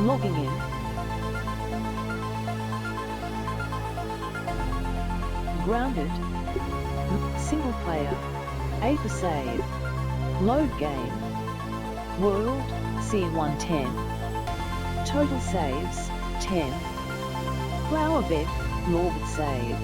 Logging in. Grounded. Single player. A for save. Load game. World, C110. Total saves, 10. Flower bed, Lord save.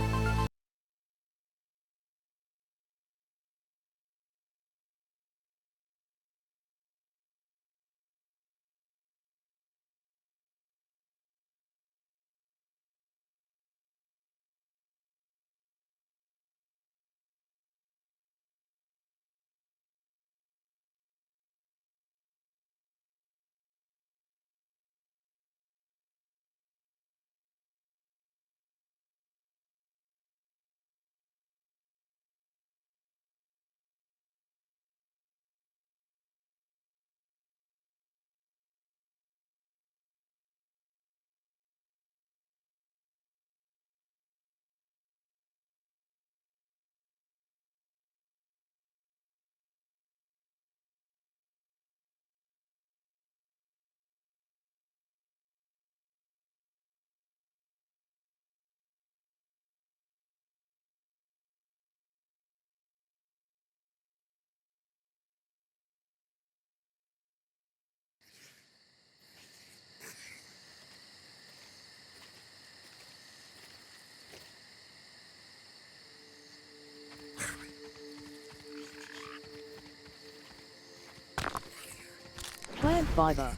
Plant fiber.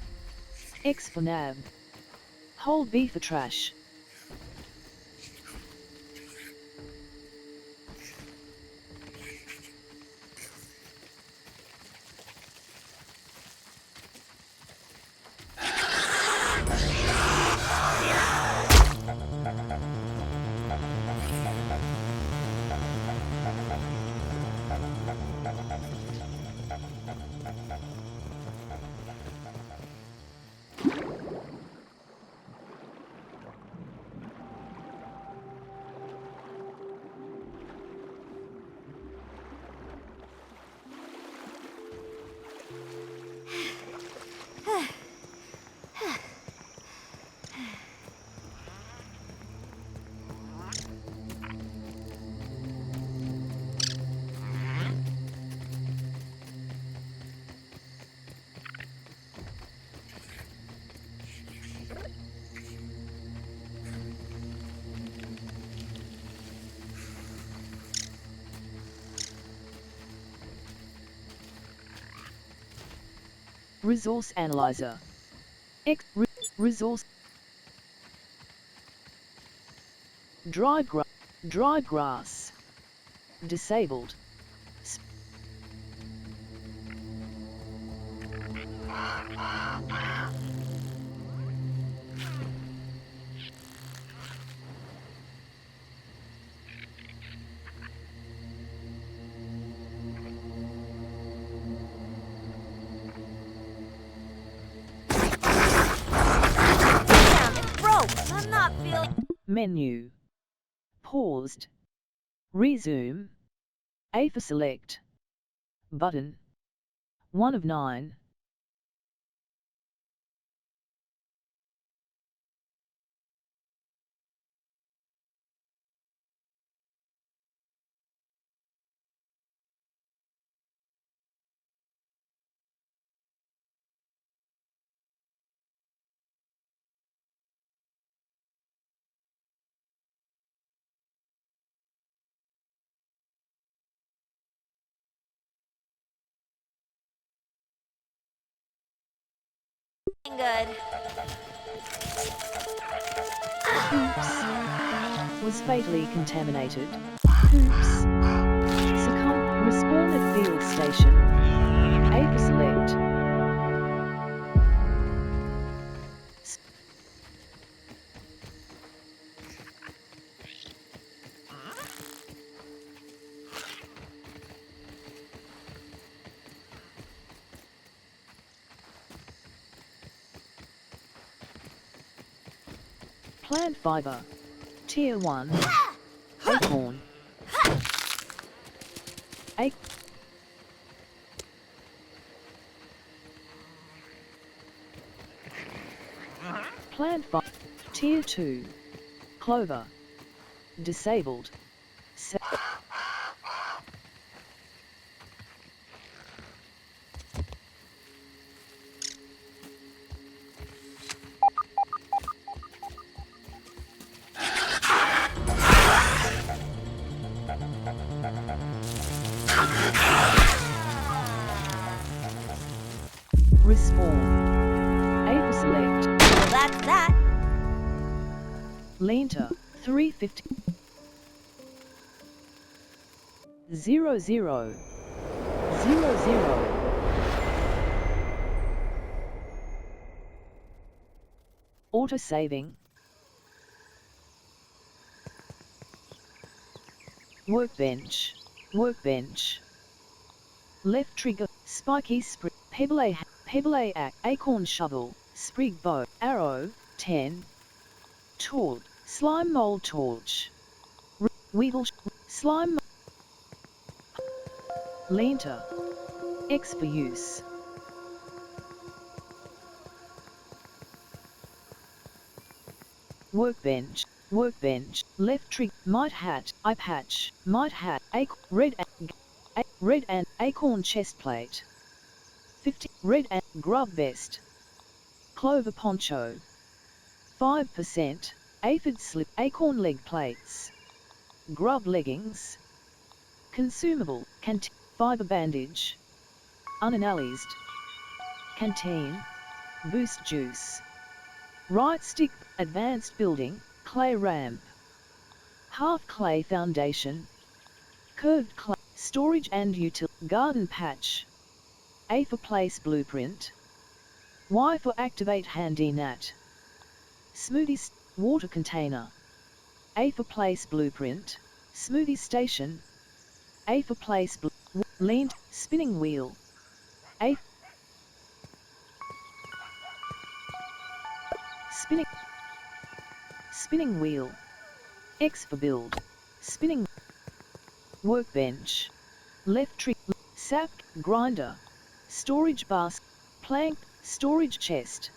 X for nav. Hold B for trash. Resource analyzer. Resource. Dry grass. Disabled. I'm not feeling. Menu. Paused. Resume. A for select. Button. 1 of 9. Good. Oops. Was fatally contaminated. Oops. Succumb. Respawn at field station. A for select. Plant fiber. Tier 1. Acorn. Plant fire. Tier 2. Clover. Disabled. Respawn. A for select. Well, that's that. Lenta. 350. 0 0 0 0. Auto saving. Workbench. Workbench. Left trigger. Spiky sprig. Pebble acorn shovel. Sprig bow. Arrow. 10. Torch. Slime mold torch. Weevil. Slime. Lenta. X for use. Workbench. Workbench. Left trigger. Might hat. Eye patch. Might hat. Red and acorn chest plate. 50. Red and grub vest. Clover poncho. 5%. Aphid slip. Acorn leg plates. Grub leggings. Consumable. Fiber bandage. Unanalyzed. Canteen. Boost juice. Right stick. Advanced building. Clay ramp. Half clay foundation. Curved clay. Storage and garden patch. A for place blueprint. Y for activate handy nat. Smoothie water container. A for place blueprint. Smoothie station. A for place lean spinning wheel. A spinning wheel. X for build. Spinning workbench. Left tree. Sap grinder. Storage basket. Plank. Storage chest.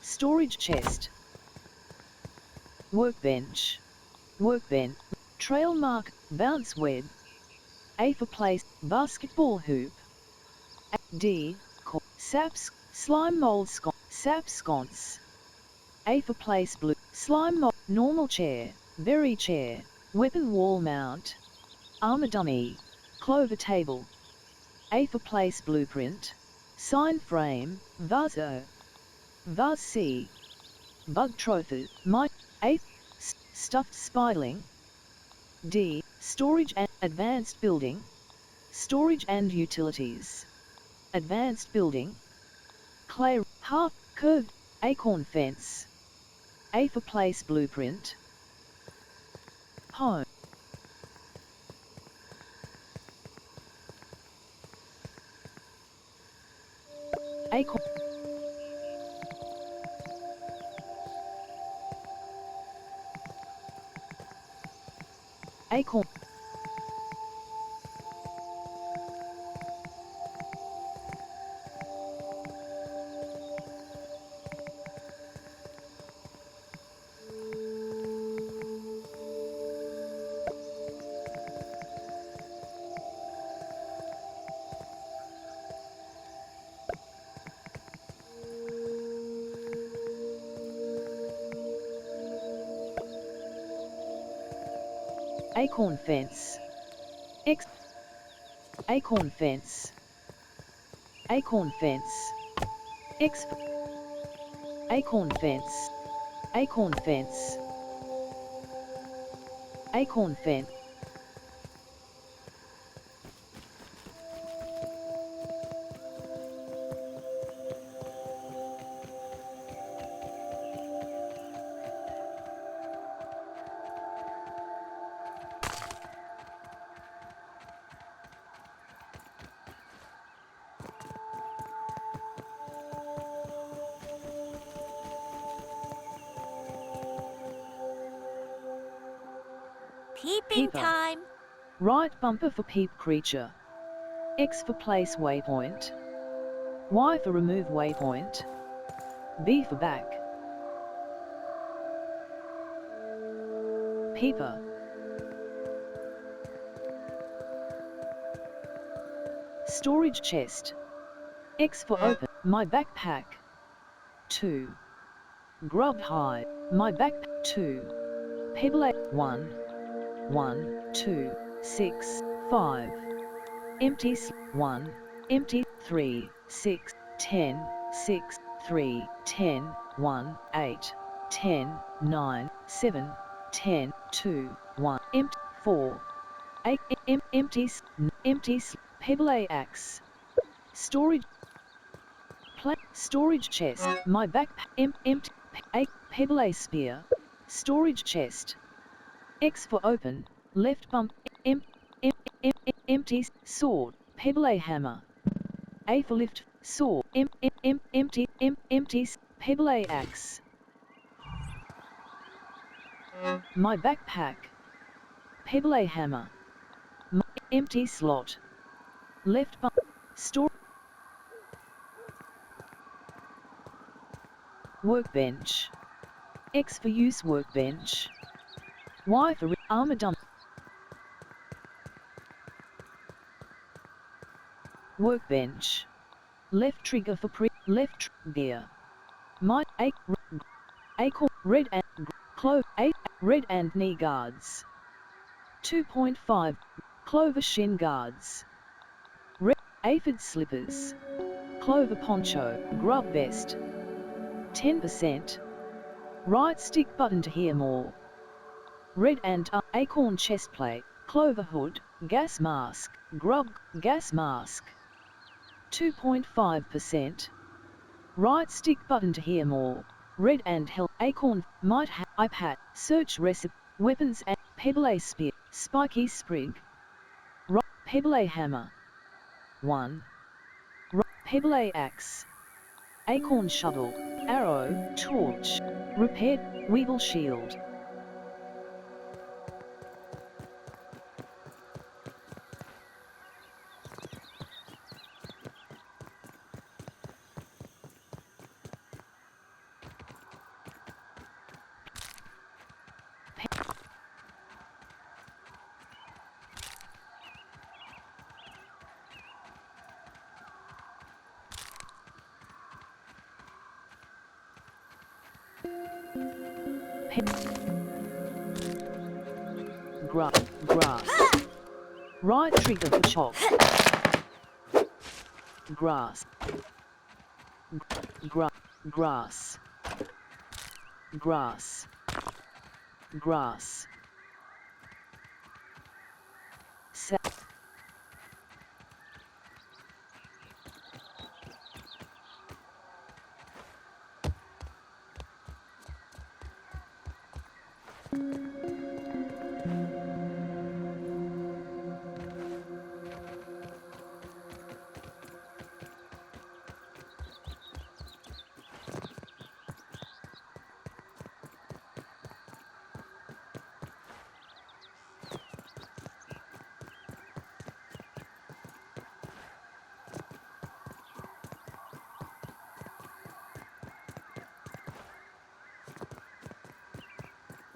Storage chest. Workbench. Workbench. Trail mark. Bounce web. A for place. Basketball hoop. D. Saps. Slime mold sap sconce. A for place blue. Slime mold. Normal chair. Berry chair. Weapon wall mount. Armor dummy. Clover table. A for place blueprint. Sign frame. Vaso. Vase C. Bug trophy. A. Stuffed spiderling. D. Storage and advanced building. Storage and utilities. Advanced building. Clay half curved acorn fence. A for place blueprint. Home. Acorn. Acorn. Acorn fence. X. Acorn fence. Acorn fence. X. Acorn fence. Acorn fence. Acorn fence. Peeping Peeper. time. Right bumper for peep creature. X for place waypoint. Y for remove waypoint. B for back. Peeper. Storage chest. X for open. My backpack. 2. Grub hide. My backpack. 2. Pebble 1. 1, 2, 6, 5. Empty 1. Empty 3, 6, 10, 6, 3, 10, 1, 8, 10, 9, 7, 10, 2, 1. Empty 4. 8. Empty Pebble axe. Storage. Storage chest. My backpack. Empty. Pebble spear. Storage chest. X for open. Left bump. Empty sword. Pebble hammer. A for lift. Sword. Empty. Pebble axe. My backpack. Pebble hammer. Empty slot. Left bump. Store. Workbench. X for use workbench. Y for armor dump. Workbench. Left trigger for left gear. My acorn red and clove 8 red and knee guards. 2.5 clover shin guards. Red aphid slippers. Clover poncho grub vest. 10%. Right stick button to hear more. Red and acorn chest plate. Clover hood. Gas mask. Grub gas mask. 2.5%. Right stick button to hear more. Red and hell acorn might have iPad. Search recipe. Weapons and pebble spear. Spiky sprig. Right pebble hammer. 1. Right pebble axe. Acorn shovel. Arrow. Torch. Repaired. Weevil shield. Grass. Right trigger for chop. Grass. Grass. Grass. Grass.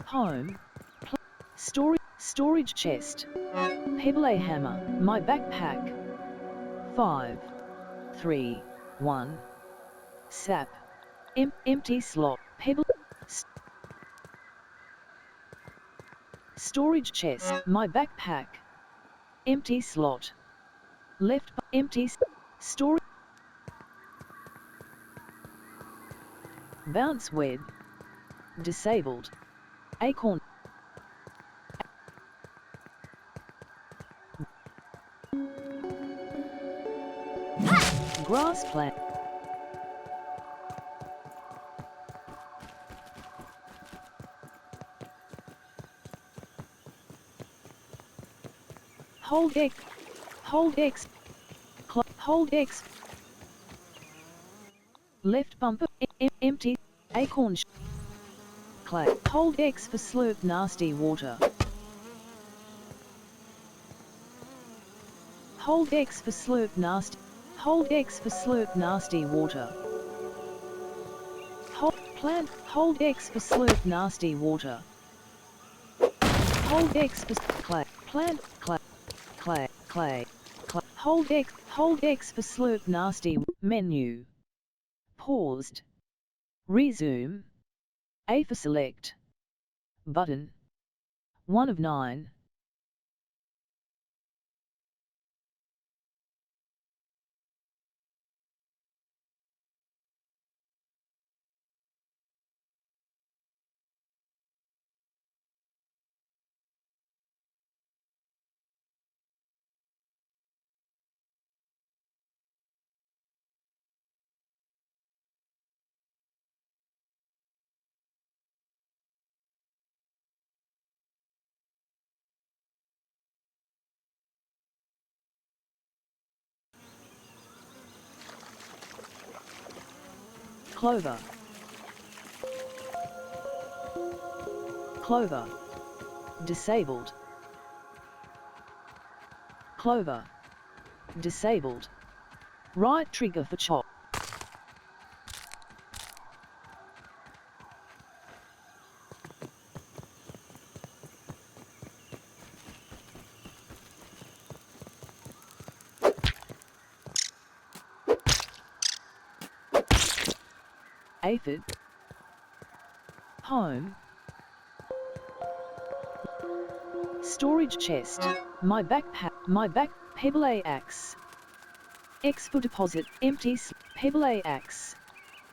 Home. Storage chest. Pebble hammer. My backpack. 5. 3. 1. Sap. Empty slot. Pebble. Storage chest. My backpack. Empty slot. Left. Empty. Storage. Bounce web. Disabled. Acorn. Grass plant. Hold X. Hold X. Hold X. Left bumper. Empty. Acorn. Clay. Hold X for slurp nasty water. Hold X for slurp nasty. Hold X for slurp nasty water. Hold X for slurp nasty water. Hold X for clay. Clay. Hold X for slurp nasty menu. Paused. Resume. A for select. Button. 1 of 9. Clover. Clover. Disabled. Clover. Disabled. Right trigger for chop. Aphid. Home. Storage chest. My backpack. Pebble axe. X for deposit. Empty. Pebble axe.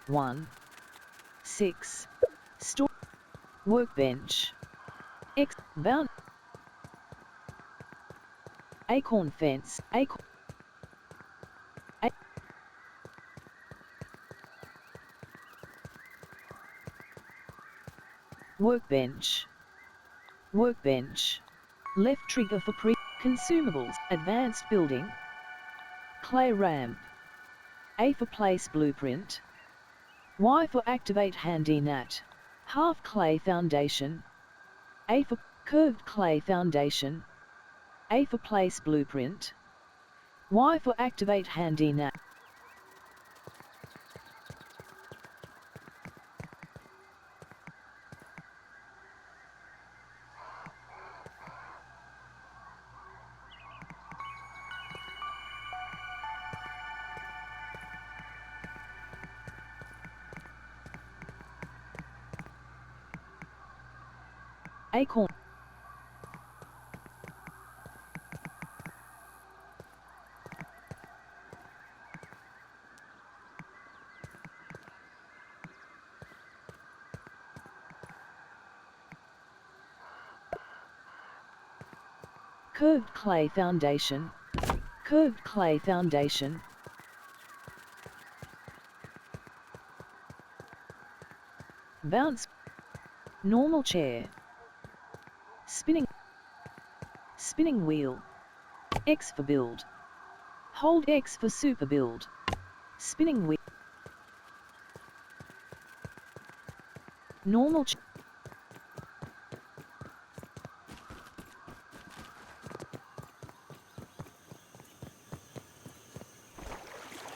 1. 6. Store. Workbench. X. Bound. Acorn fence. Acorn. Workbench. Workbench. Left trigger for consumables. Advanced building. Clay ramp. A for place blueprint. Y for activate handy nat. Half clay foundation. A for curved clay foundation. A for place blueprint. Y for activate handy nat. Acorn. Curved clay foundation. Curved clay foundation. Bounce. Normal chair. Spinning wheel. X for build. Hold X for super build. Spinning wheel. Normal chair.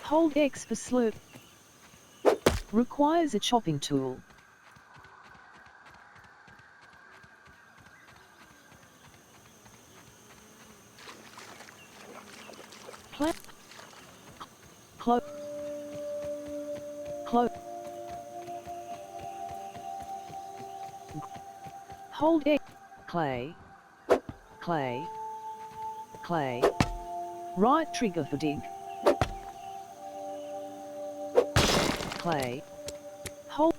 Hold X for slurp. Requires a chopping tool. Hold X. Clay. Right trigger for dig. Clay. Hold.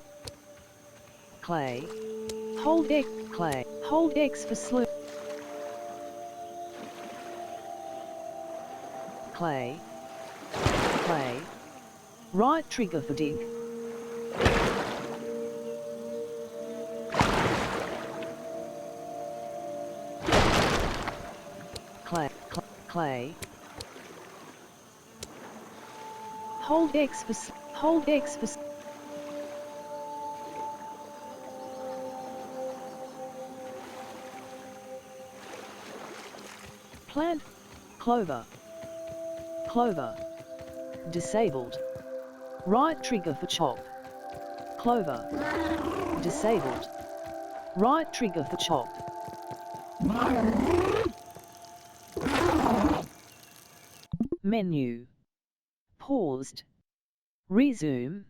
Clay. Hold X. Clay. Hold X for slurp. Clay. Right trigger for dig. Clay. Hold X for plant. Clover. Disabled. Right trigger for chop. Clover. Disabled. Right trigger for chop. Menu. Paused. Resume.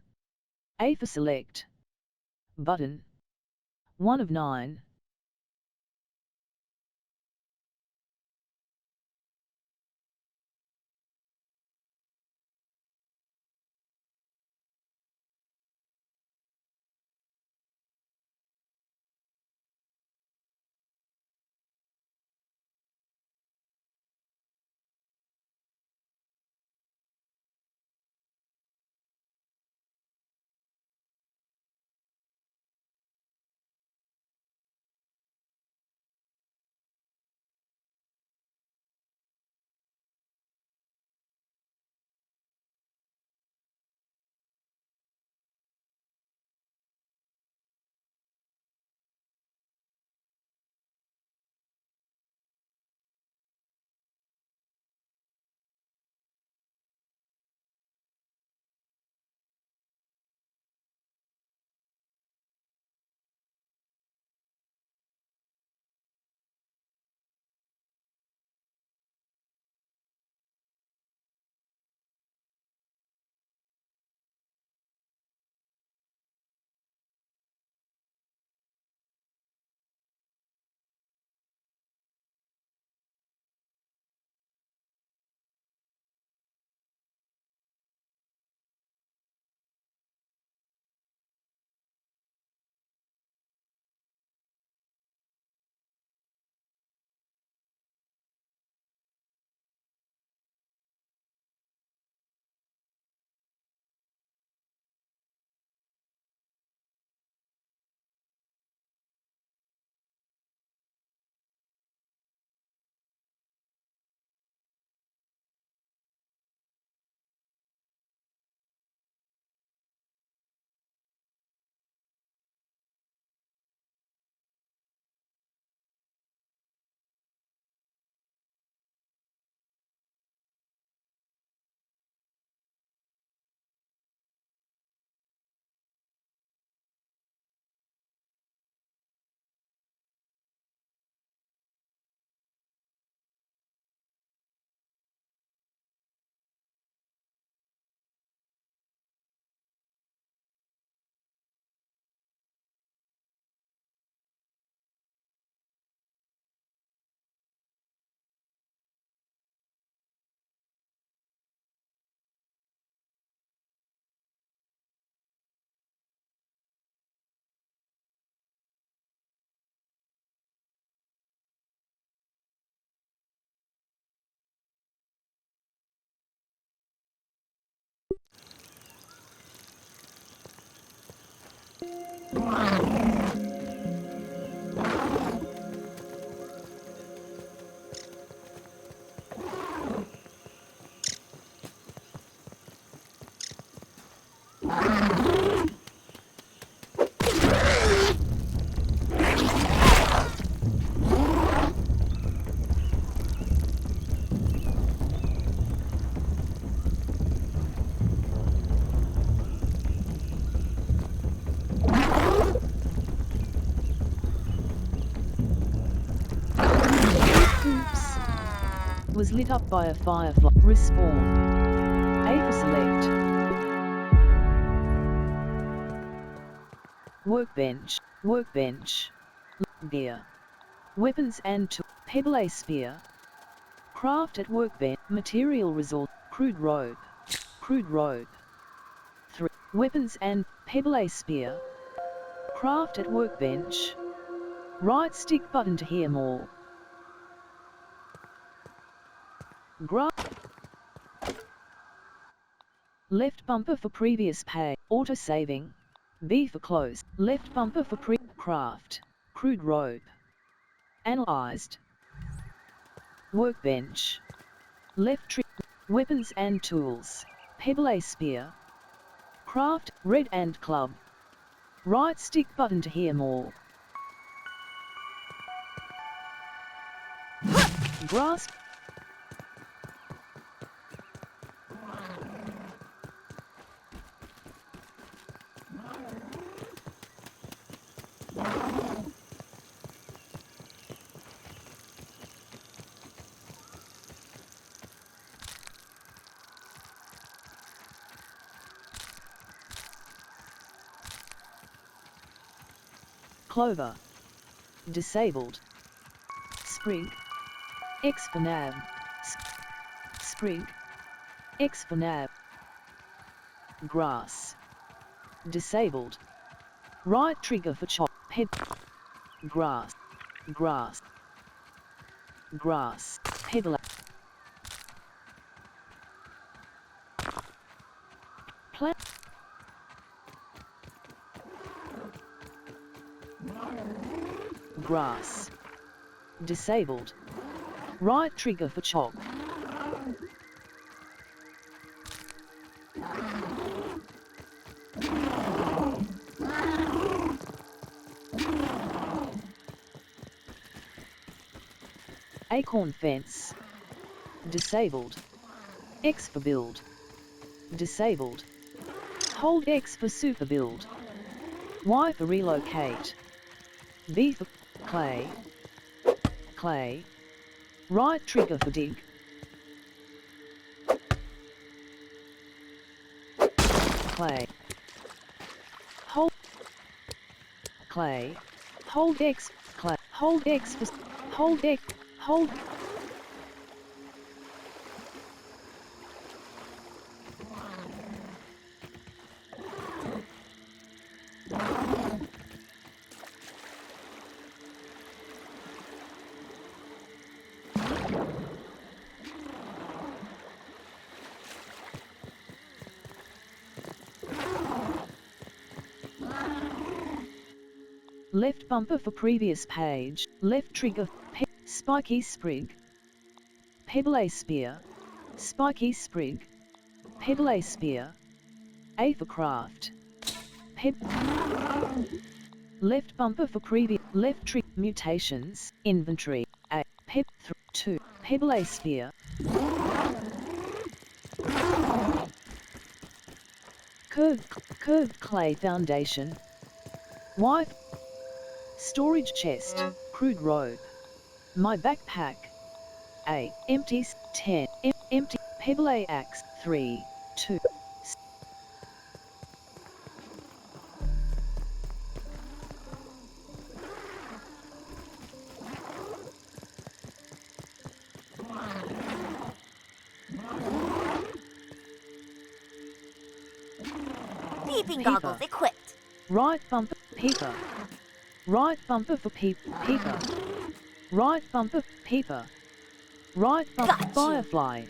A for select. Button. 1 of 9. Oops. Was lit up by a firefly. Respawn. A for select. Workbench. Workbench. Gear. Weapons and tools. Pebble spear. Craft at workbench. Material resource. Crude rope. Crude rope. 3. Weapons and pebble spear. Craft at workbench. Right stick button to hear more. Left bumper for previous pay. Auto saving. B for close. Left bumper for craft. Crude rope. Analyzed. Workbench. Left trick. Weapons and tools. Pebble spear. Craft. Red and club. Right stick button to hear more. Grasp. Clover. Disabled. Sprig. X for nav. Sprig. X for nav. Grass. Disabled. Right trigger for chop. Head. Grass. Grass. Grass. Pedal. Plant. Grass. Disabled. Right trigger for chop. Acorn fence. Disabled. X for build. Disabled. Hold X for super build. Y for relocate. B for clay. Clay. Right trigger for dig. Clay. Hold. Clay. Hold X. Clay. Hold X for. Hold X. Hold. Left bumper for previous page, left trigger, spiky sprig, pebble A spear, spiky sprig, pebble A spear, A for craft, left bumper for previous, left trigger, mutations, inventory, A, 2, pebble A spear, curved clay foundation, Y, storage chest, crude rope, my backpack, A, empties, 10, empty, pebble A axe, 3, 2, Peeping Peeper. goggles equipped. Right bumper, peeper. Right bumper for peeper. Right bumper, peeper. Right bumper, Got you. firefly.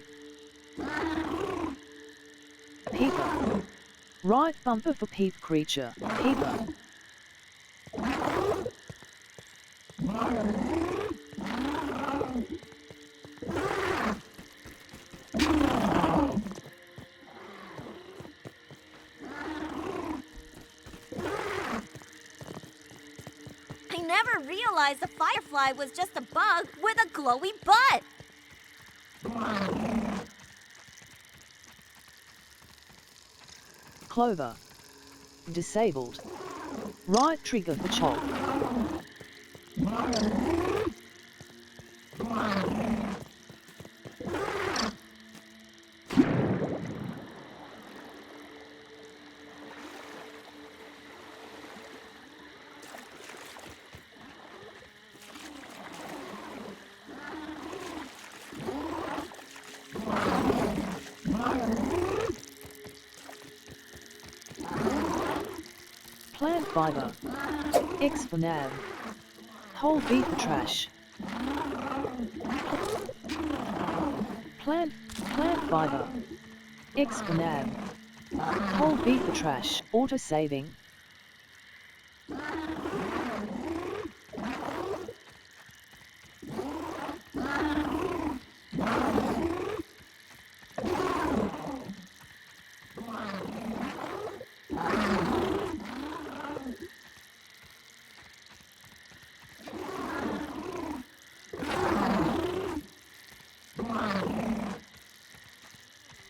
Peeper. Right bumper for peep creature, peeper. I never realized the firefly was just a bug with a glowy butt. Clover. Disabled. Right trigger for chop. Plant fiber. X for nav. Hold V for trash. Plant fiber. X for nav. Hold V for trash. Auto saving.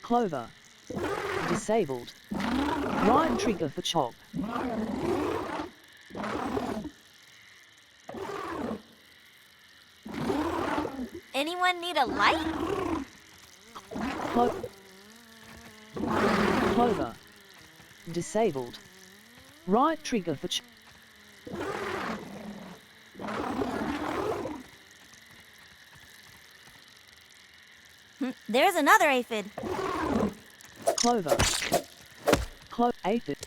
Clover. Disabled. Right trigger for chop. Anyone need a light? Clover. Disabled. Right trigger for There's another aphid. Clover. Aphid.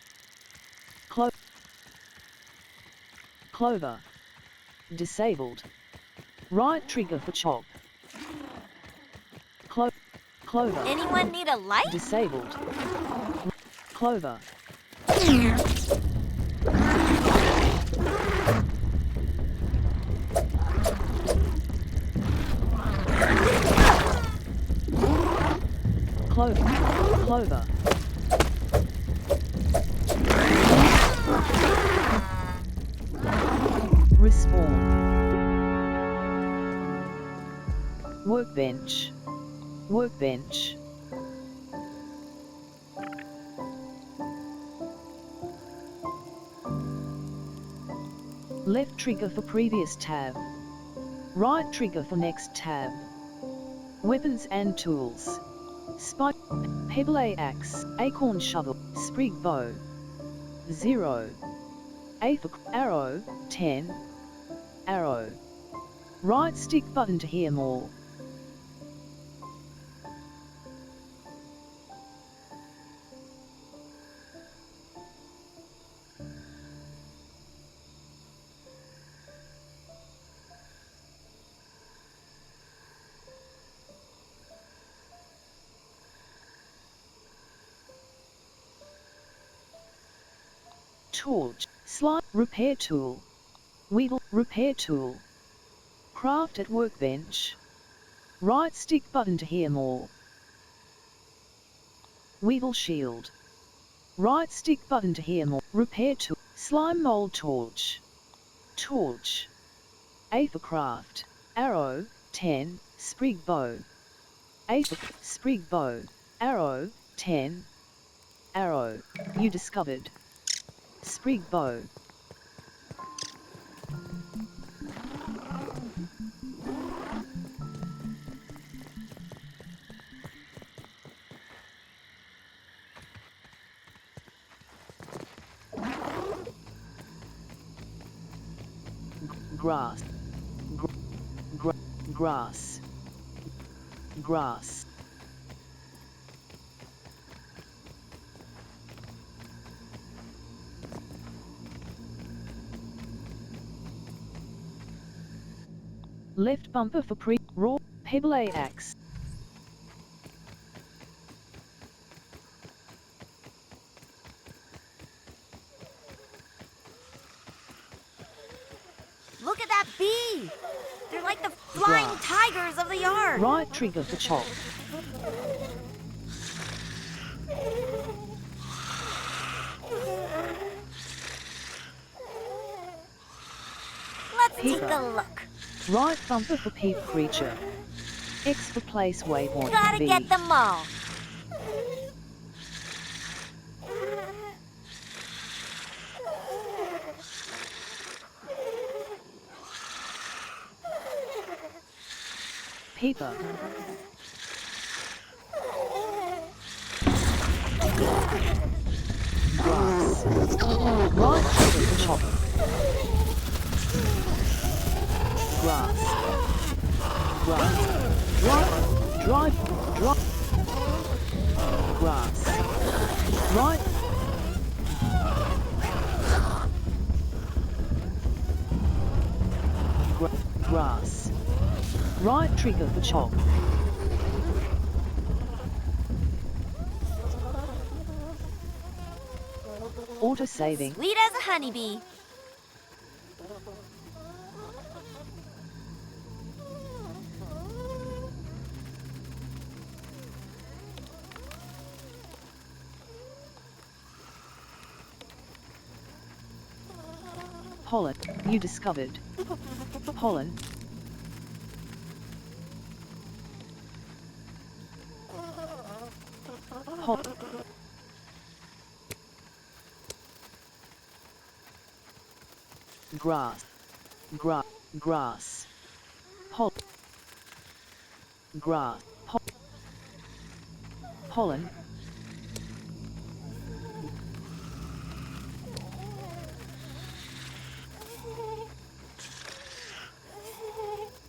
Clover. Disabled. Right trigger for chop. Clover. Anyone need a light? Disabled. Clover. Clover. Respawn. Workbench. Left trigger for previous tab. Right trigger for next tab. Weapons and tools. Spike, pebble axe, acorn shovel, sprig bow. 0. A for arrow, 10. Arrow. Right stick button to hear more. Torch, slide, repair tool. Weevil, repair tool. Craft at workbench. Right stick button to hear more. Weevil shield. Right stick button to hear more. Repair tool. Slime mold torch. Torch. A for craft. Arrow, 10. Sprig bow. A for sprig bow. Arrow, 10. Arrow. You discovered. Sprig bow. Grass. Grass. Left bumper for raw, pebble axe. Look at that bee! They're like the flying tigers of the yard. Right trigger for chop. Let's take a look. Right bumper for peep creature. X for place waypoint. Gotta B. get them all. Peeper. Grass. Right trigger for chop. Grass. Drive. Grass. Right. Grass. Right trigger for chop. Auto saving. Sweet as a honeybee. Pollen. You discovered. Pollen. Grass. Grass. Grass. Pollen.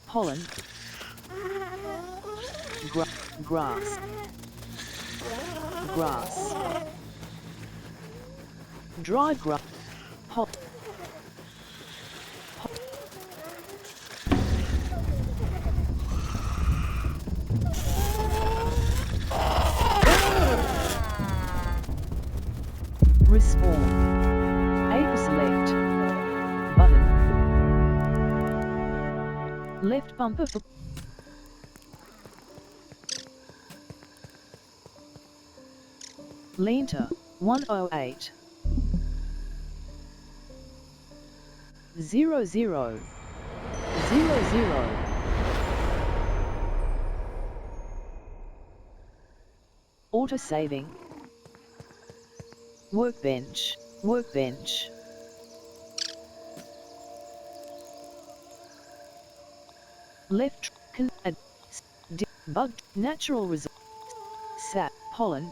Pollen. grass, grass, dry grass, hot, respawn, A select, button, left bumper for Lenta 108 00 00 auto saving workbench workbench left bug natural result sap pollen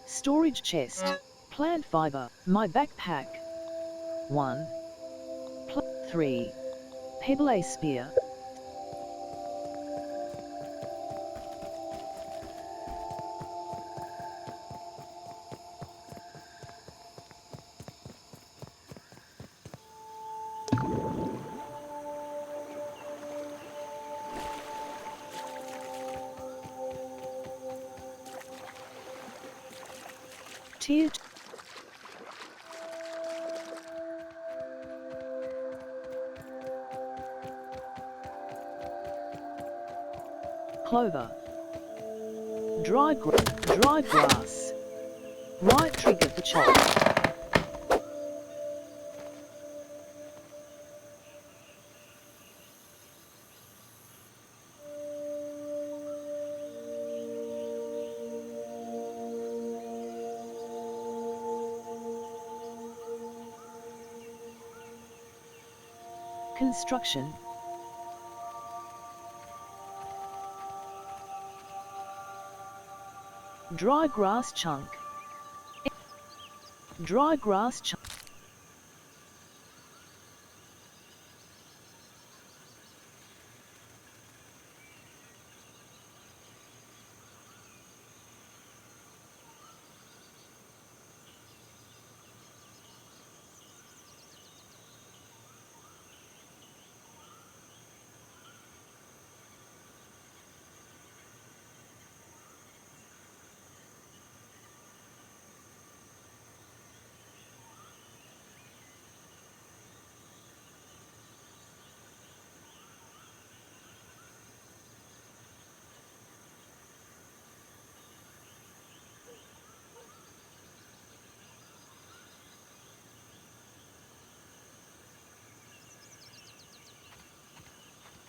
storage chest, plant fiber, my backpack. 1. 3. Pebble spear. Tier 2. Clover. Dry grass. Right trigger for chop. Construction. Dry grass chunk. Dry grass chunk.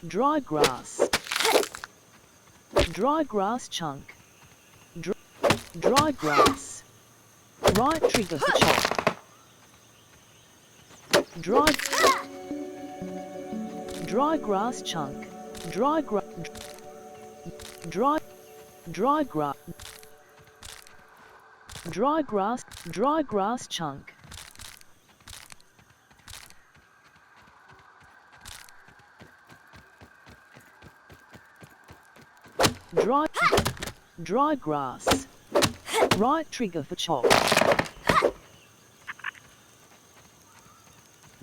Dry grass. Dry grass chunk. Dry grass. Right trigger for chop. Dry grass chunk. Dry grass chunk. Dry grass. Right trigger for chop.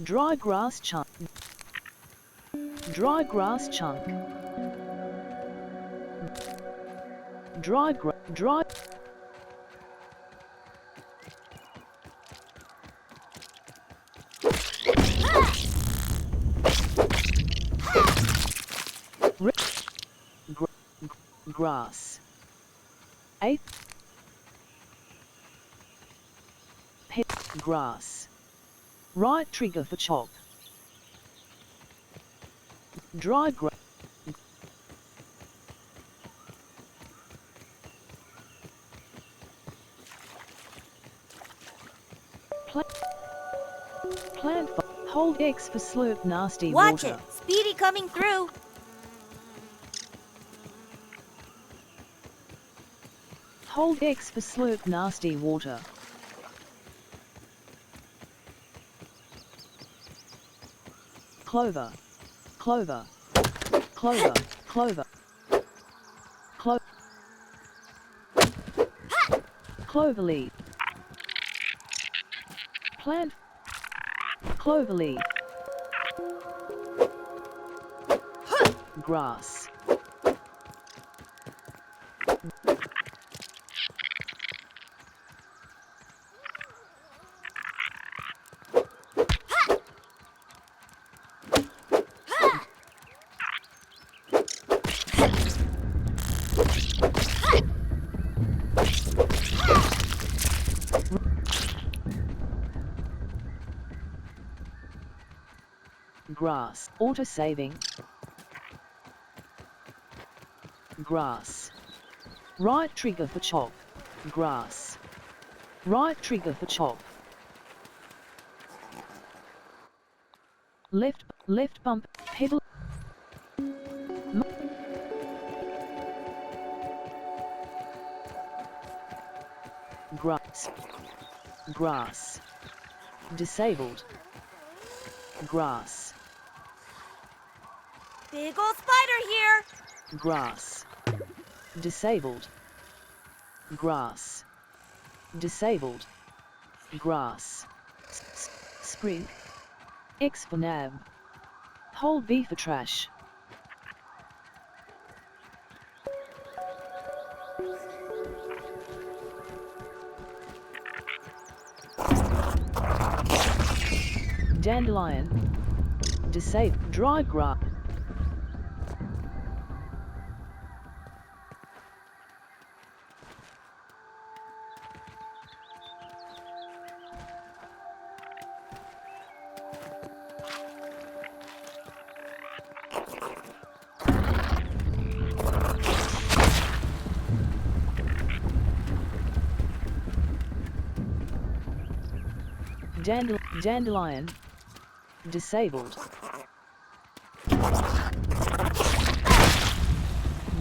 Dry grass chunk. Dry grass chunk. Dry grass. 8. Grass. Right trigger for chop. Dry grass. Plant. Hold X for slurp nasty Watch water. it! Speedy coming through! Hold X for slurp nasty water. clover, clover, clover, clover, clo clover leaf, plant, clover leaf, grass, grass, auto-saving, grass, right trigger for chop, grass, right trigger for chop, left bump, pedal, grass, grass, disabled, grass, Big ol' spider here. grass, disabled, grass, disabled, grass, spring, X for nav, hold V for trash, dandelion, disable, dry grass, dandelion, disabled,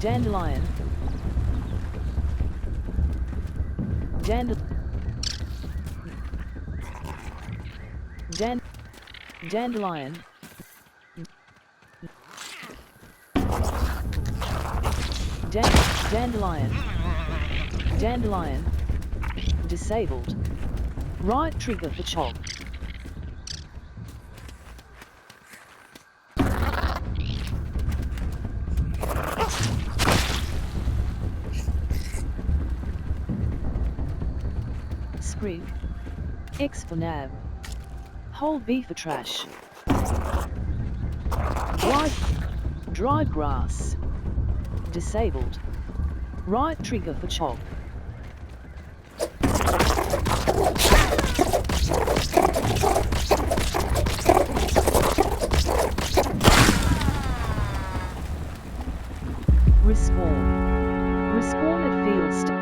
dandelion, dandelion, dandelion, dandelion, disabled, right trigger for chop, sprig, X for nav, hold B for trash, dry grass, disabled, right trigger for chop, respawn at field station.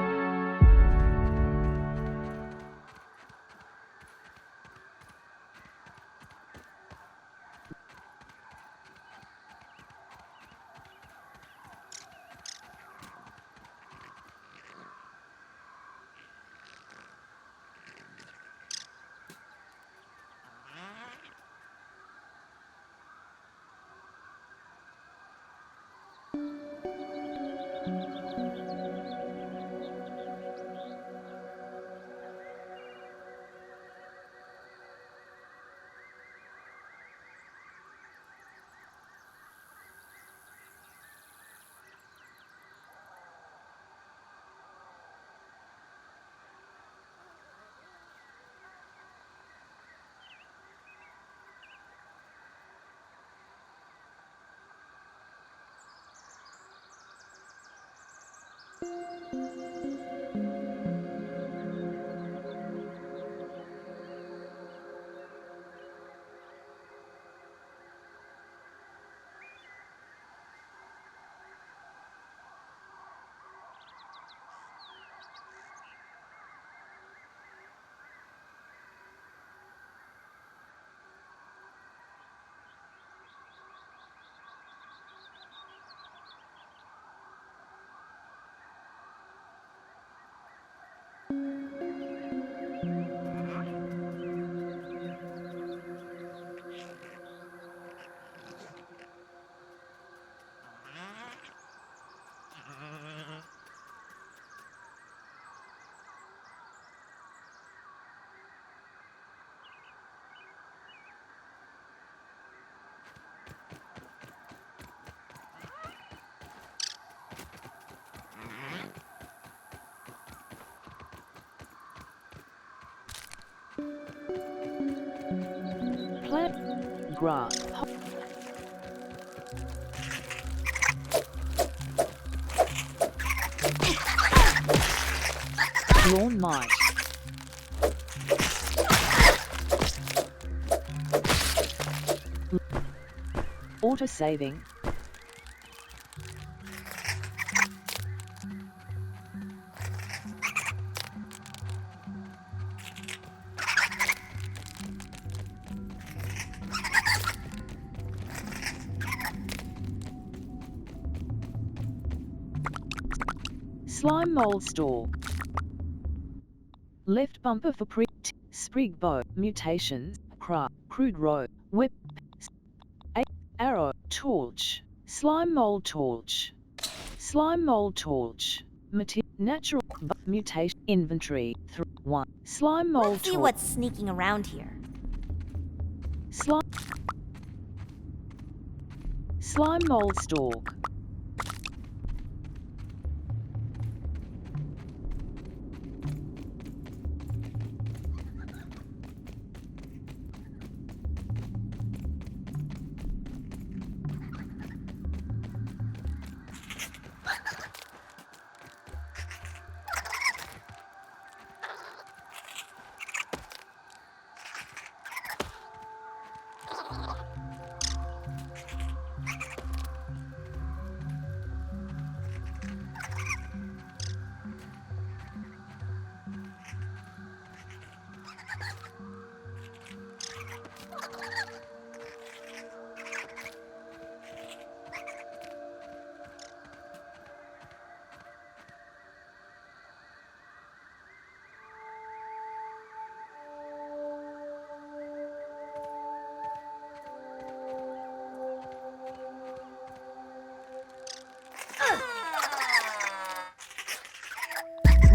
Grass. Lawn mite. Auto saving. Slime mold stalk. Left bumper for sprig bow. Mutations. Crude row. Whip. Arrow. Torch. Slime mold torch. Slime mold torch. Natural mutation. Inventory. 1. Slime mold Let's see torch. what's sneaking around here. Slime mold stalk.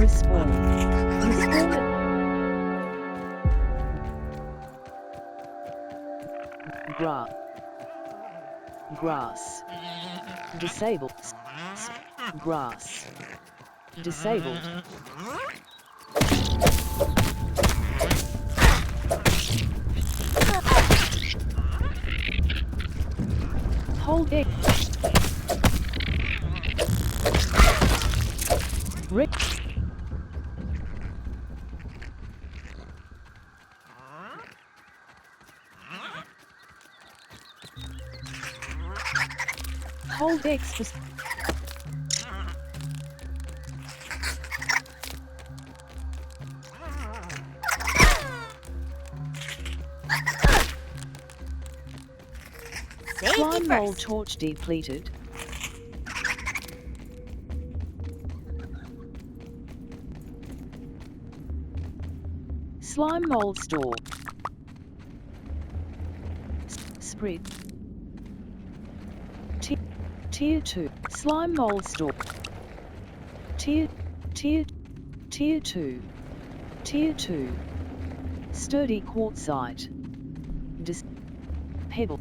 Respawn. Respawn. Grass. Disabled. Grass. Disabled. Hold it. Rick. Hold X for slime mold torch depleted. Slime mold store. Spread. Tier 2. Slime mold store. Tier 2. Tier 2. Sturdy quartzite. Pebble.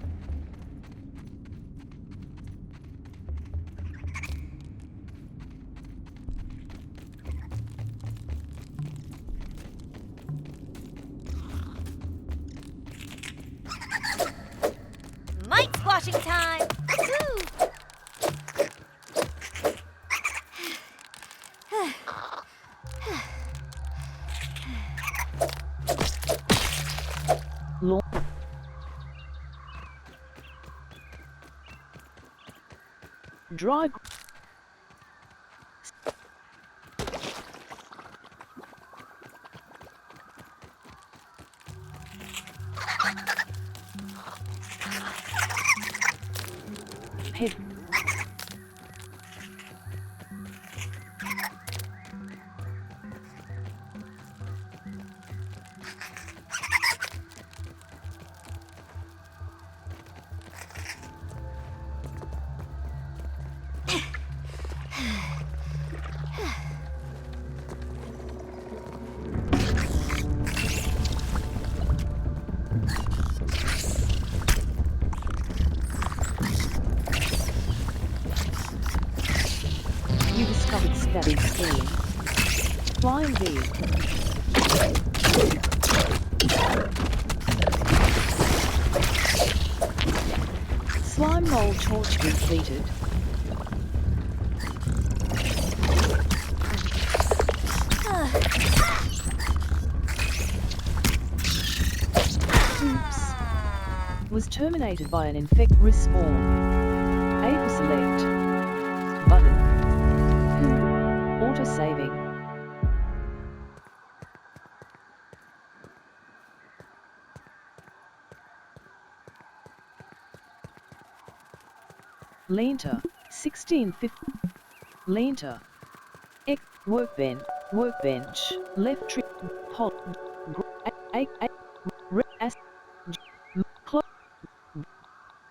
Mite squashing time! Woo! Lawn. Dry. Head. You discovered static scheme. Flying V. Slime mold torch completed. Oops. Was terminated by an infect respawn. A for select. Button. Auto saving. Lenter, 1650. Lenter. X, workbench, left trick, pot,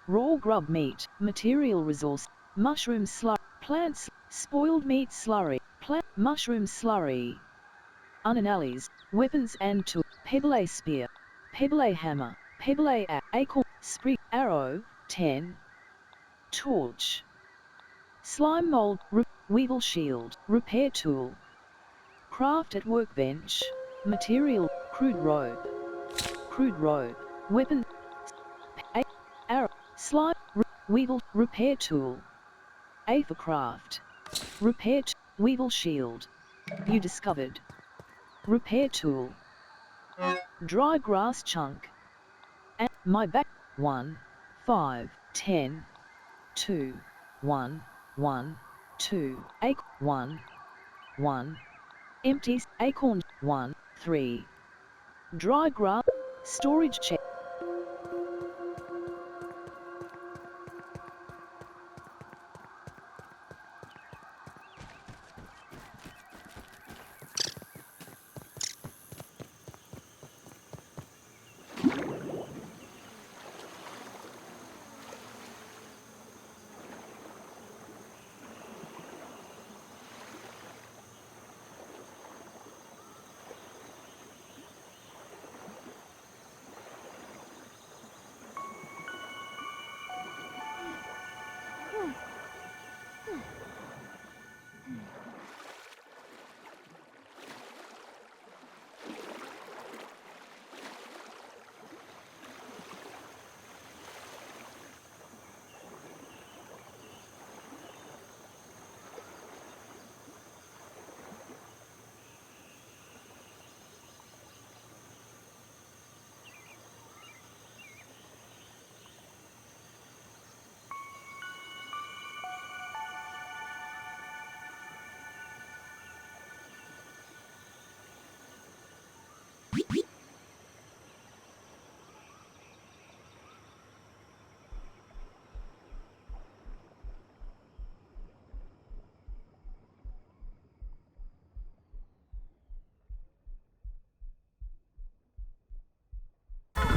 raw grub meat, material resource, mushroom slurry, plants, spoiled meat slurry, plant, mushroom slurry. Unanalyzed, weapons and tools, pebble spear, pebble hammer, pebble acorn, sprig, arrow, 10. Torch. Slime mold, weevil shield, repair tool. Craft at workbench. Material, crude rope, weapon, arrow, slime, weevil, repair tool. A for craft. Repair, weevil shield. You discovered. Repair tool. Dry grass chunk. And my back, 1, 5, 10. 2, 1, 1, 2, 1, 1. Empties, acorn, 1, 3. Dry grass, storage check.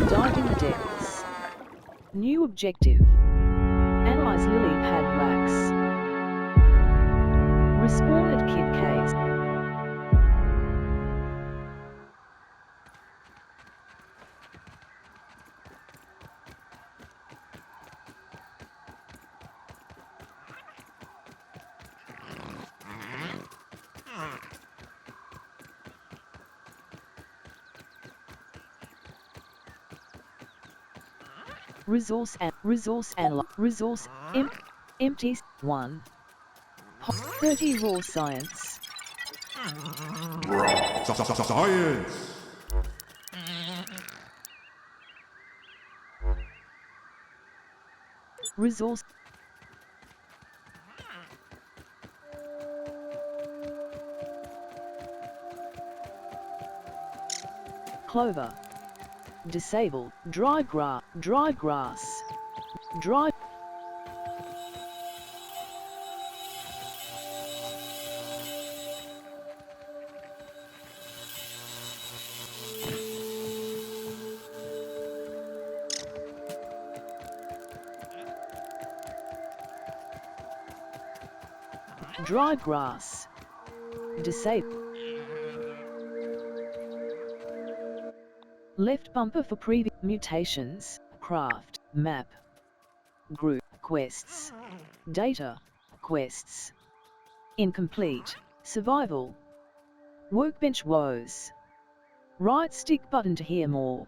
Diving depths. New objective. Analyze lily pad wax. Respawn at kid case. Resource empties 1. 30 raw science. Science. Resource clover. Disable, dry grass, dry. Dry grass. Disable. Left bumper for previous mutations, craft, map, group, quests, data, quests, incomplete, survival, workbench woes. Right stick button to hear more.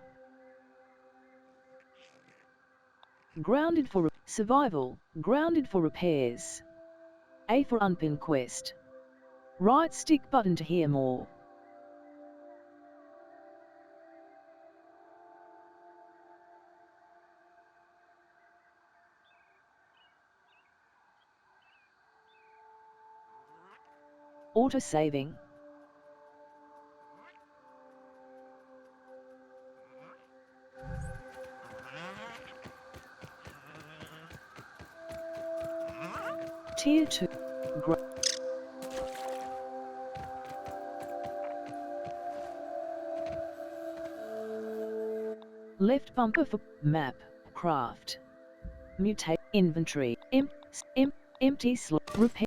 Grounded for Survival, grounded for repairs. A for unpin quest. Right stick button to hear more. Auto saving. Tier 2. Left bumper for map, craft. Mutate, inventory, empty slot, repair.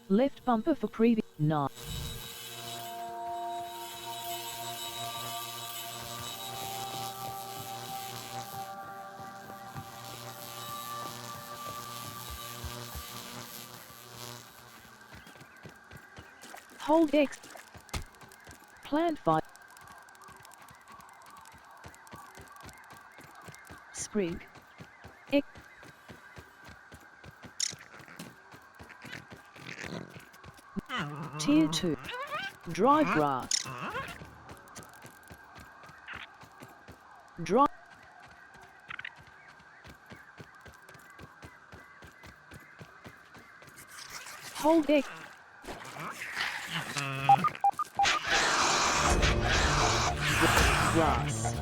Left bumper for previous 9. Hold X. Plant 5. Sprig. X. Tier 2. Dry grass. Dry. Hold X. Grass.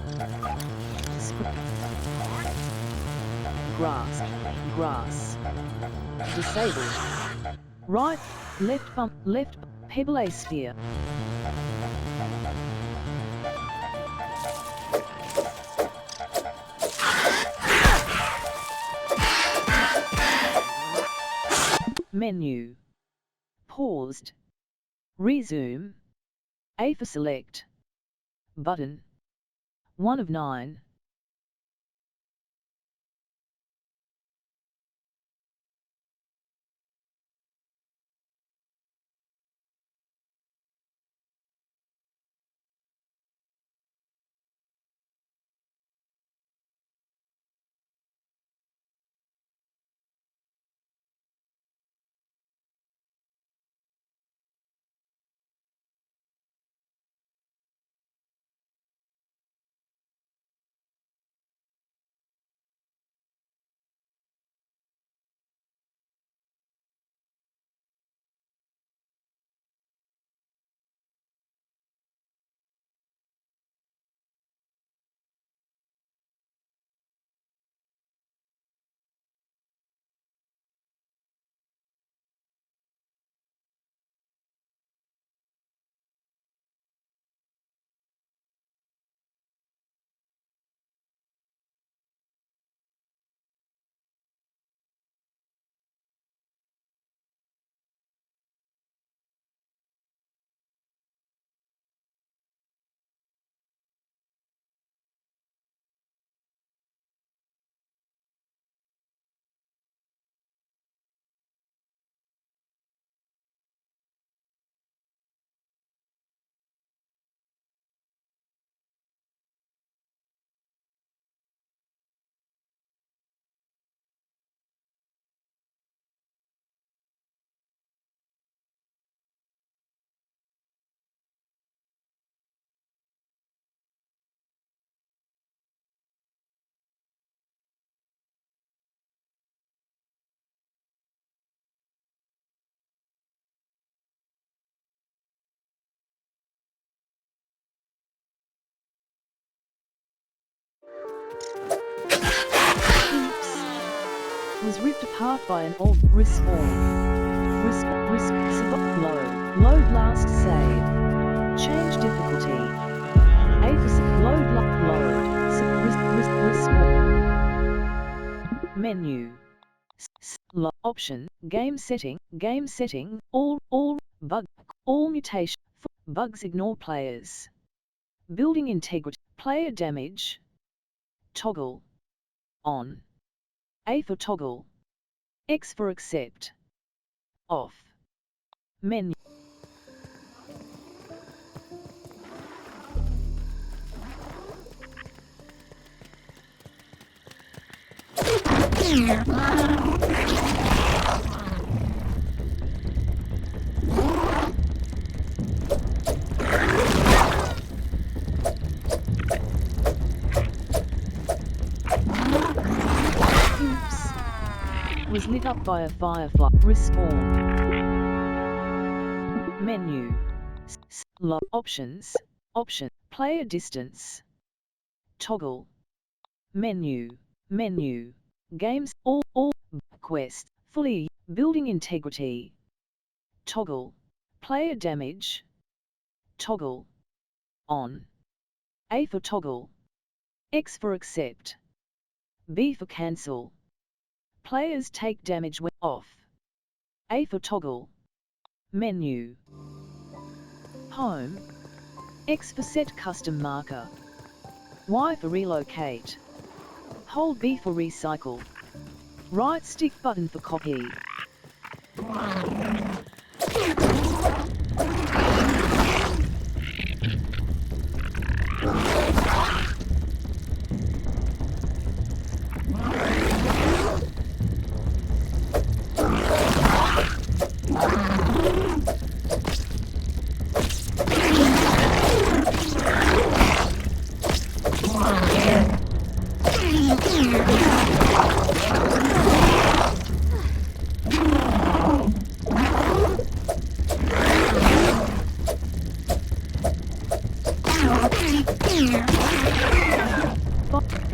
Grass. Grass. Disabled. Right, left bump, left, pebble A sphere. Menu. Paused. Resume. A for select. Button. 1 of 9. Was ripped apart by an old respawn. Survive. Load last save. Change difficulty. Respawn. Menu. Option. Game setting. All mutation. Bugs ignore players. Building integrity. Player damage. Toggle. On. A for toggle. X for accept. off. Menu. Was lit up by a firefly. Respawn. Menu. Options. Option. Player distance. Toggle. Menu. Menu. Games. All. Quest. Fully. Building integrity. Toggle. Player damage. Toggle. On. A for toggle. X for accept. B for cancel. Players take damage when off. A for toggle. Menu. Home. X for set custom marker. Y for relocate. Hold B for recycle. Right stick button for copy.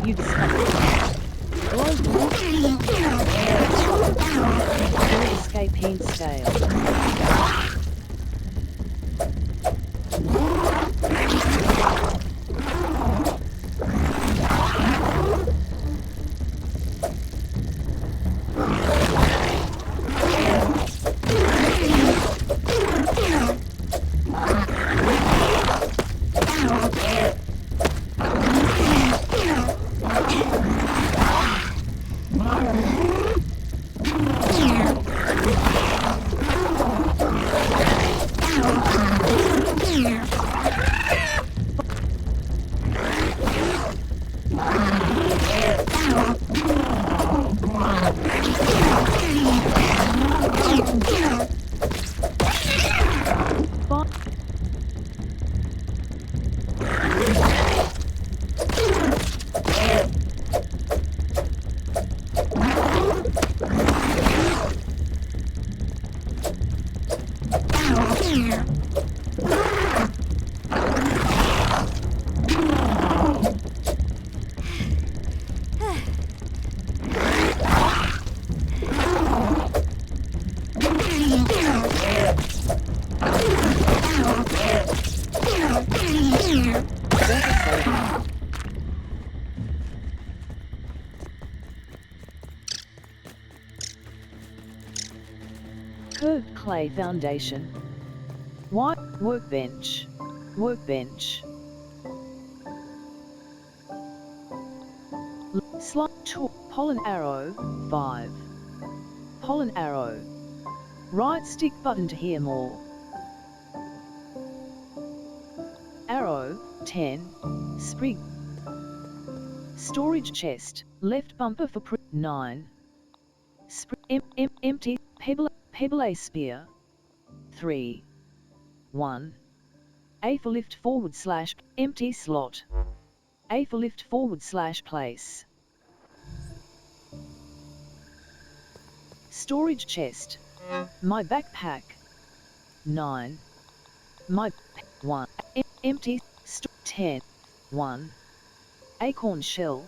You discovered global escaping scale. Curved clay foundation. White workbench. Workbench. Slide tool. Pollen arrow. 5. Pollen arrow. Right stick button to hear more. Arrow. 10. Sprig. Storage chest. Left bumper for 9. Empty. Pebble spear. 3. 1. A for lift / empty slot. A for lift / place. Storage chest. My backpack. 9. My 1. Empty. 10. 1. Acorn shell.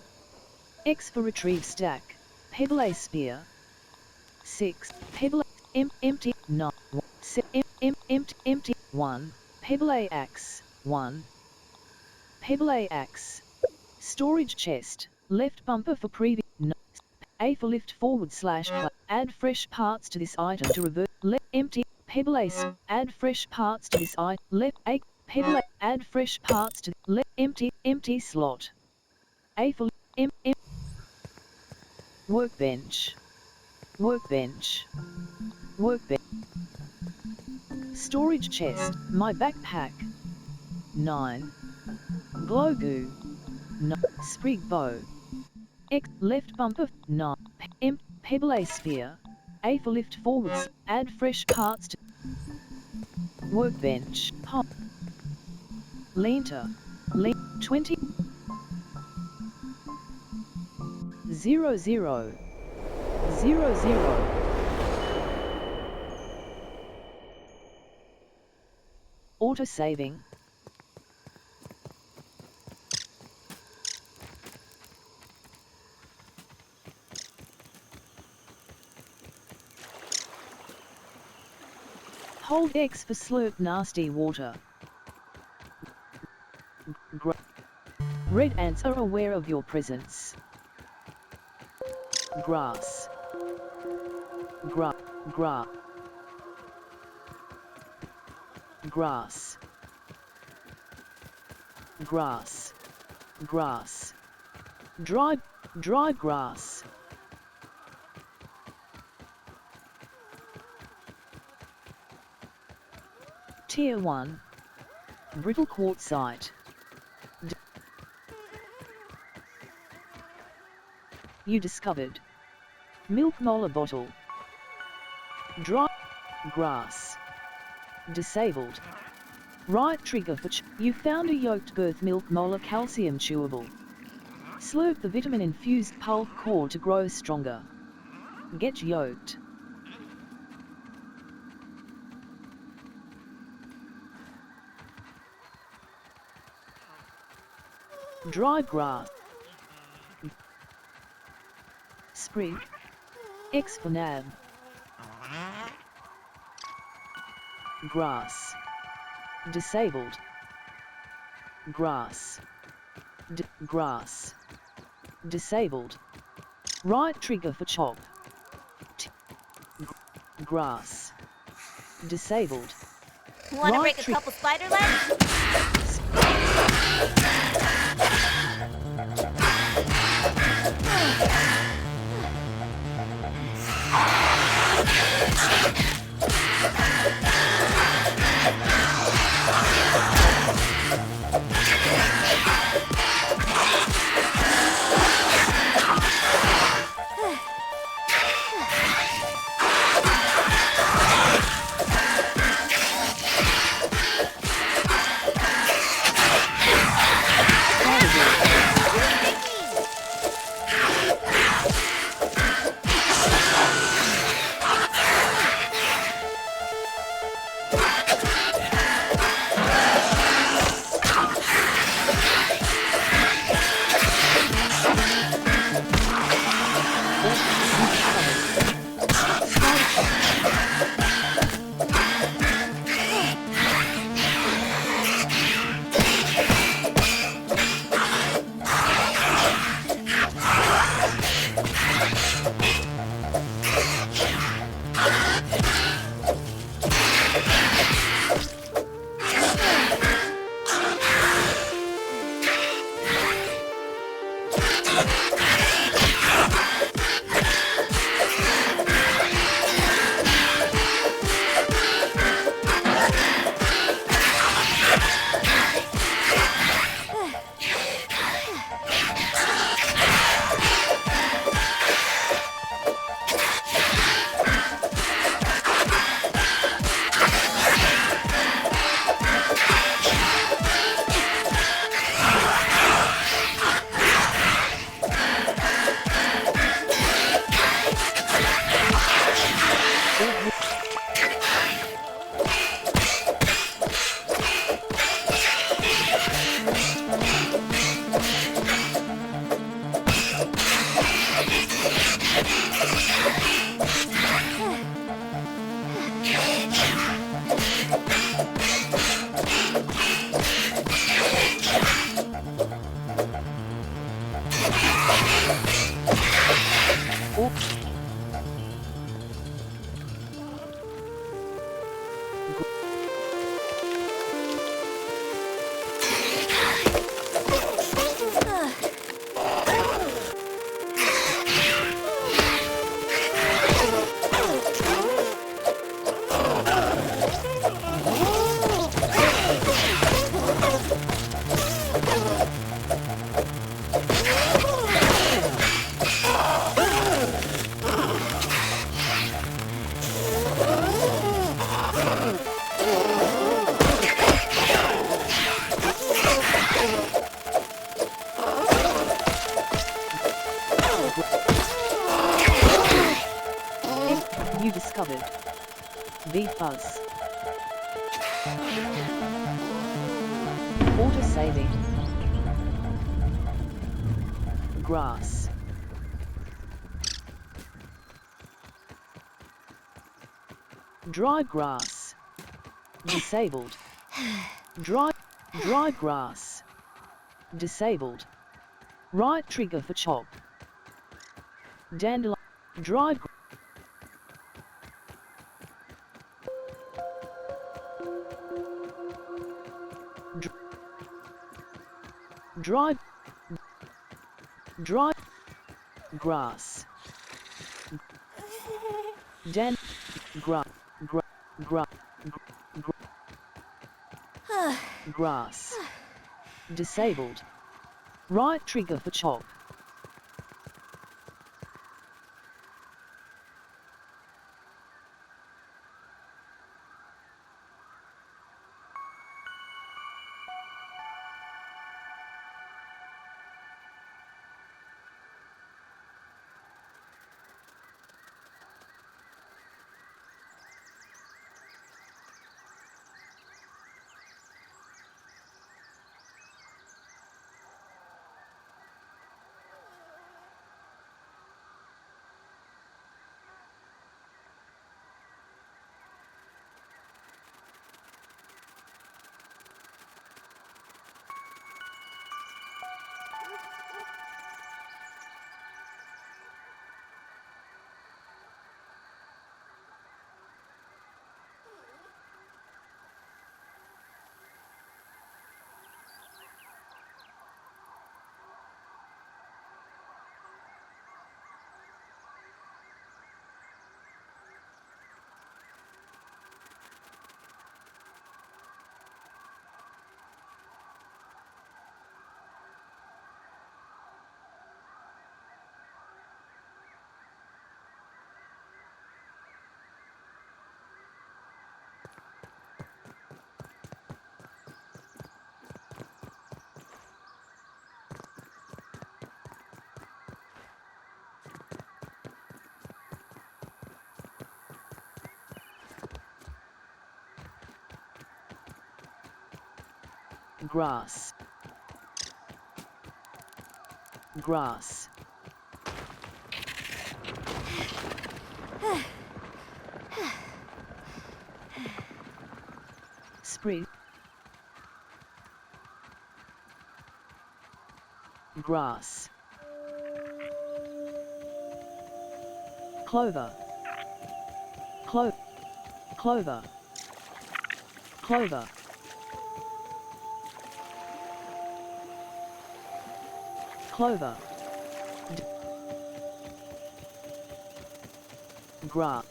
X for retrieve stack. Pebble spear. 6. Pebble. Empty. 9. Empty. 1. Pebble axe. 1. Pebble axe. Storage chest. Left bumper for previous. A for lift / add fresh parts to this item to revert. Empty. Pebble ace. Add fresh parts to this item. Left A. Pebble. Add fresh parts to empty slot. A for workbench. Workbench. Workbench. Storage chest, my backpack. 9. Glow goo. 9. Sprig bow. X, left bumper. 9. Pebble sphere. A for lift forwards, add fresh parts to workbench. Pop. Leanter. 20. 0 0 0 0. Auto saving. Hold X for slurp nasty water. Red ants are aware of your presence. Grass. Grass. Grass. Dry grass. Tier 1. Brittle quartzite. You discovered. Milk molar bottle. Dry grass. Disabled. Right trigger for you found a yoked girth milk molar calcium chewable. Slurp the vitamin infused pulp core to grow stronger. Get yoked. Dry grass. Sprig. X for nab. Grass. Disabled. Grass. Grass. Disabled. Right trigger for chop. Grass. Disabled. Wanna Right break a couple spider legs? defuzz. Auto saving. Grass. Dry grass. Disabled. Dry grass. Disabled. Right trigger for chop. Dandelion. Dry dry grass. Grass. Disabled. Right trigger for chop. Grass. Grass. Spring. Grass. Clover. Clover. Clover. Clover. Grass.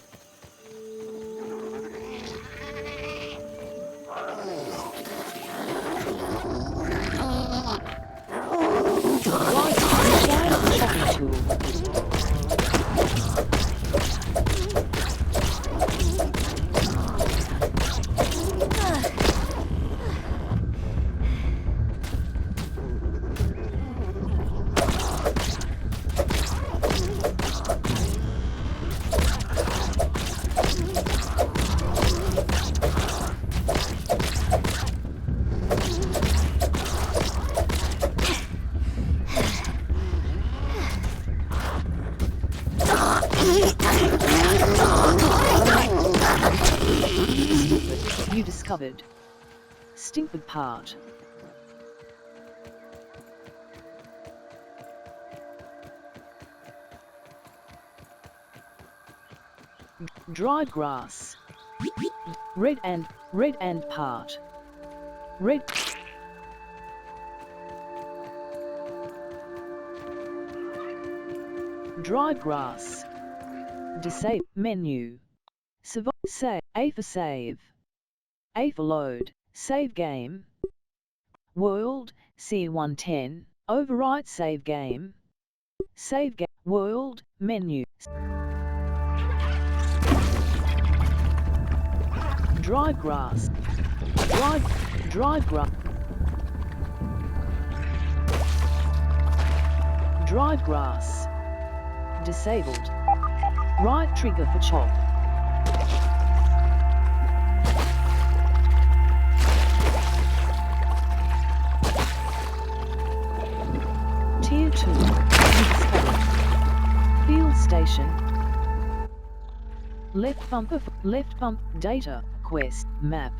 Chopping tool. You discovered Stinkford part. Dry grass. Red and part. Red. Dry grass. Disable menu. Say A for save. A for load. Save game. World C110. Overwrite save game. Save game. World menu. Dry grass. Dry grass. Dry grass. Disabled. Right trigger for chop. mutation. Left bumper, left bump, data, quest, map,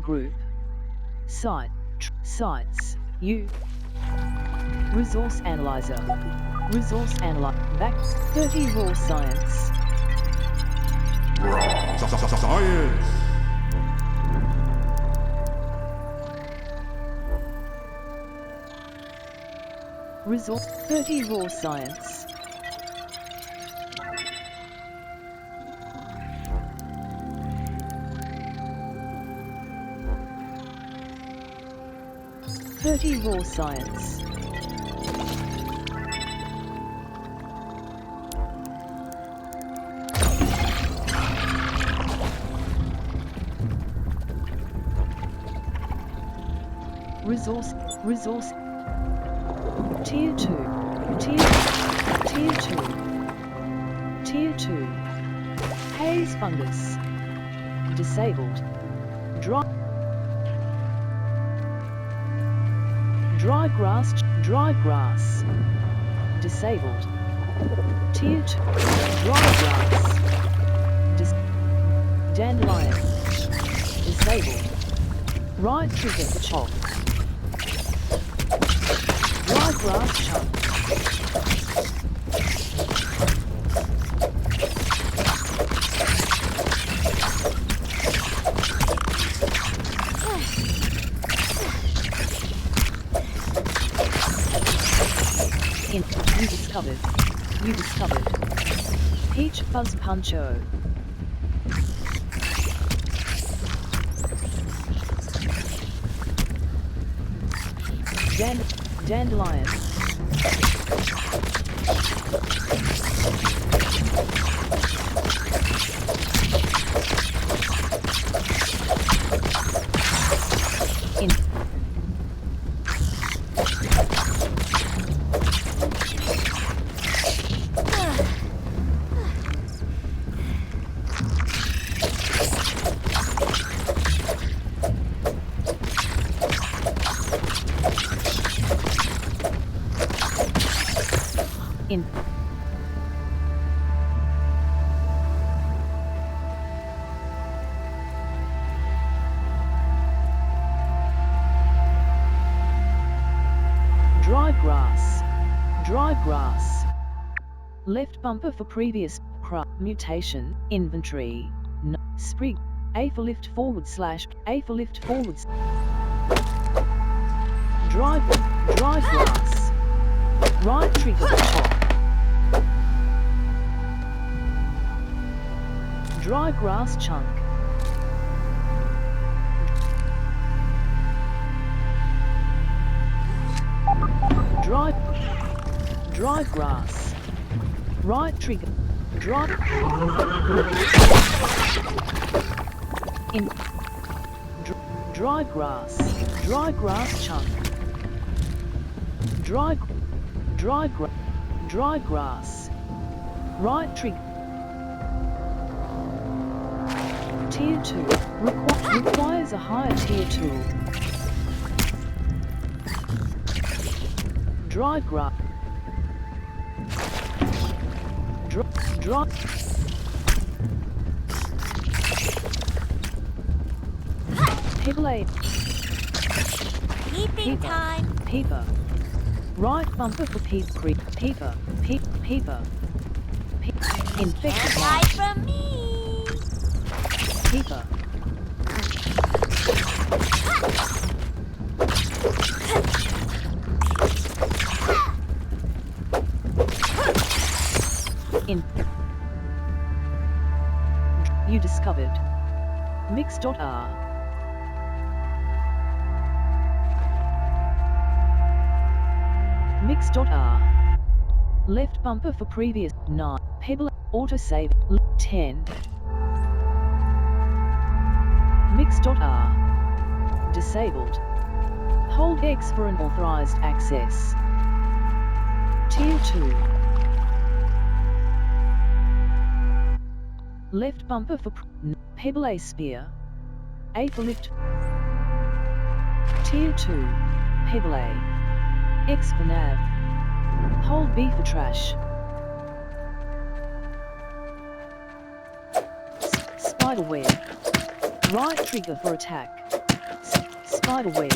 group, site, sites, resource analyzer, back, 30 raw science, Science. resource, 30 raw science, raw science, resource, tier 2, tier 2, haze fungus, disabled, dry grass, disabled, tier 2, dry grass, dandelion, disabled, right trigger for chop, dry grass chunk, you discovered, peach fuzz puncho, dandelion, in dry grass, left bumper for previous mutation, inventory, sprig, A for lift forward / A for lift forwards, dry grass, right trigger top, dry grass chunk, dry grass, right trigger, dry grass chunk, dry grass, right trigger, tier 2, requires a higher tier tool, dry grass, dry Peeping time. Peeper, right bumper for peeper, infected Can't hide from me. peeper, you discovered, mix.r, left bumper for previous 9, pebble, autosave, 10, mix.r, disabled, hold X for unauthorized access, tier 2, left bumper for pebble A spear, A for lift, tier 2, pebble A, X for nav, hold B for trash, spider web. Right trigger for attack. Spider web.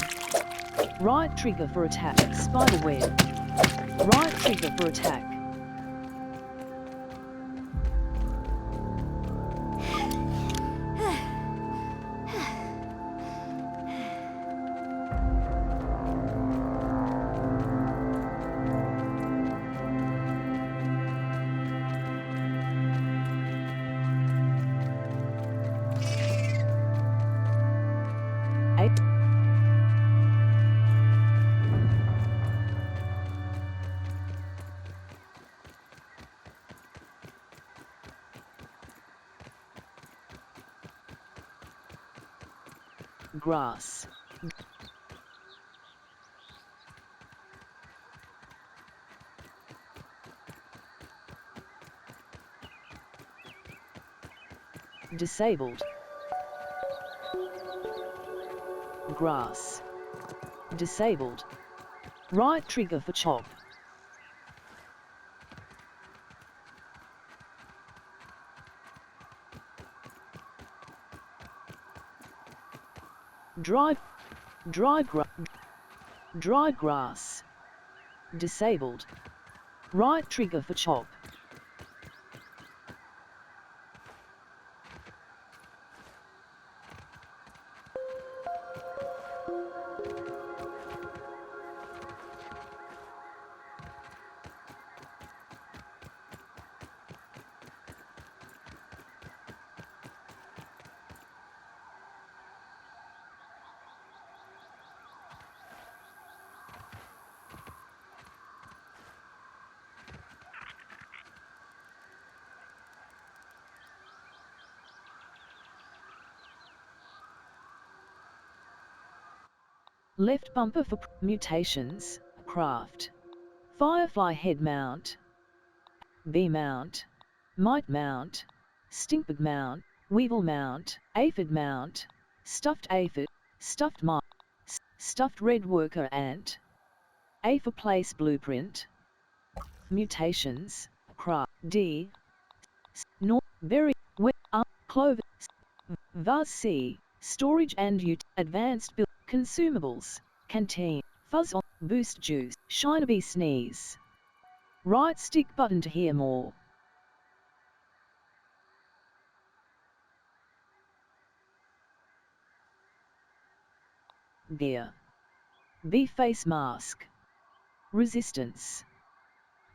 Right trigger for attack. Spider web. Right trigger for attack. Grass. Disabled. Grass. Disabled. Right trigger for chop. Dry grass. Disabled. Right trigger for chop. Left bumper for mutations, craft. Firefly head mount. Bee mount. Mite mount. Stinkbug mount. Weevil mount. Aphid mount. Stuffed aphid. Stuffed mite. Stuffed red worker ant. A for place blueprint. Mutations, craft. D. North. Berry. Wet. Clover. Vase C. Storage and advanced build. Consumables, canteen, fuzz on, boost juice, shine bee sneeze. Right stick button to hear more. Gear. Bee face mask. Resistance.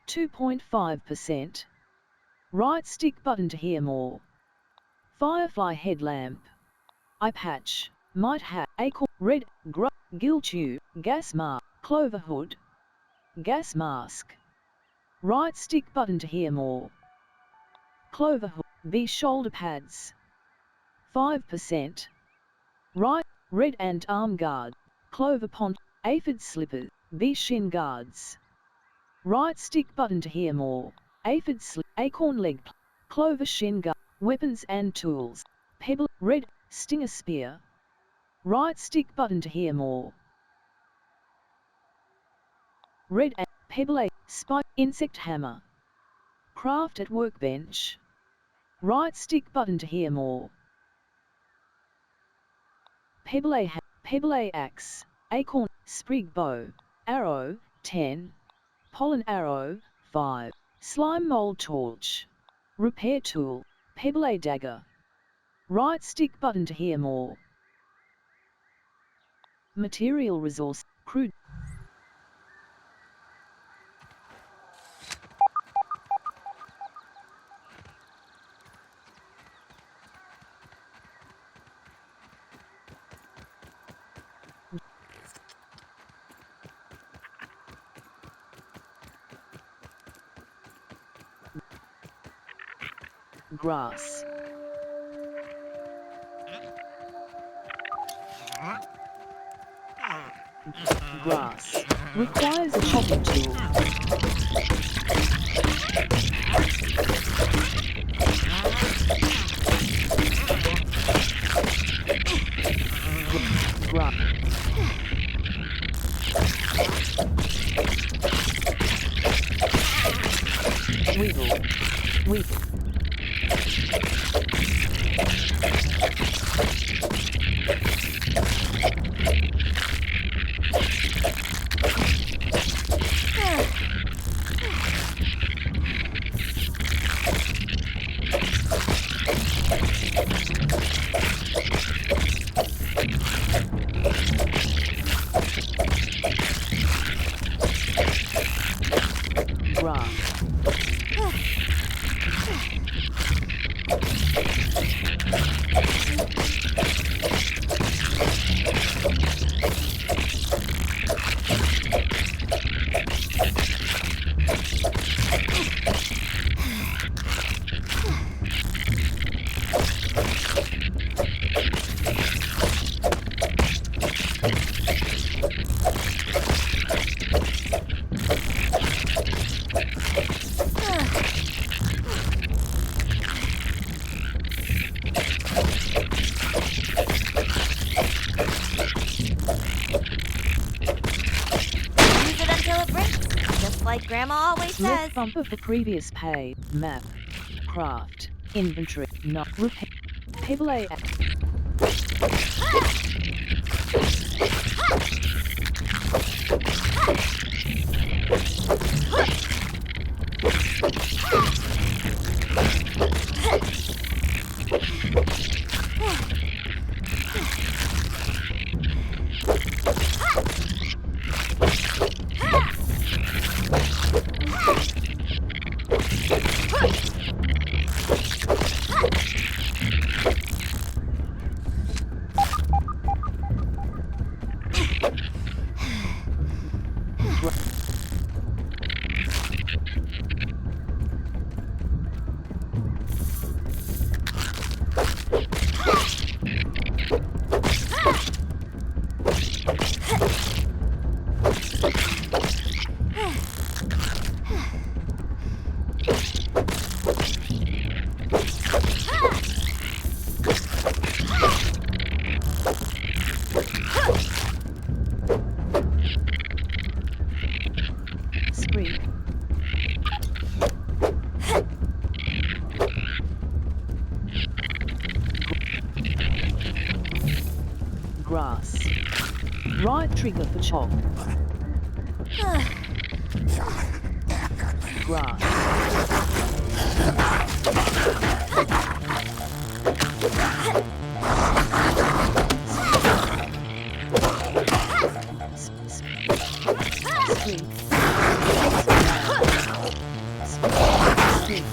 2.5%. Right stick button to hear more. Firefly headlamp. Eye patch. Mite hat, acorn, red, gill tube, gas mask, clover hood, gas mask. Right stick button to hear more. Clover hood, bee shoulder pads. 5%. Right, red ant arm guard, clover pond, aphid slippers, bee shin guards. Right stick button to hear more. Aphid slip, acorn leg, clover shin guard, weapons and tools, pebble, red, stinger spear. Right stick button to hear more. Red ant, pebble a, spike, insect hammer. Craft at workbench. Right stick button to hear more. Pebble a axe, acorn, sprig bow, arrow, 10. Pollen arrow, 5. Slime mold torch. Repair tool, pebble a dagger. Right stick button to hear more. Material resource, crude. Grass. Grass. Requires a chopping tool. Grass. Weevil. Weevil. Use it until it breaks, just like Grandma always says. Left bumper for previous page. Map. Craft. Inventory. Not repair. Pebble A. Spree. Grass. Right trigger for chop. Grass. Spree. Spree.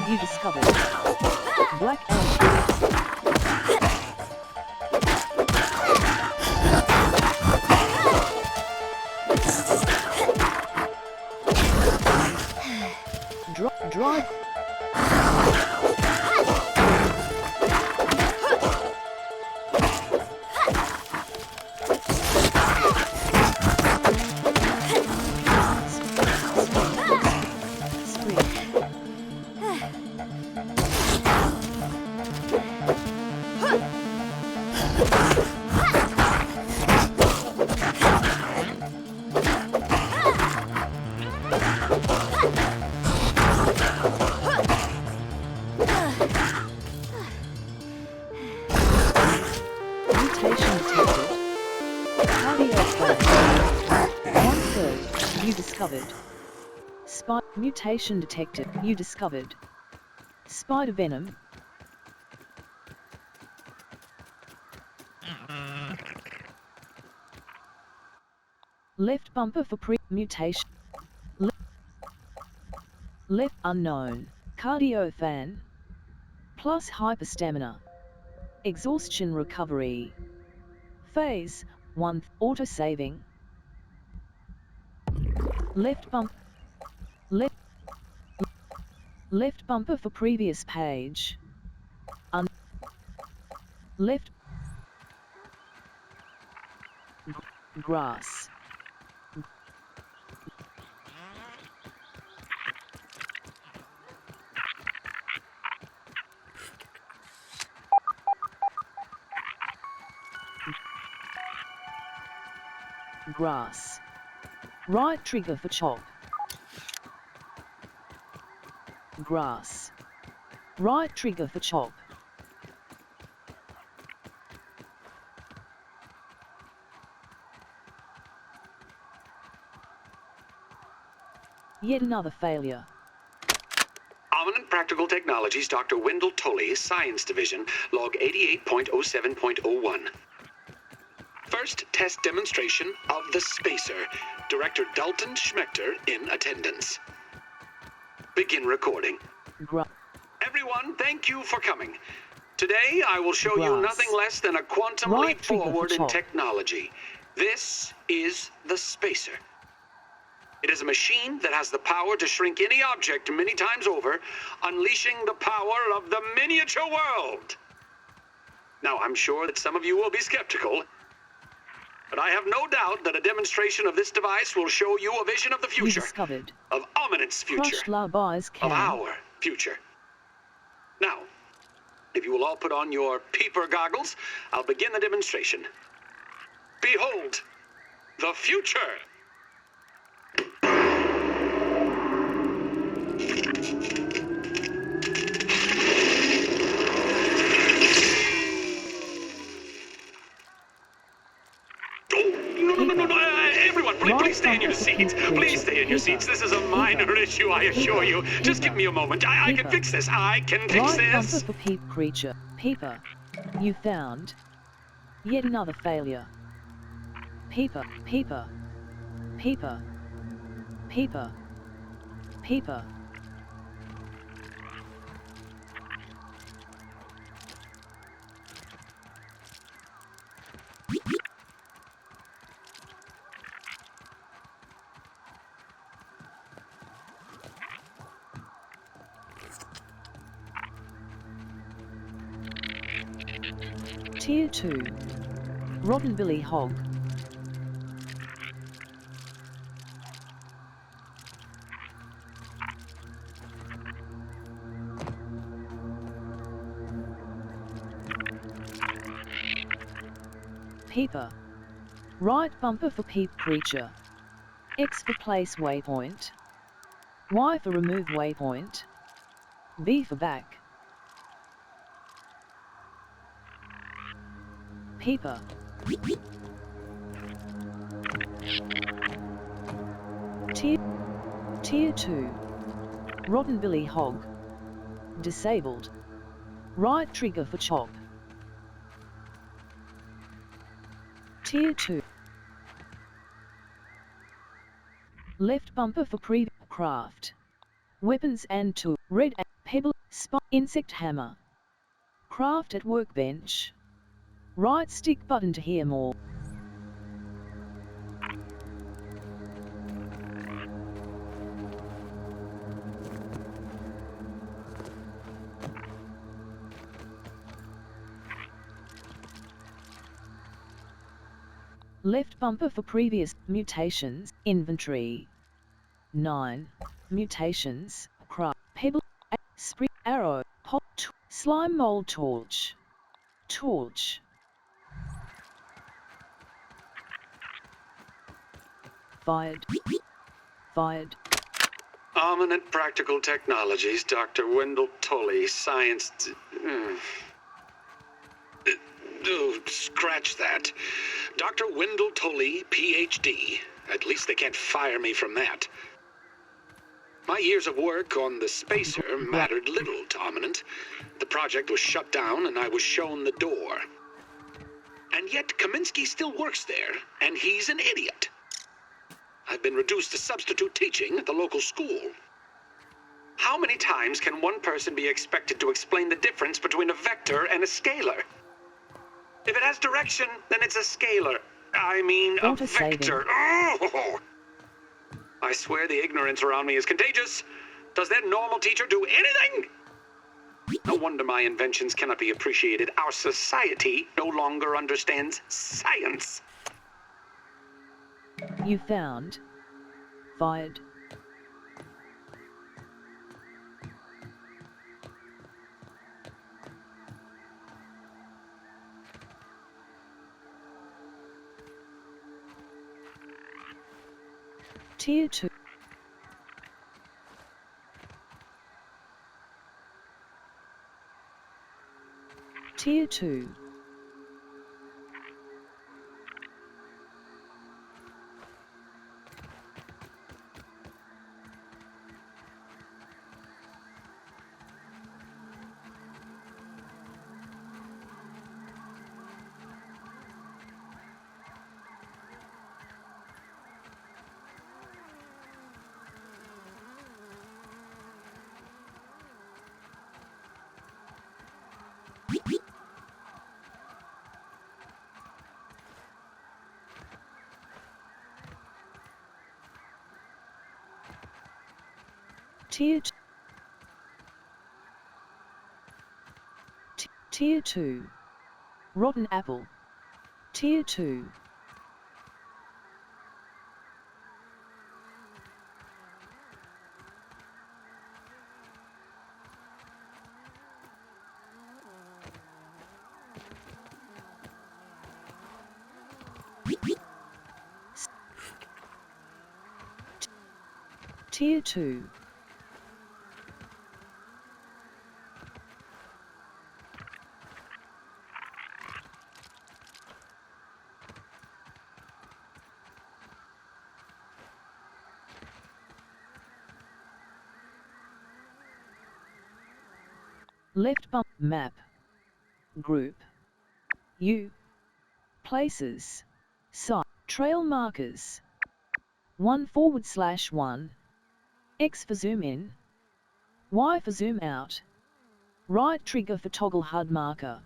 You discovered black ant. Drive. Mutation detected. Cardio flash. 1/3. You discovered. Mutation detected. You discovered. Spider venom. Left bumper for mutation. Left unknown. Cardio fan. Plus hyperstamina. Exhaustion recovery. Phase 1. Auto saving. Left bump. Left bumper for previous page. Left. Grass. Grass. Right trigger for chop. Grass. Right trigger for chop. Yet another failure. Eminent Practical Technologies, Dr. Wendell Tully, Science Division, log 88.07.01. First test demonstration of the Spacer. Director Dalton Schmechter in attendance. Begin recording. Everyone, thank you for coming. Today, I will show you nothing less than a quantum leap forward in technology. This is the Spacer. It is a machine that has the power to shrink any object many times over, unleashing the power of the miniature world. Now, I'm sure that some of you will be skeptical, but I have no doubt that a demonstration of this device will show you a vision of the You future, discovered of Ominent's future, crushed Larbi's of can. our future. Now, if you will all put on your peeper goggles, I'll begin the demonstration. Behold, the future! No, everyone, please stay in your seats. Please stay in your seats. This is a minor issue, I assure you. Just give me a moment. I can fix this. I can fix Right bumper this. for peep creature. Peeper. You found yet another failure. Peeper, peeper, peeper, peeper, peeper. Tier 2. Rotten Billy Hog. Peeper. Right bumper for peep creature. X for place waypoint. Y for remove waypoint. B for back. Peeper. Tier 2. Rotten Billy Hog. Disabled. Right trigger for chop. Tier 2. Left bumper for craft. Weapons and tool. Red pebble. Insect hammer. Craft at workbench. Right stick button to hear more. Left bumper for previous mutations, inventory. 9. Mutations, craft, pebble, spring, arrow, pop, slime mold torch. Torch. Fired. Fired. Ominent Practical Technologies, Dr. Wendell Tully, Science... Oh, scratch that. Dr. Wendell Tully, PhD. At least they can't fire me from that. My years of work on the spacer mattered little to Ominent. The project was shut down and I was shown the door. And yet Kaminsky still works there, and he's an idiot. I've been reduced to substitute teaching at the local school. How many times can one person be expected to explain the difference between a vector and a scalar? If it has direction, then it's a scalar. I mean, a vector. Oh! I swear the ignorance around me is contagious. Does that normal teacher do anything? No wonder my inventions cannot be appreciated. Our society no longer understands science. You found. Fired. Tier 2. Tier 2. Tier Tier 2. Rotten apple. Tier 2. Tier 2. Left bump map. Group. U. Places. Site. Trail markers. 1/1. X for zoom in. Y for zoom out. Right trigger for toggle HUD marker.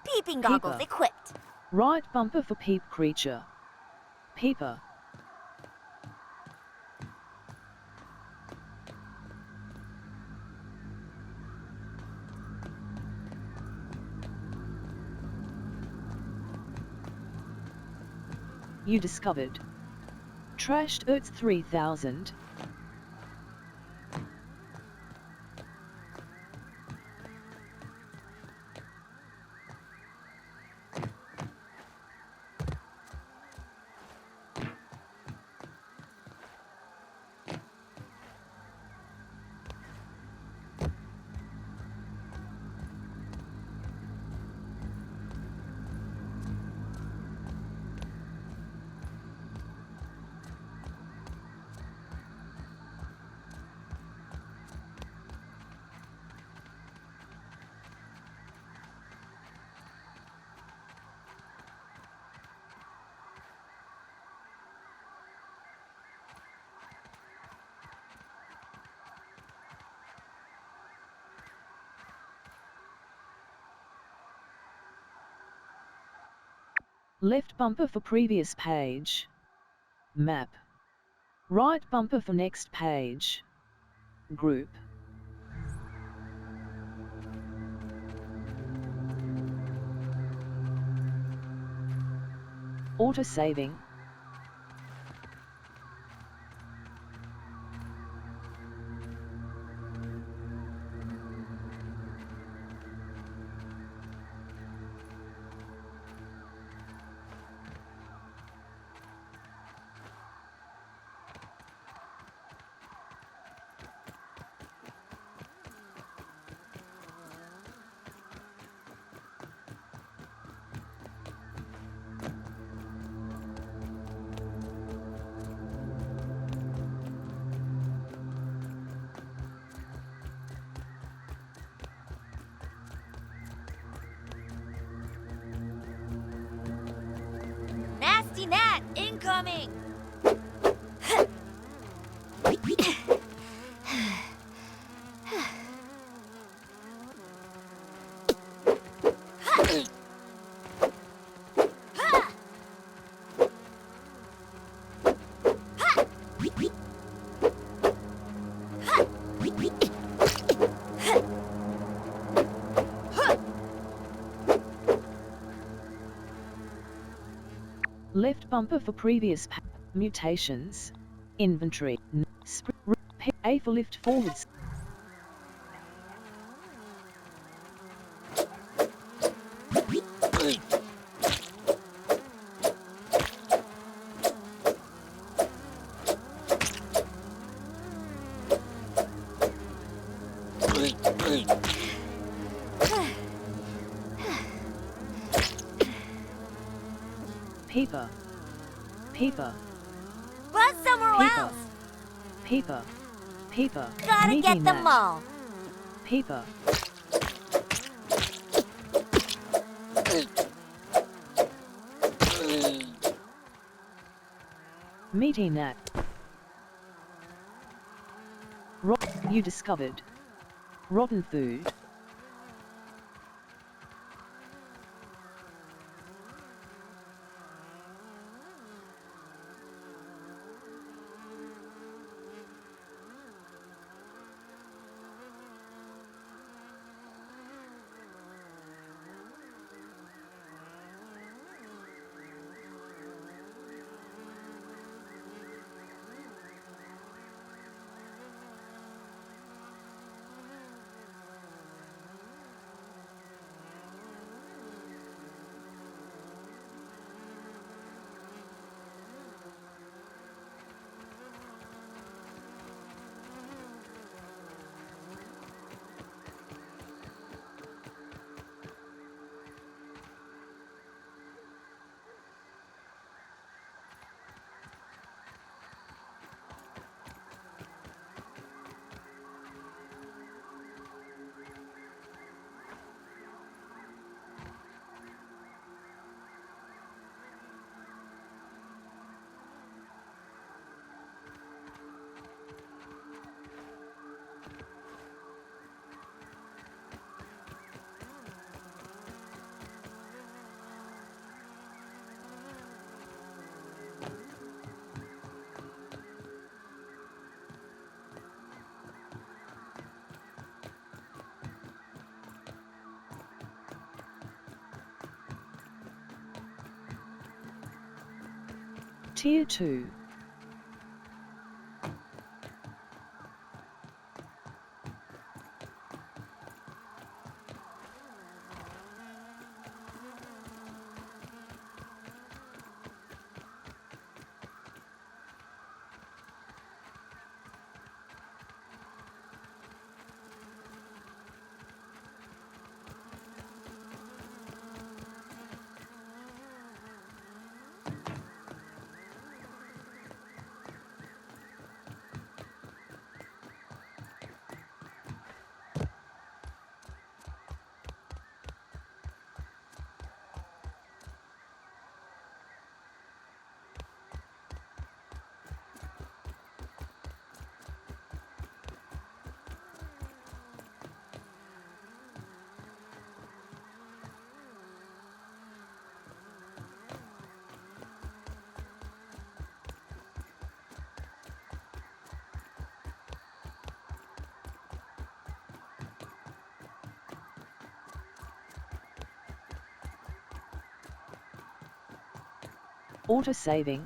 Peeping goggles Peeper. equipped. Right bumper for peep creature. Peeper. You discovered. Trashed Earth 3000. Left bumper for previous page. Map. Right bumper for next page. Group. Auto-saving. Nasty gnat incoming. Left bumper for previous mutations. Inventory. A for lift forwards. Peeper. Peeper. Buzz somewhere Peeper. else. Peeper. Peeper. Gotta Meeting get them that. all. Peeper. Meeting that. You discovered. Rotten food. Tier 2. Auto-saving.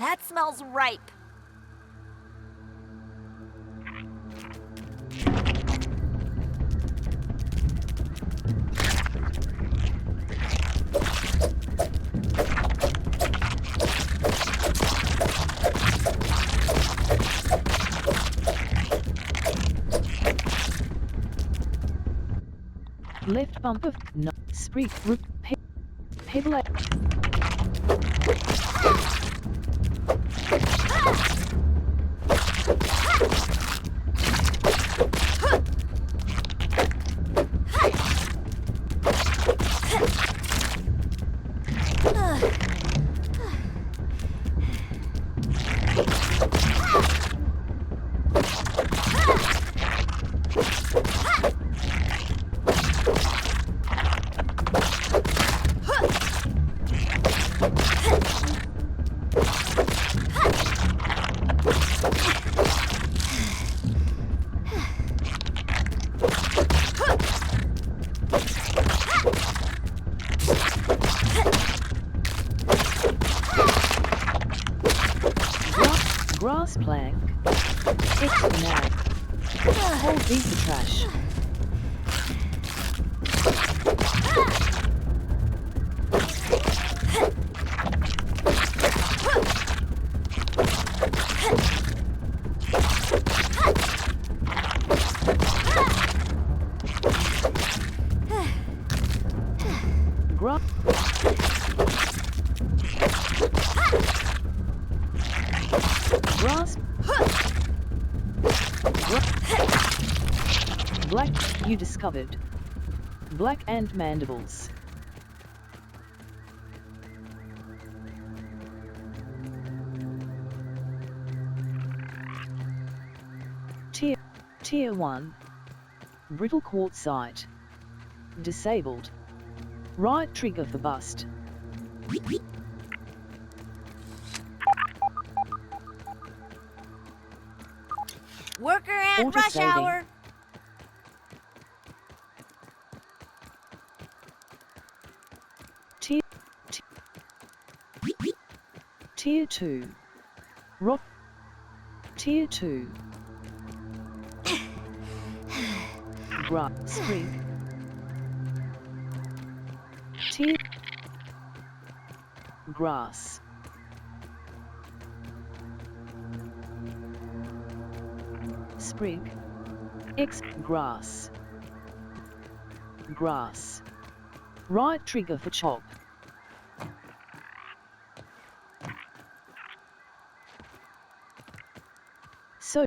That smells ripe. Left bumper, no, sprig, root, pebble. Grass plank. Extra nag. Whole piece of trash. Grass. Black, you discovered. Black ant mandibles. Tier 1. Brittle quartzite. Disabled. Right trigger for bust. Worker ant rush Auto-saving. hour. Tier 2. Rot. Tier 2. Grass. Sprig. Tier. Grass. Sprig. X. Grass. Grass. Right trigger for chop. So.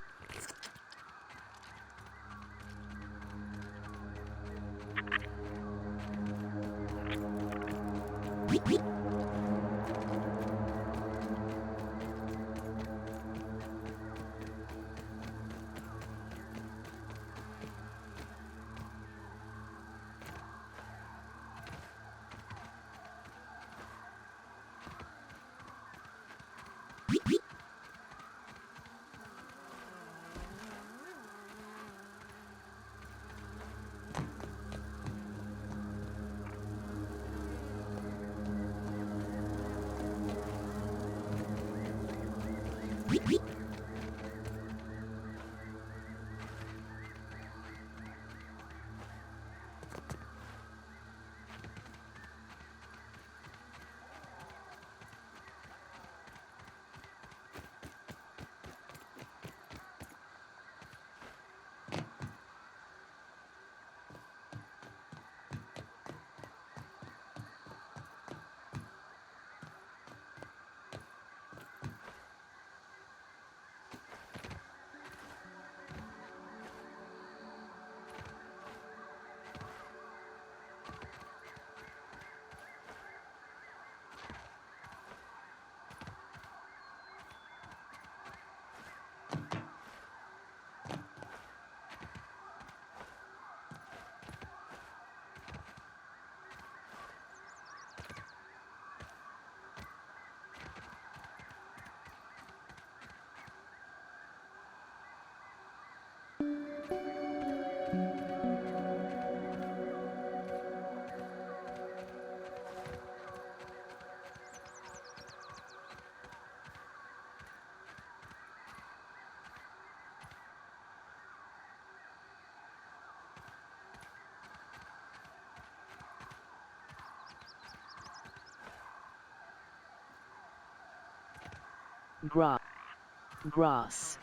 Grass.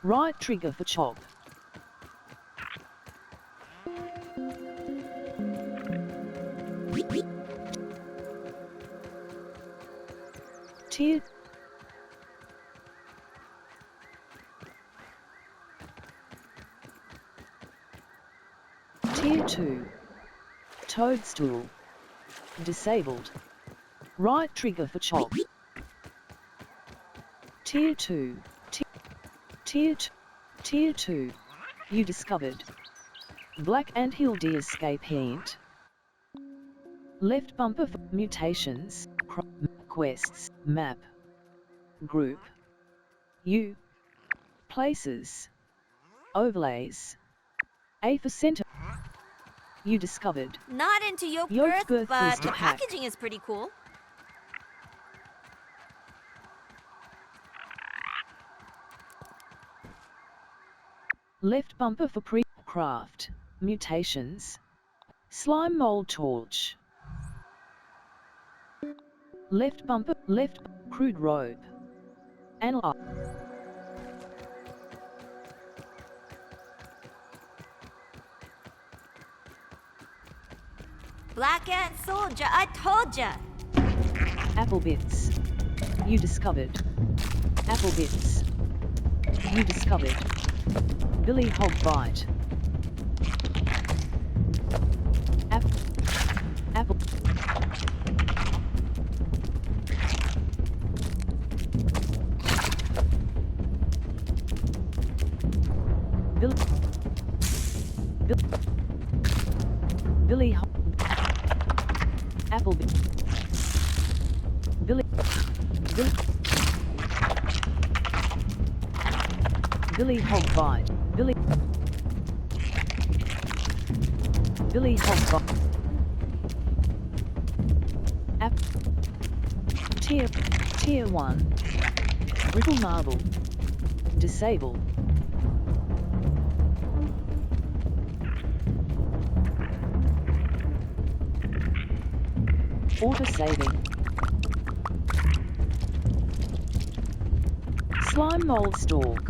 Right trigger for chop. Tier. Tier 2. Toadstool. Disabled. Right trigger for chop. Tier 2. Tier 2. You discovered. Black anthill deer escape hint. Left bumper for mutations, quests, map. Group. U. Places. Overlays. A for center. You discovered. Not into yolk Yolk birth, birth but booster the pack. packaging is pretty cool. Left bumper for pre-craft. Mutations. Slime mold torch. Left bumper, crude rope. Analyze. Black Ant Soldier, I told ya! Apple bits. You discovered. Apple bits. You discovered. Billy Hog bite. Apple. Billy Hog. Apple. Billy. Billy Hog bite. Billy Hog bite. Tier 1. Brittle marble. Disable. Auto saving. Slime mold stalk.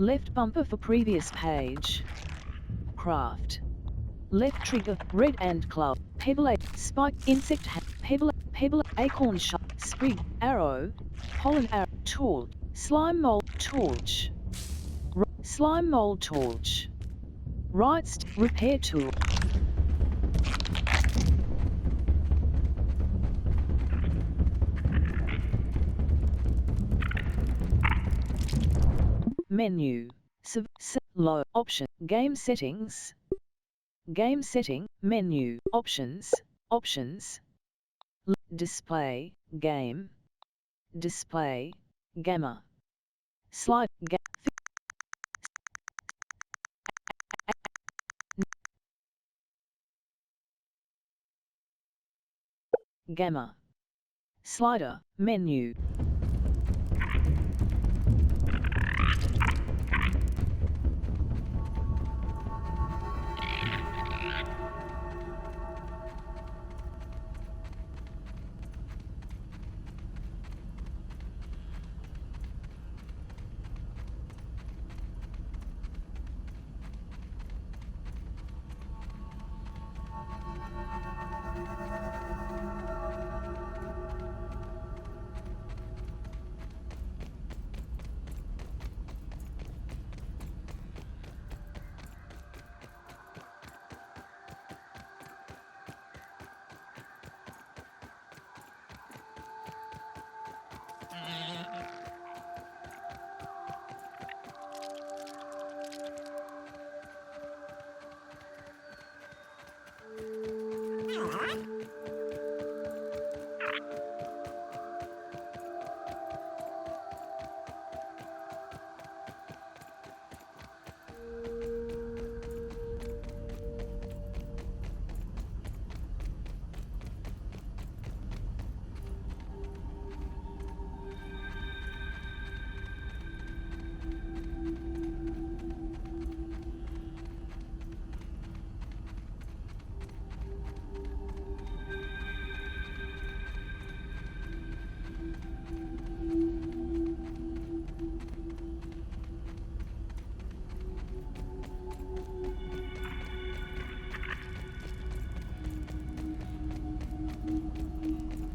Left bumper for previous page. Craft. Left trigger, red ant club, pebble, spike, insect, pebble, acorn shot, sprig, arrow, pollen arrow, torch, slime mold, torch. Slime mold torch. Right repair tool. Menu. Low. Option. Game settings. Game setting. Menu. Options. Options. Display. Game. Display. Gamma. Slide. Gamma. Slider. Menu.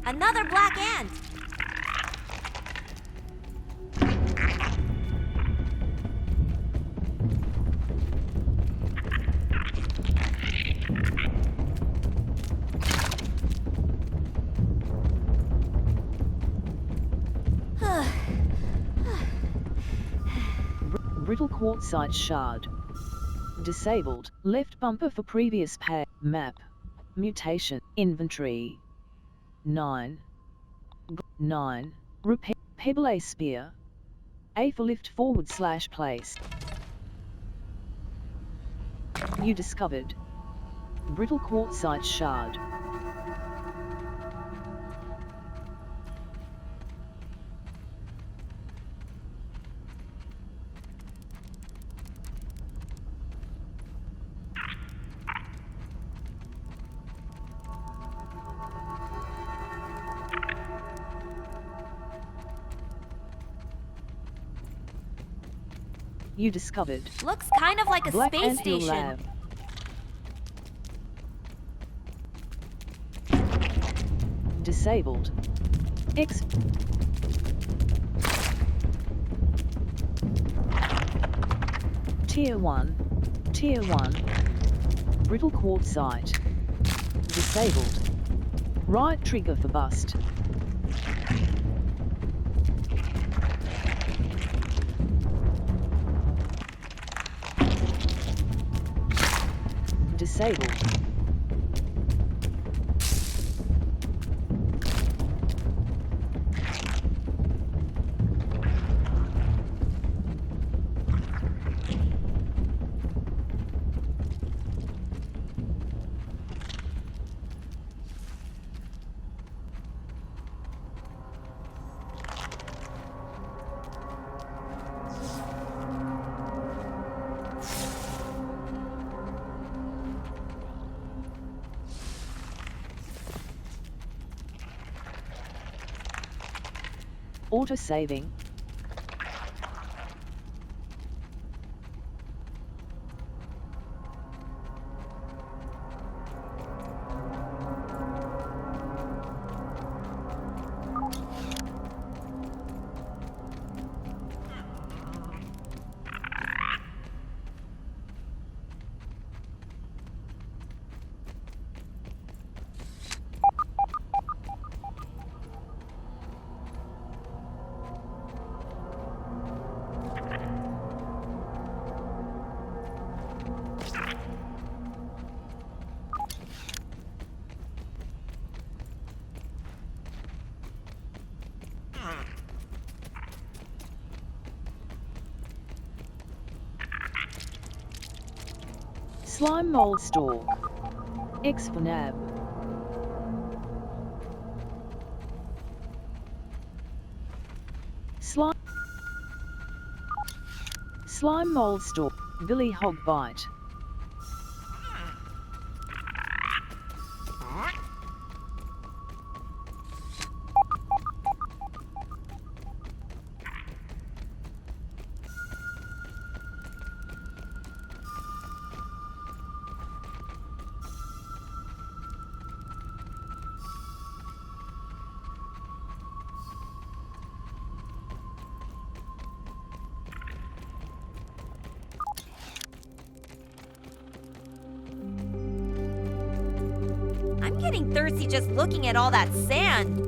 Another black ant. Brittle quartzite shard. Disabled. Left bumper for previous map. Mutation. Inventory. 9. 9. Repair. Pebble A spear. A for lift / place. You discovered. Brittle quartzite shard. You discovered. Looks kind of like a Black space Anthill station. Lab. Disabled. X. Tier 1. Tier 1. Brittle quartzite. Disabled. Right trigger for bust. Disabled. Auto-saving. Slime mold stalk. X for nab. Slime mold stalk. Billy hog bite. I'm getting thirsty just looking at all that sand.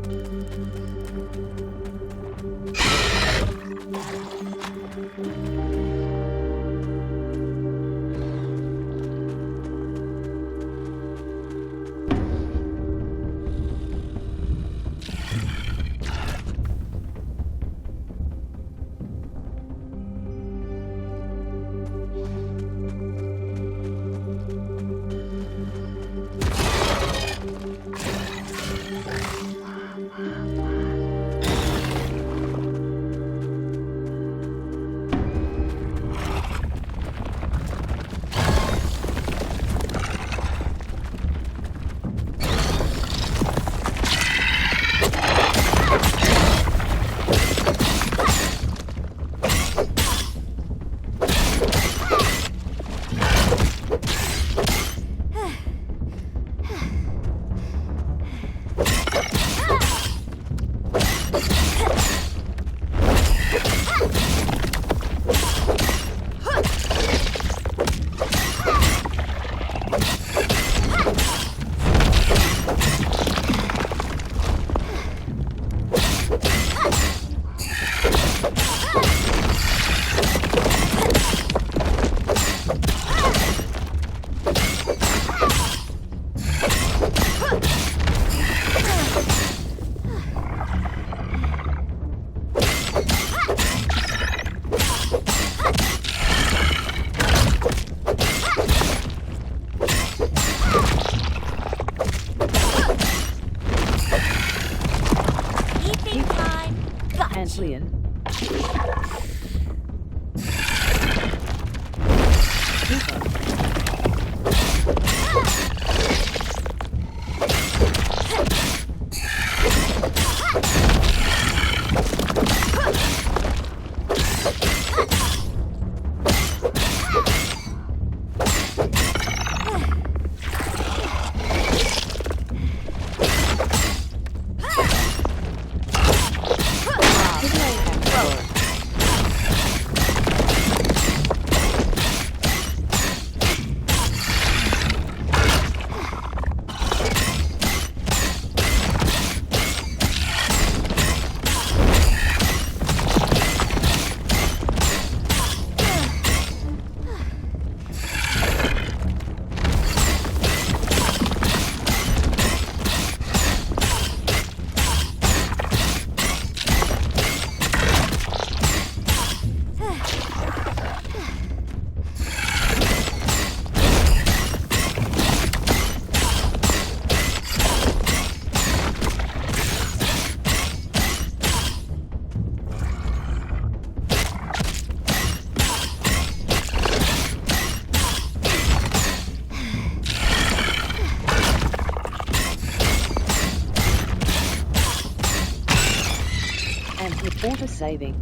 Auto-saving.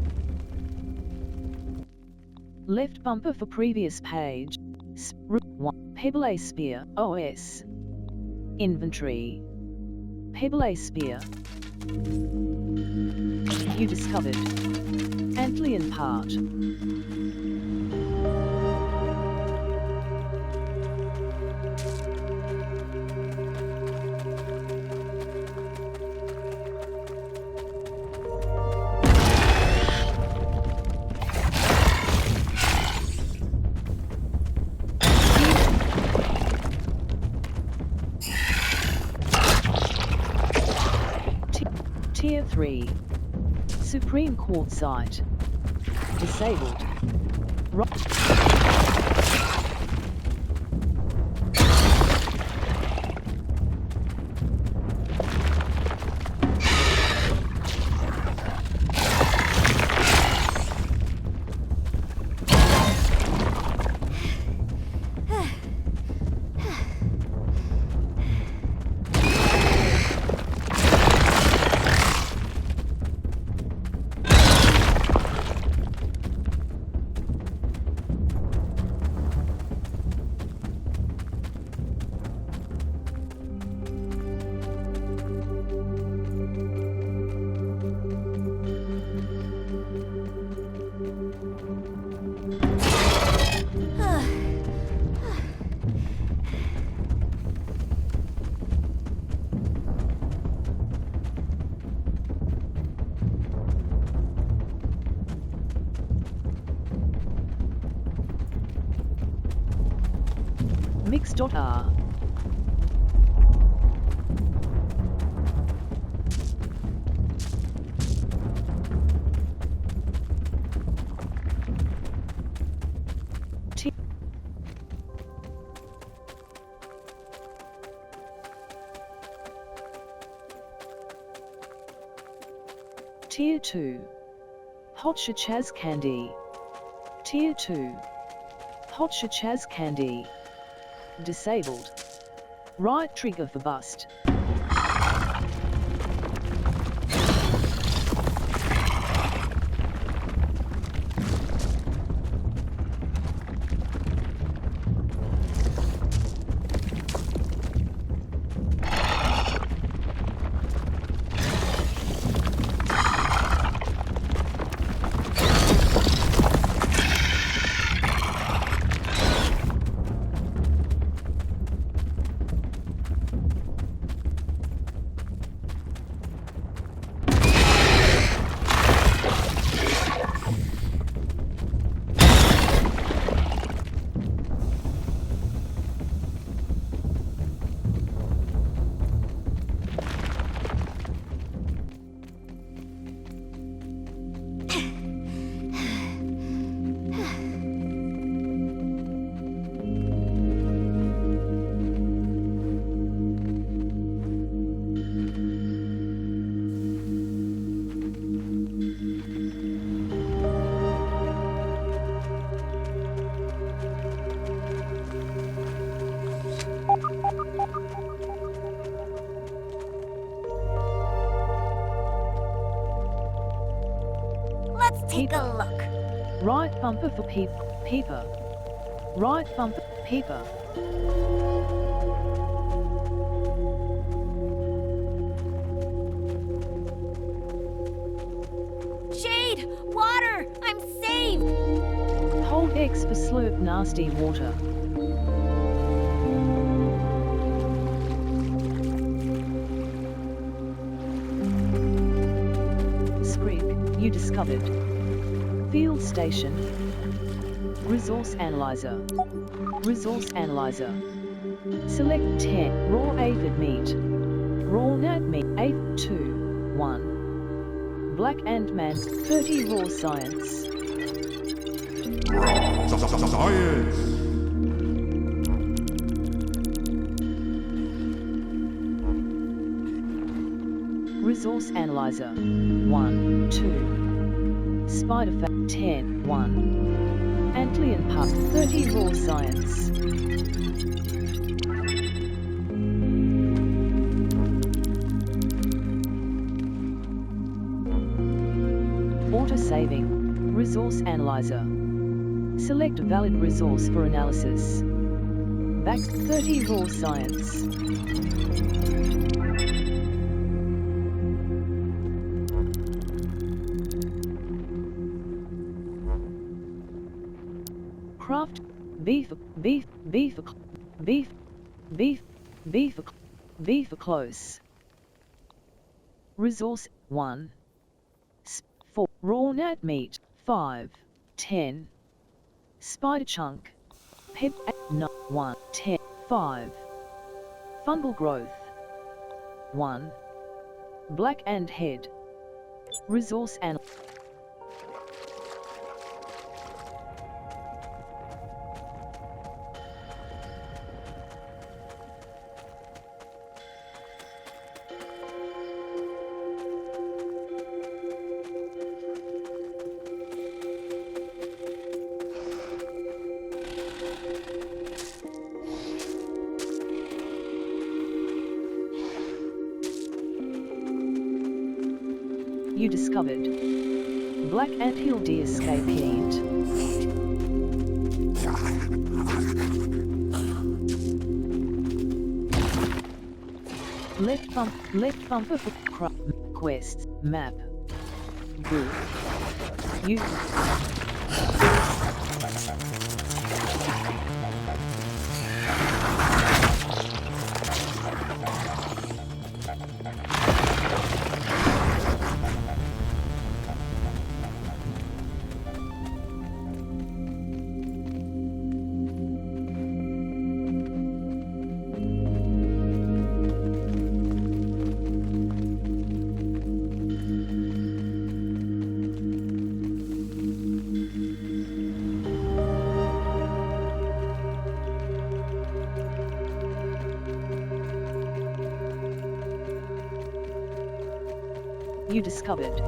Left bumper for previous page. Pebble Spear, OS. Inventory. Pebble Spear. You discovered. Antlion part. Tier 3. Supreme Quartzite. Disabled. Mix.R. Tier 2. Hot Chaz Candy. Tier 2. Hot Chaz Candy. Disabled. Right trigger for bust. Let's take a look. Right bumper for peeper. Right bumper, peeper. Jade! Water! I'm saved! Hold X for slurp nasty water. Scrig, you discovered. Field station. Resource analyzer. Resource analyzer. Select 10. Raw aphid meat. Raw nat meat. 8, 2, 1. Black Ant-Man. 30 raw science. Science. Resource analyzer. 1, 2. Spider fat. 10, 1. Antlion pup. 30 raw science. Auto saving. Resource analyzer. Select a valid resource for analysis. Back 30 raw science. Craft beef close. Resource 1. 4 raw nat meat 5 10 spider chunk pep 1 10 5 fungal growth 1 black and head resource and you discovered. Black anthill deer escape heat. Left bumper for quests, map. Good. You. You discovered.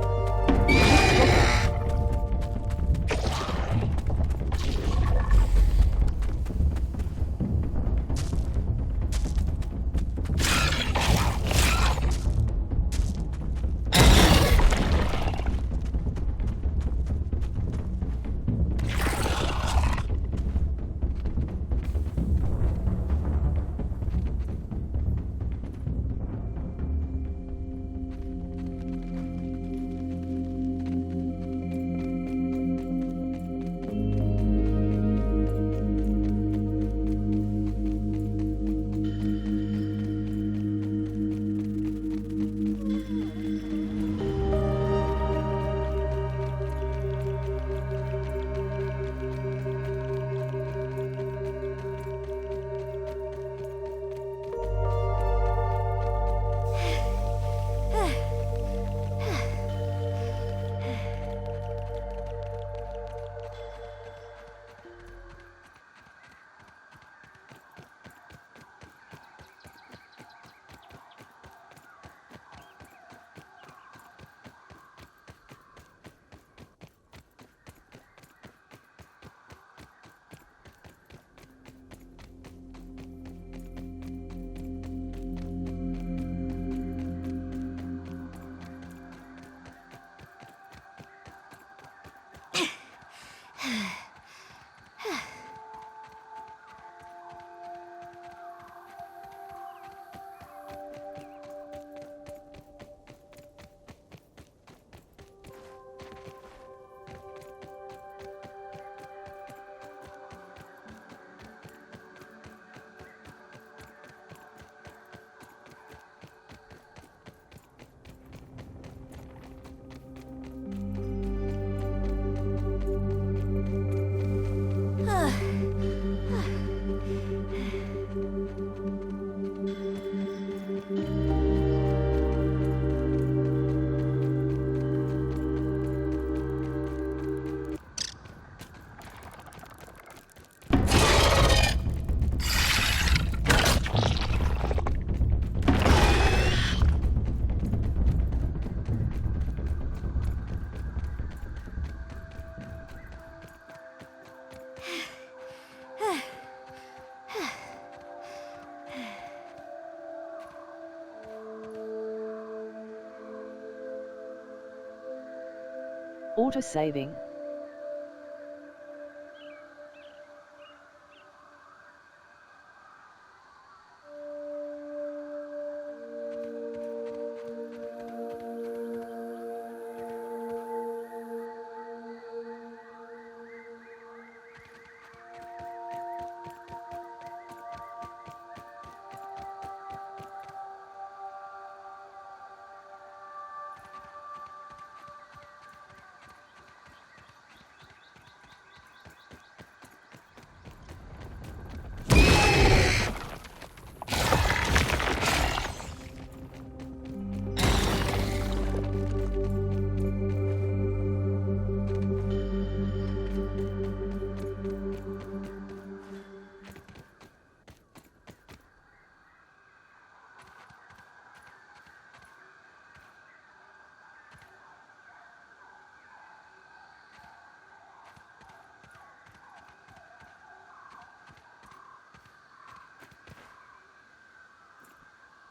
Auto-saving.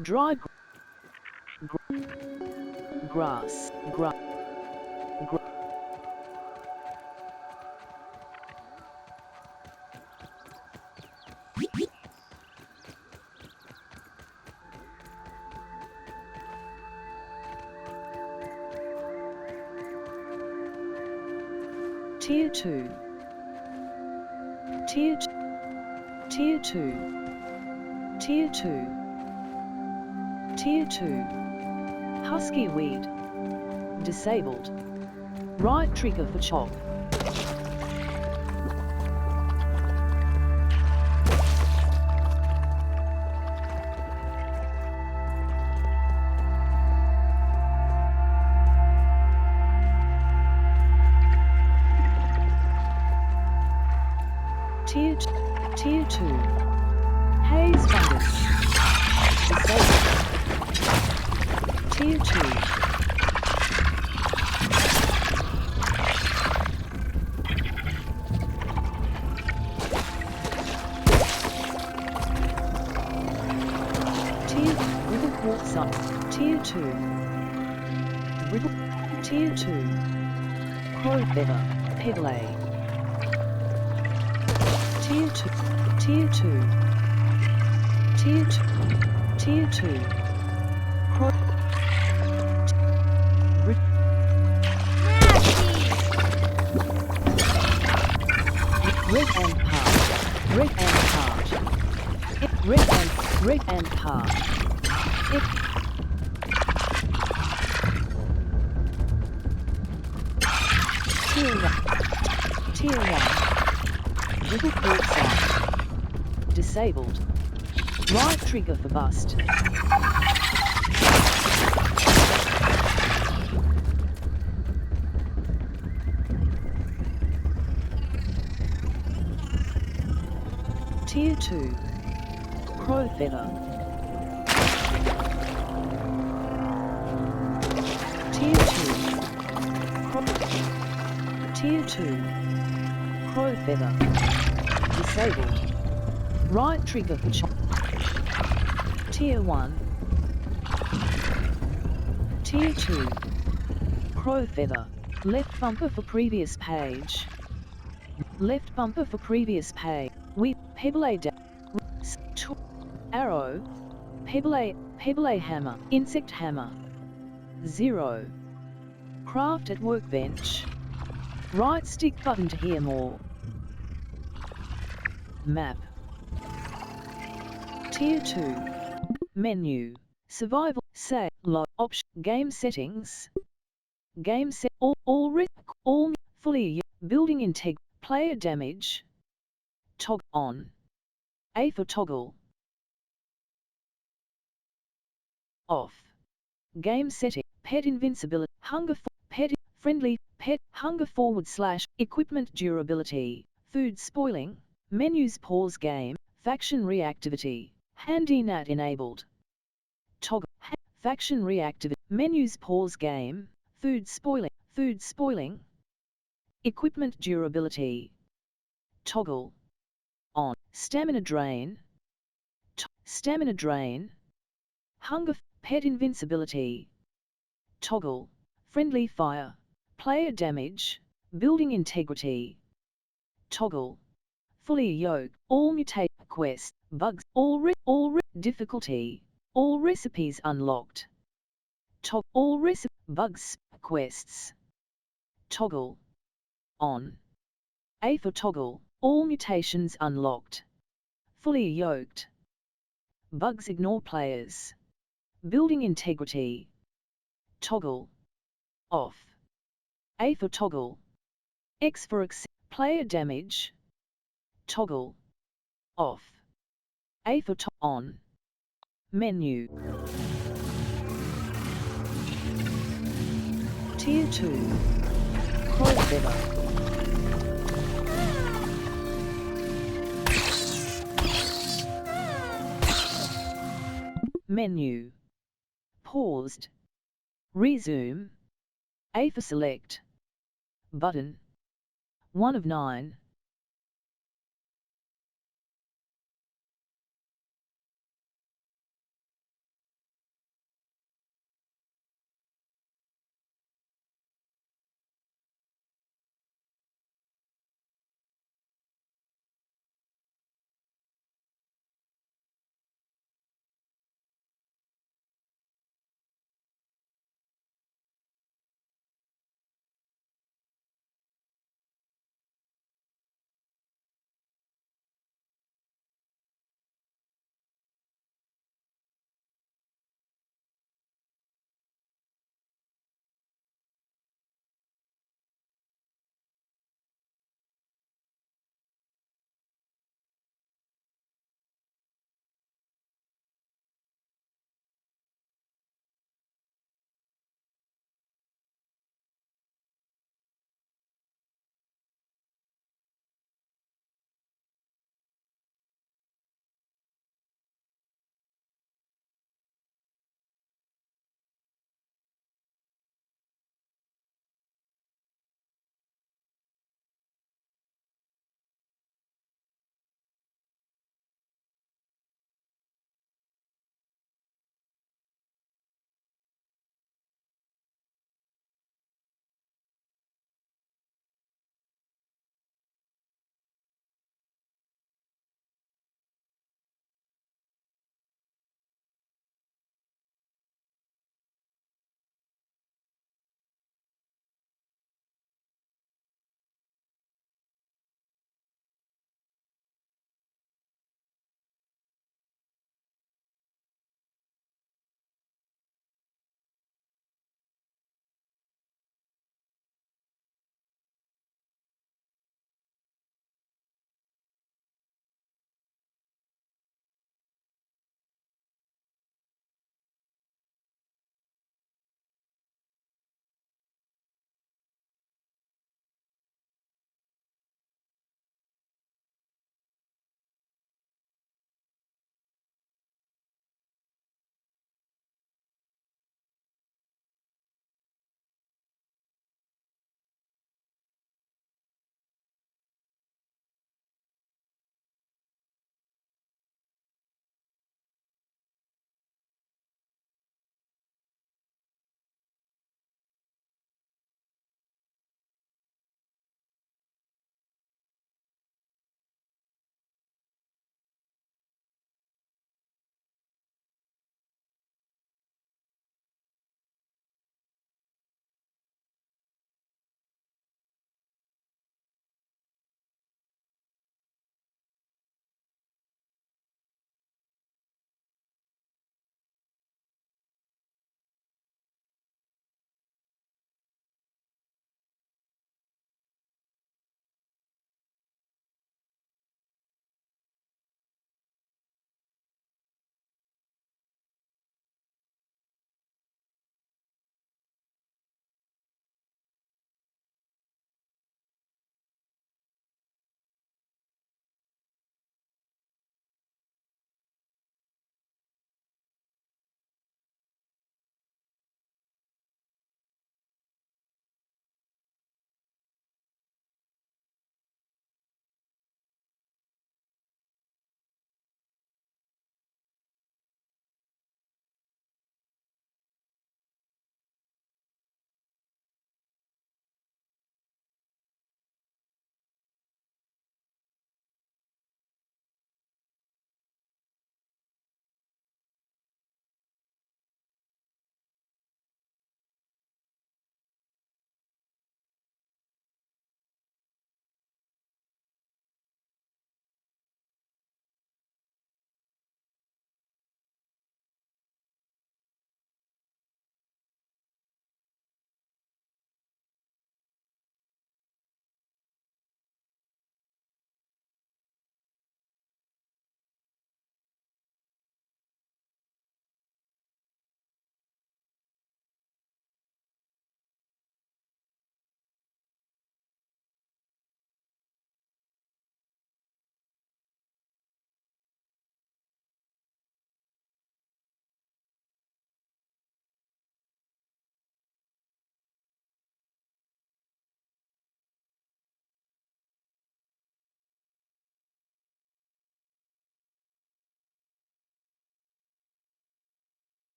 Dry grass. Tier 2. Tier 2. Tier 2. Tier 2. Tier 2. Husky weed. Disabled. Right trigger for chop. Tier 2. Haze fungus. Disabled. Tier 2. Tier River Quartzite. Tier 2. River. Tier 2. Crow feather. Peglay. Tier 2. Tier 2. Tier 2. Tier 2. Crow. Red and part. Red and part. Red and part. Tier 1. Tier 1. Little Quartzite. Disabled. Right trigger for bust. Tier 2. Crow feather. Tier 2. Tier 2. Crow feather. Disabled. Right trigger for chop. Tier 1. Tier 2. Crow feather. Left bumper for previous page. Left bumper for previous pay. Whip, pebble arrow, pebble hammer, insect hammer. 0. Craft at workbench. Right stick button to hear more. Map. Tier 2. Menu. Survival, say, log, option, game settings. Game set, all, fully, building integ, player damage. Toggle on. A for toggle. Off. Game setting, pet invincibility, hunger, pet, friendly, pet, hunger / equipment durability, food spoiling, menus pause game, faction reactivity, handy nat enabled. Toggle, faction reactivity, menus pause game, food spoiling, equipment durability. Toggle, on, stamina drain, stamina drain, hunger, pet invincibility. Toggle, friendly fire, player damage, building integrity. Toggle, fully yoked, all mutate quests, bugs, difficulty, all recipes unlocked. All bugs, quests. Toggle, on. A for toggle, all mutations unlocked. Fully yoked. Bugs ignore players. Building integrity. Toggle, off. A for toggle. X for player damage. Toggle, off. A for on. Menu. Tier 2. Close feather. Menu. Paused. Resume. A for select. Button. 1 of 9.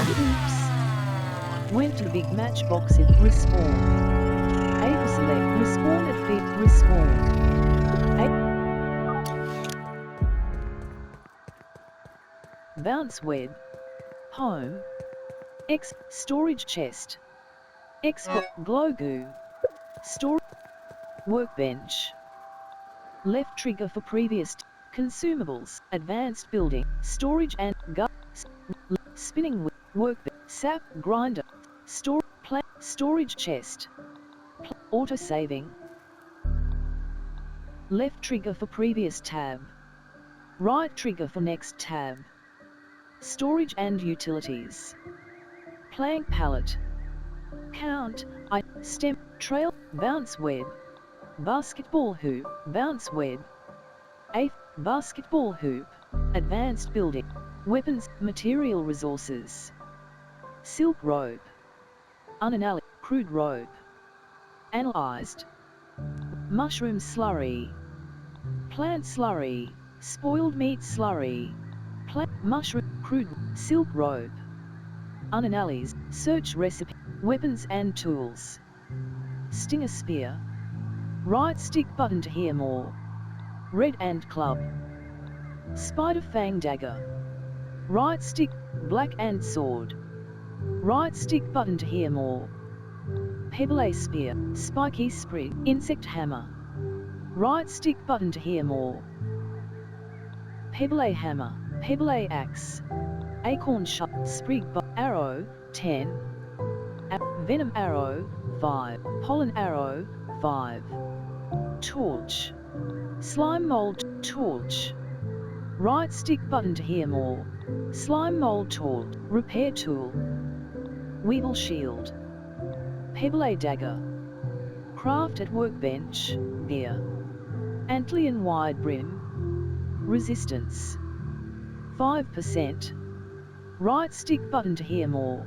Oops. Went to the big matchbox in respawn. A for select, respawn at feet, respawn. A. Bounce web. Home. X, storage chest. X for glow goo. Store. Workbench. Left trigger for previous. Consumables, advanced building, storage and spinning wheel, workbench, sap, grinder, storage chest, auto saving. Left trigger for previous tab. Right trigger for next tab. Storage and utilities. Plank pallet. Count, stem, trail, bounce web. Basketball hoop, bounce web. A. Basketball hoop. Advanced building. Weapons, material resources. Silk robe. Unanalyzed, crude robe. Analyzed. Mushroom slurry. Plant slurry. Spoiled meat slurry. Plant, mushroom, crude, silk robe. Unanalyzed, search recipe. Weapons and tools. Stinger spear. Right stick button to hear more. Red and club. Spider fang dagger. Right stick, black and sword. Right stick button to hear more. Pebble spear, spiky sprig, insect hammer. Right stick button to hear more. Pebble hammer, pebble axe. Acorn shot, sprig arrow, 10. Venom arrow, 5. Pollen arrow, 5. Torch. Slime mold, torch. Right stick button to hear more. Slime mold torch, repair tool. Weevil shield. Pebble dagger. Craft at workbench, gear. Antlion wide brim. Resistance. 5%. Right stick button to hear more.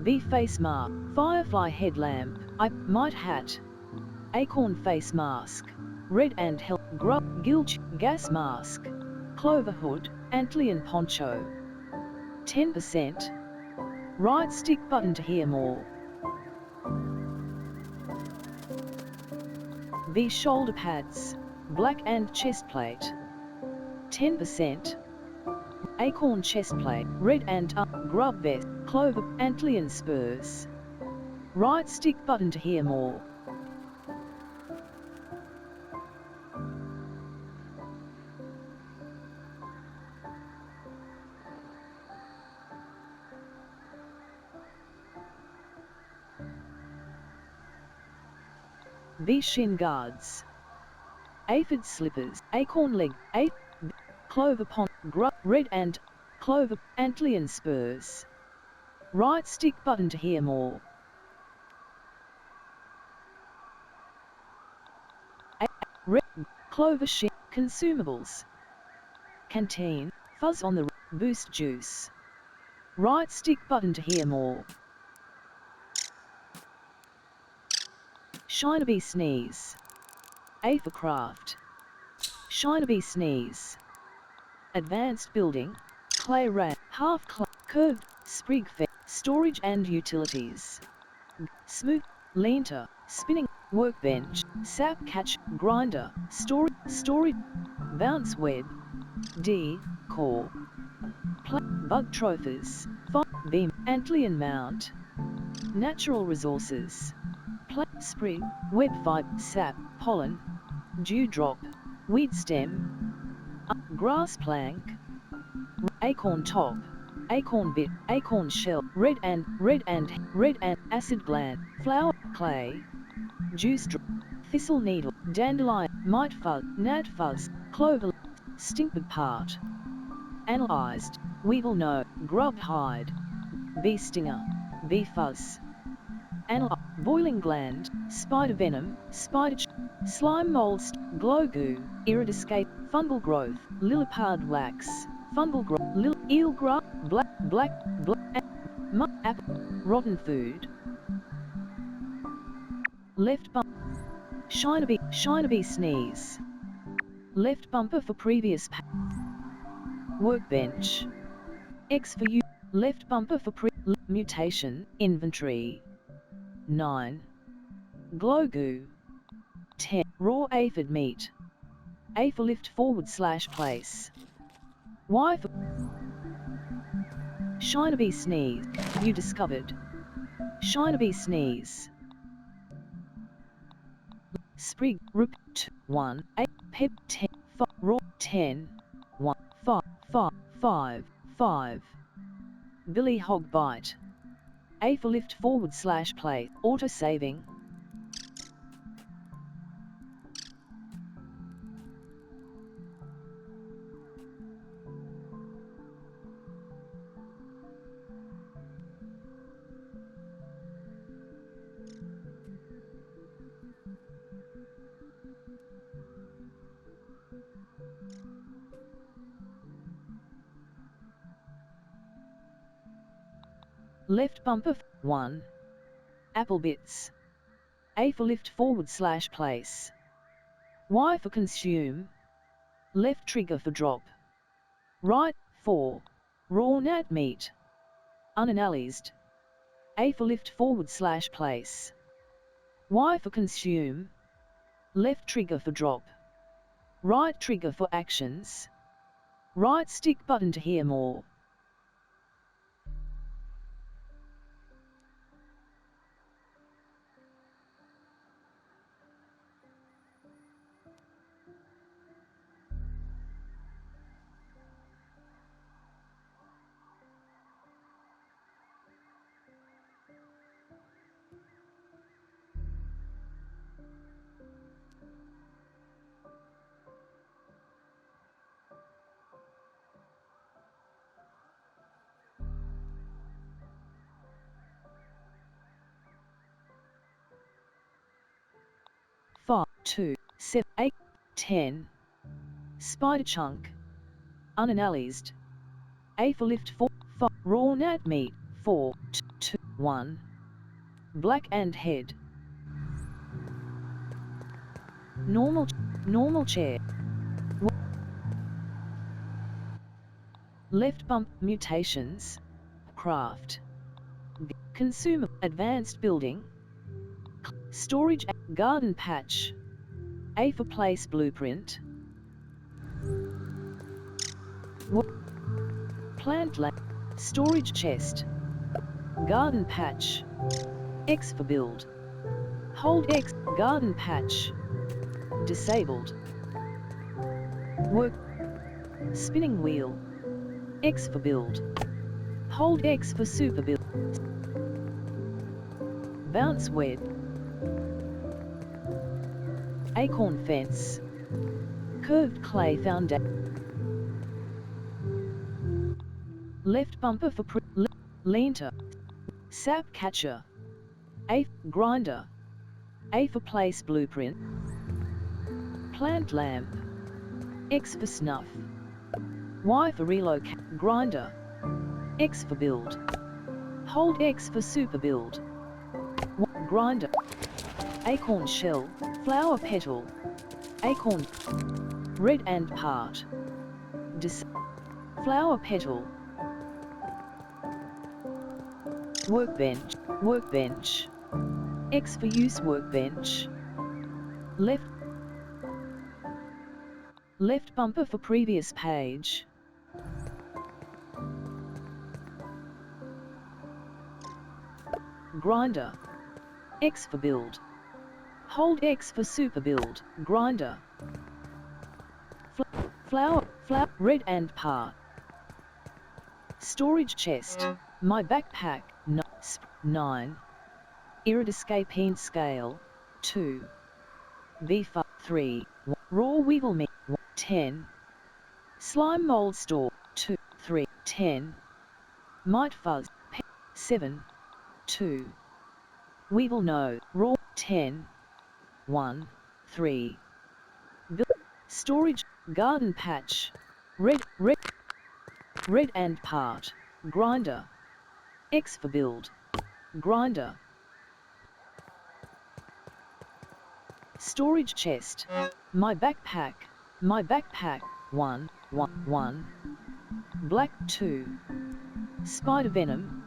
Bee face mask. Firefly headlamp. Mite hat. Acorn face mask. Red and hell. Grub. Gilch. Gas mask. Clover hood. Antlion poncho. 10%. Right stick button to hear more. Bee shoulder pads. Black and chest plate. 10%. Acorn chest plate. Red and grub vest. Clover. Antlion spurs. Right stick button to hear more. Bee shin guards. Aphid slippers. Acorn leg. Clover pond. Grub. Red and clover. Antlion spurs. Right stick button to hear more. Red. Clover shin. Consumables. Canteen. Fuzz on the boost juice. Right stick button to hear more. Shinabee sneeze. A for craft. Shinabee sneeze. Advanced building. Clay rat. Half clay. Curved. Sprig fit. Storage and utilities. Smooth. Leanter. Spinning. Workbench. Sap catch. Grinder. Storage. Bounce web. D. Core. Bug trophies. Beam. Antlion mount. Natural resources. Sprig, web fibre, sap, pollen, dewdrop, weed stem, grass plank, acorn top, acorn bit, acorn shell, red and acid gland, flower, clay, juice drop, thistle needle, dandelion, mite fuzz, gnat fuzz, clover, stinkbug part, analyzed, weevil no, grub hide, bee stinger, bee fuzz. Boiling gland, spider venom, slime mold, glow goo, iridescape, fungal growth, lillipard wax, fungal growth, eel grass, black, apple, rotten food. Left bumper, Shinabee sneeze. Left bumper for previous workbench. X for U, left bumper for mutation, inventory. 9. Glow goo. 10. Raw aphid meat. A for lift / place. Y for Shinabee sneeze. You discovered. Shinabee sneeze. Sprig, Rook, 1, 8, Pep, 10, 5, Raw, 10, 1, 5, 5, 5, 5. Billy Hog bite. A for lift / play, auto saving. Left bumper 1. Apple bits. A for lift / place. Y for consume. Left trigger for drop. Right 4. Raw nat meat. Unanalyzed. A for lift / place. Y for consume. Left trigger for drop. Right trigger for actions. Right stick button to hear more. Five, 2, 7, 8, 10. Spider chunk. Unanalyzed. A for lift 4, 5. Raw nat meat 4, 2, 1. Black and head. Normal chair. Left bump mutations. Craft. Consumer advanced building. Storage garden patch. A for place blueprint. Plant lab. Storage chest. Garden patch. X for build. Hold X. Garden patch. Disabled. Work. Spinning wheel. X for build. Hold X for super build. Bounce web. Acorn fence. Curved clay foundation. Left bumper for leanter. Sap catcher. A grinder. A for place blueprint. Plant lamp. X for snuff. Y for relocate. Grinder. X for build. Hold X for super build. Grinder. Acorn shell. Flower petal. Acorn. Red and part. Flower petal. Workbench. Workbench. X for use workbench. Left bumper for previous page. Grinder. X for build. Hold X for super build. Grinder. Flower, red and part. Storage chest. My backpack. 9. Iridescapine scale. 2. Beef 3. Raw weevil meat. 10. Slime mold store. 2, 3, 10. Mite fuzz. 7. 2. Weevil no. Raw. 10. 1, 3. Storage. Garden patch. Red and part. Grinder. X for build. Grinder. Storage chest. My backpack. 1, 1, 1. Black 2. Spider venom.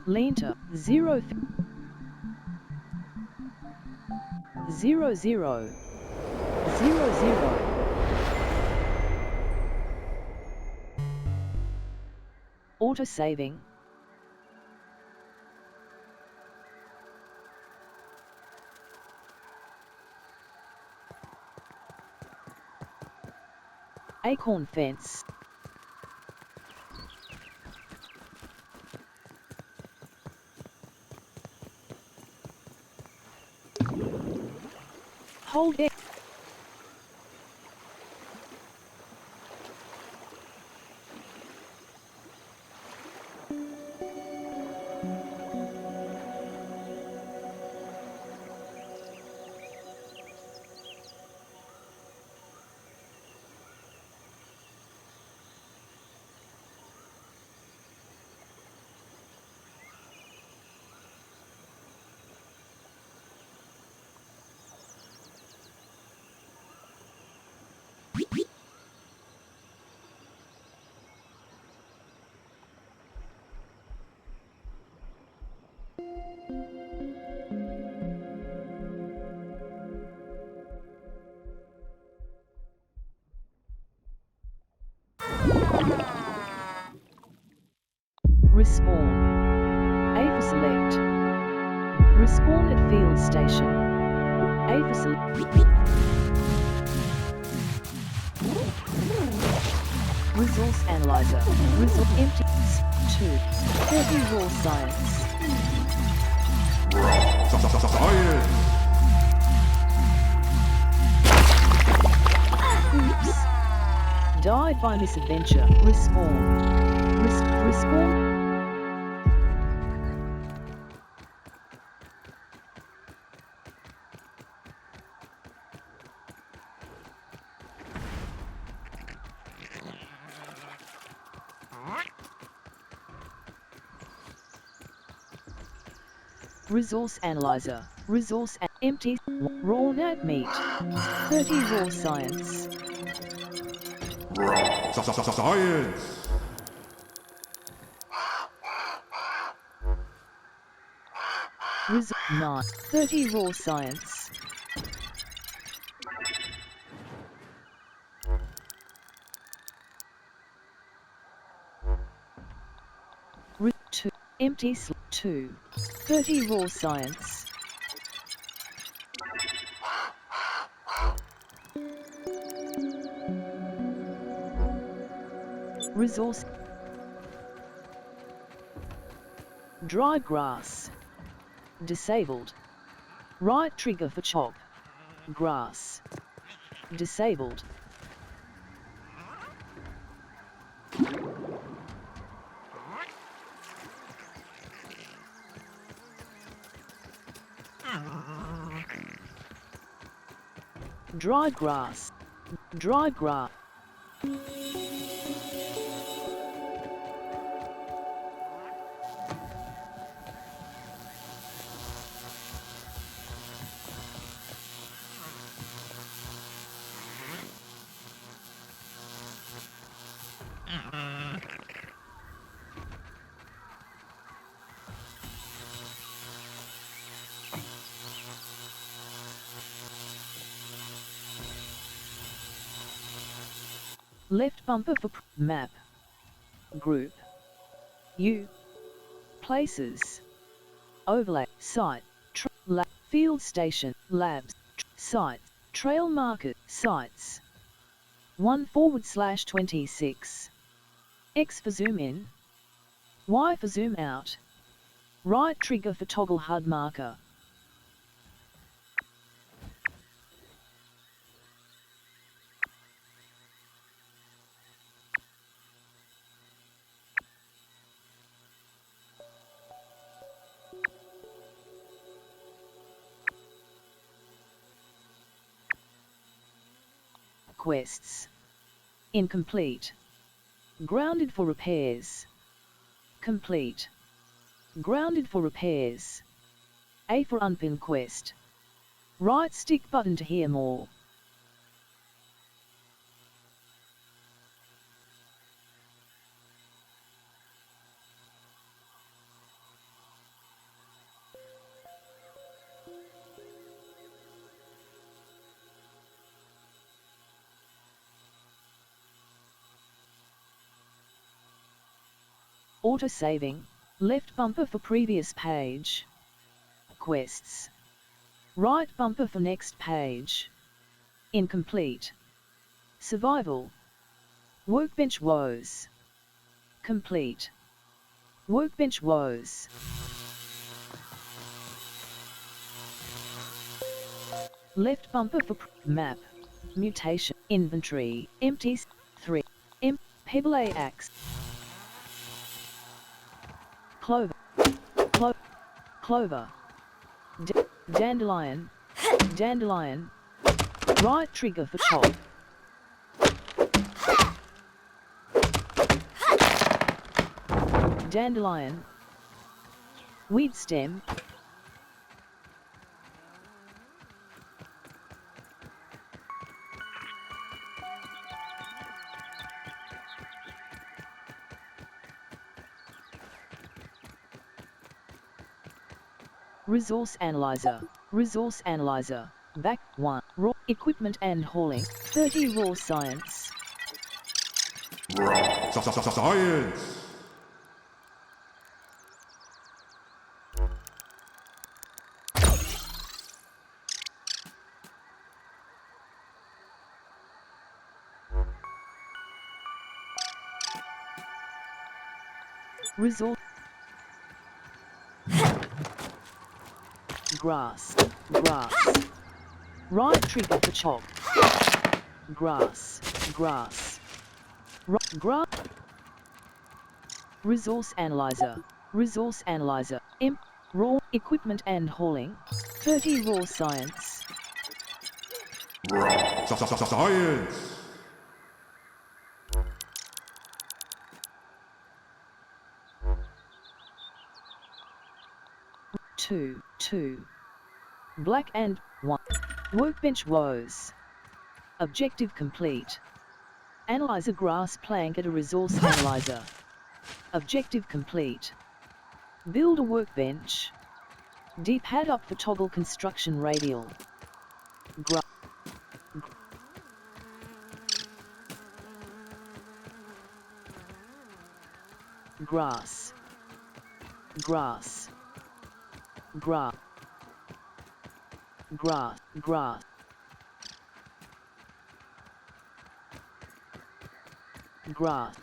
Lenta 0 0 0 0 0. Auto saving. Acorn fence. Hold it. Respawn. A for select. Respawn at field station. A for select. Resource analyzer. Resource empty. 2. 30 raw science. Science. Oops. Died by misadventure. Respawn. Respawn. Resource analyzer. Resource empty. Raw nat meat. 30 raw science. Science. Res 9. 30 raw science. Re 2. Empty 2. 30 raw science. Resource. Dry grass. Disabled. Right trigger for chop. Grass. Disabled. Dry grass. Dry grass. Left bumper for map. Group. U. Places. Overlay. Site. Field station. Labs. Site. Trail market. Sites. 1/26. X for zoom in. Y for zoom out. Right trigger for toggle HUD marker. Quests. Incomplete. Grounded for repairs. Complete. Grounded for repairs. A for unpinned quest. Right stick button to hear more. Auto-saving. Left bumper for previous page. Quests. Right bumper for next page. Incomplete. Survival. Workbench woes. Complete. Workbench woes. Left bumper for map. Mutation. Inventory. Empties. 3. Pebble axe. Clover. Clover. Dandelion. Dandelion. Right trigger for chop. Dandelion. Weed stem. Resource analyzer. Resource analyzer. Back 1. Raw equipment and hauling. 30 raw science. Science. Resource. Grass. Grass. Right trigger for chop. Grass. Grass. Grass. Resource analyzer. Resource analyzer. Raw equipment and hauling. 30 raw science. Science. 2. Black and 1. Workbench woes. Objective complete. Analyze a grass plank at a resource analyzer. Objective complete. Build a workbench. D-pad up for toggle construction radial. Grass. Grass. Grass. Grass. Grass. Grass.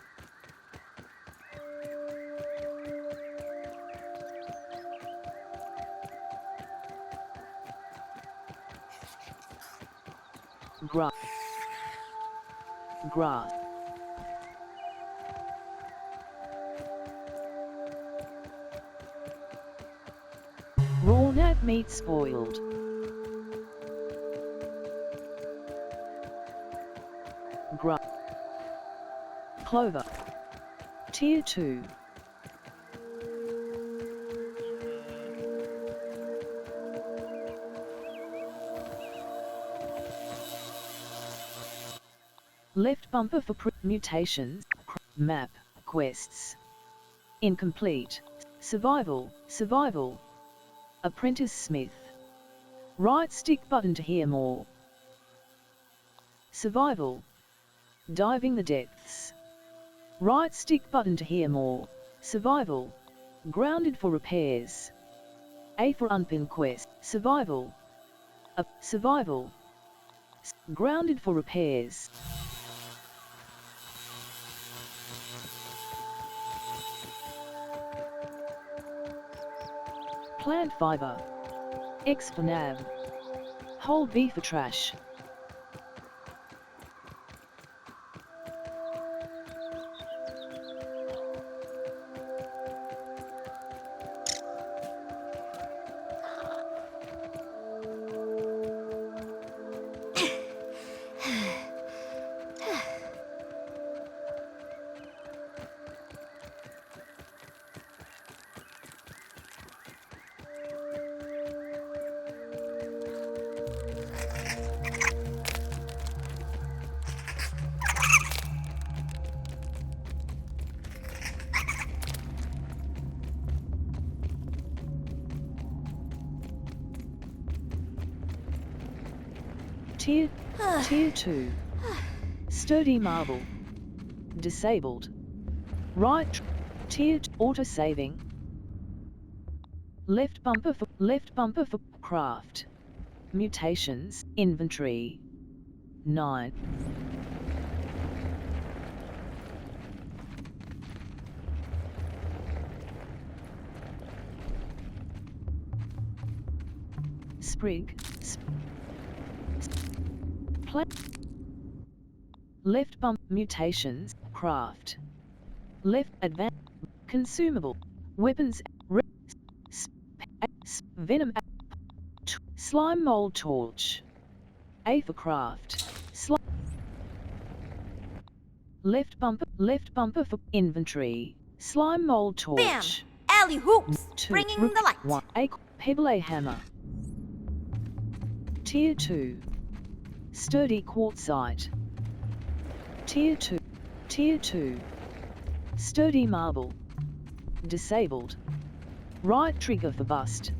Grass. Grass. Raw nut meat spoiled. Grass. Clover. Tier 2. Left bumper for mutations. Map. Quests. Incomplete. Survival. Survival. Apprentice Smith. Right stick button to hear more. Survival. Diving the depths. Right stick button to hear more. Survival. Grounded for repairs. A for unpin quest. Survival. Survival. Grounded for repairs. Plant fiber. X for nav. Hold V for trash. Tier 2. Sturdy marble. Disabled. Right Auto saving. Left bumper for craft. Mutations, inventory. 9. Sprig. Left bump. Mutations, craft. Left advance. Consumable. Weapons. Venom. Slime mold torch. A for craft. Left bumper for inventory. Slime mold torch. Bam! Alley hoops! 2. Bringing the light. 1. A pebble a hammer. Tier 2. Sturdy quartzite. Tier 2. Tier 2. Sturdy marble. Disabled. Right trigger for bust.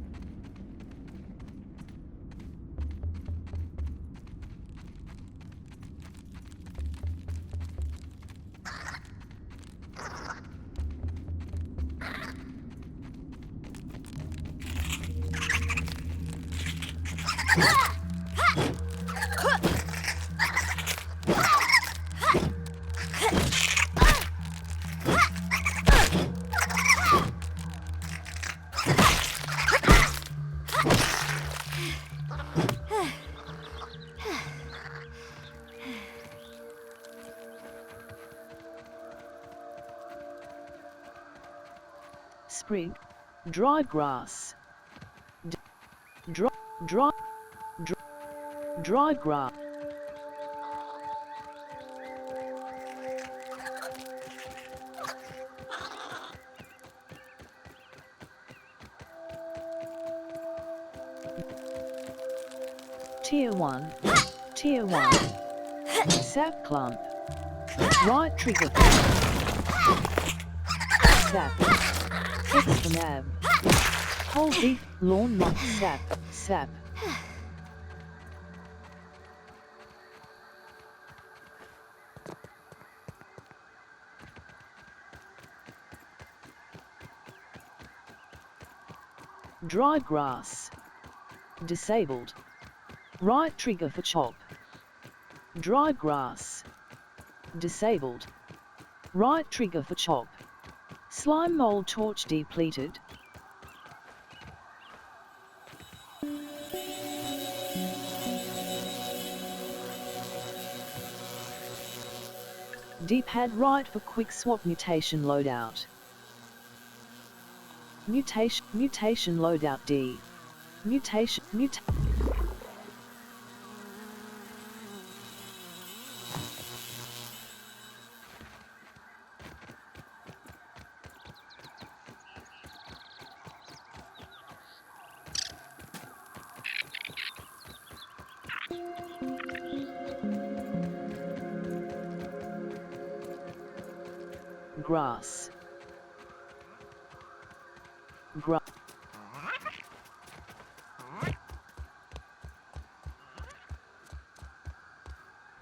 Sprig. Dry grass. Dry grass. Tier 1. Tier 1. Sap clump. Right trigger. Sap. X for nab. Whole beef, lawn mock, sap. Dry grass. Disabled. Right trigger for chop. Dry grass. Disabled. Right trigger for chop. Slime mold torch depleted. D-pad right for quick swap mutation loadout. Mutation loadout D. Grass.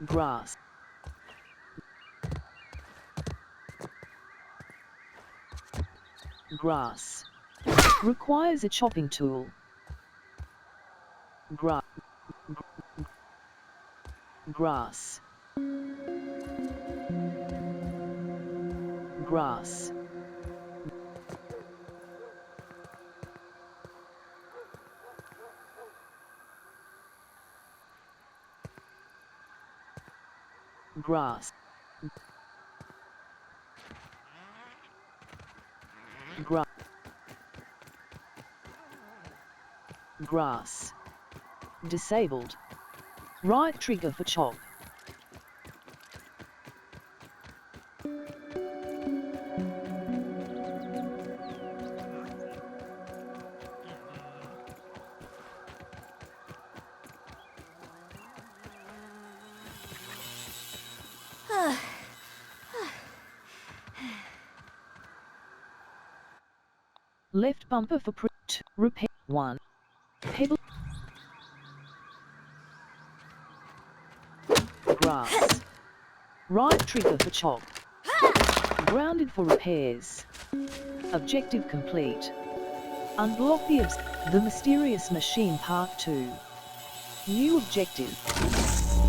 Grass. Grass. Requires a chopping tool. Grass. Grass. Grass. Grass. Grass. Disabled. Right trigger for chop. Left bumper for repair. 1. Pebble. Grass. Right trigger for chop. Grounded for repairs. Objective complete. Unblock the Mysterious Machine Part 2. New objective.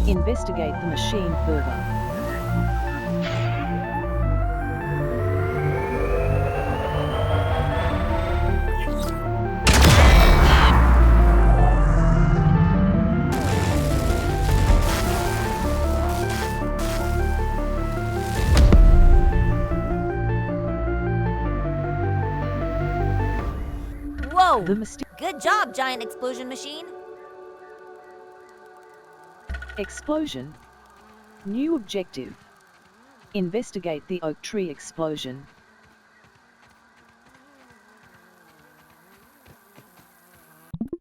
Investigate the machine further. Whoa! The Good job, giant explosion machine. explosion. New objective. Investigate the oak tree explosion.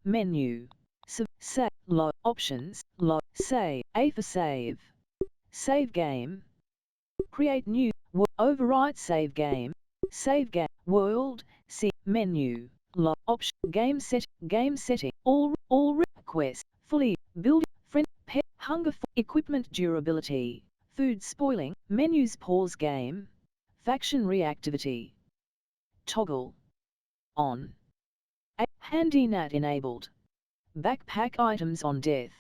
Menu. Save. Options. Save. A for save. Save game. Create new. Overwrite save game. Save game. World. See. Menu. Option. Game setting. All requests. Fully. Build. Friend. Pet. Hunger. Equipment durability. Food spoiling. Menus. Pause game. Faction reactivity. Toggle. On. Handy nat enabled. Backpack items on death.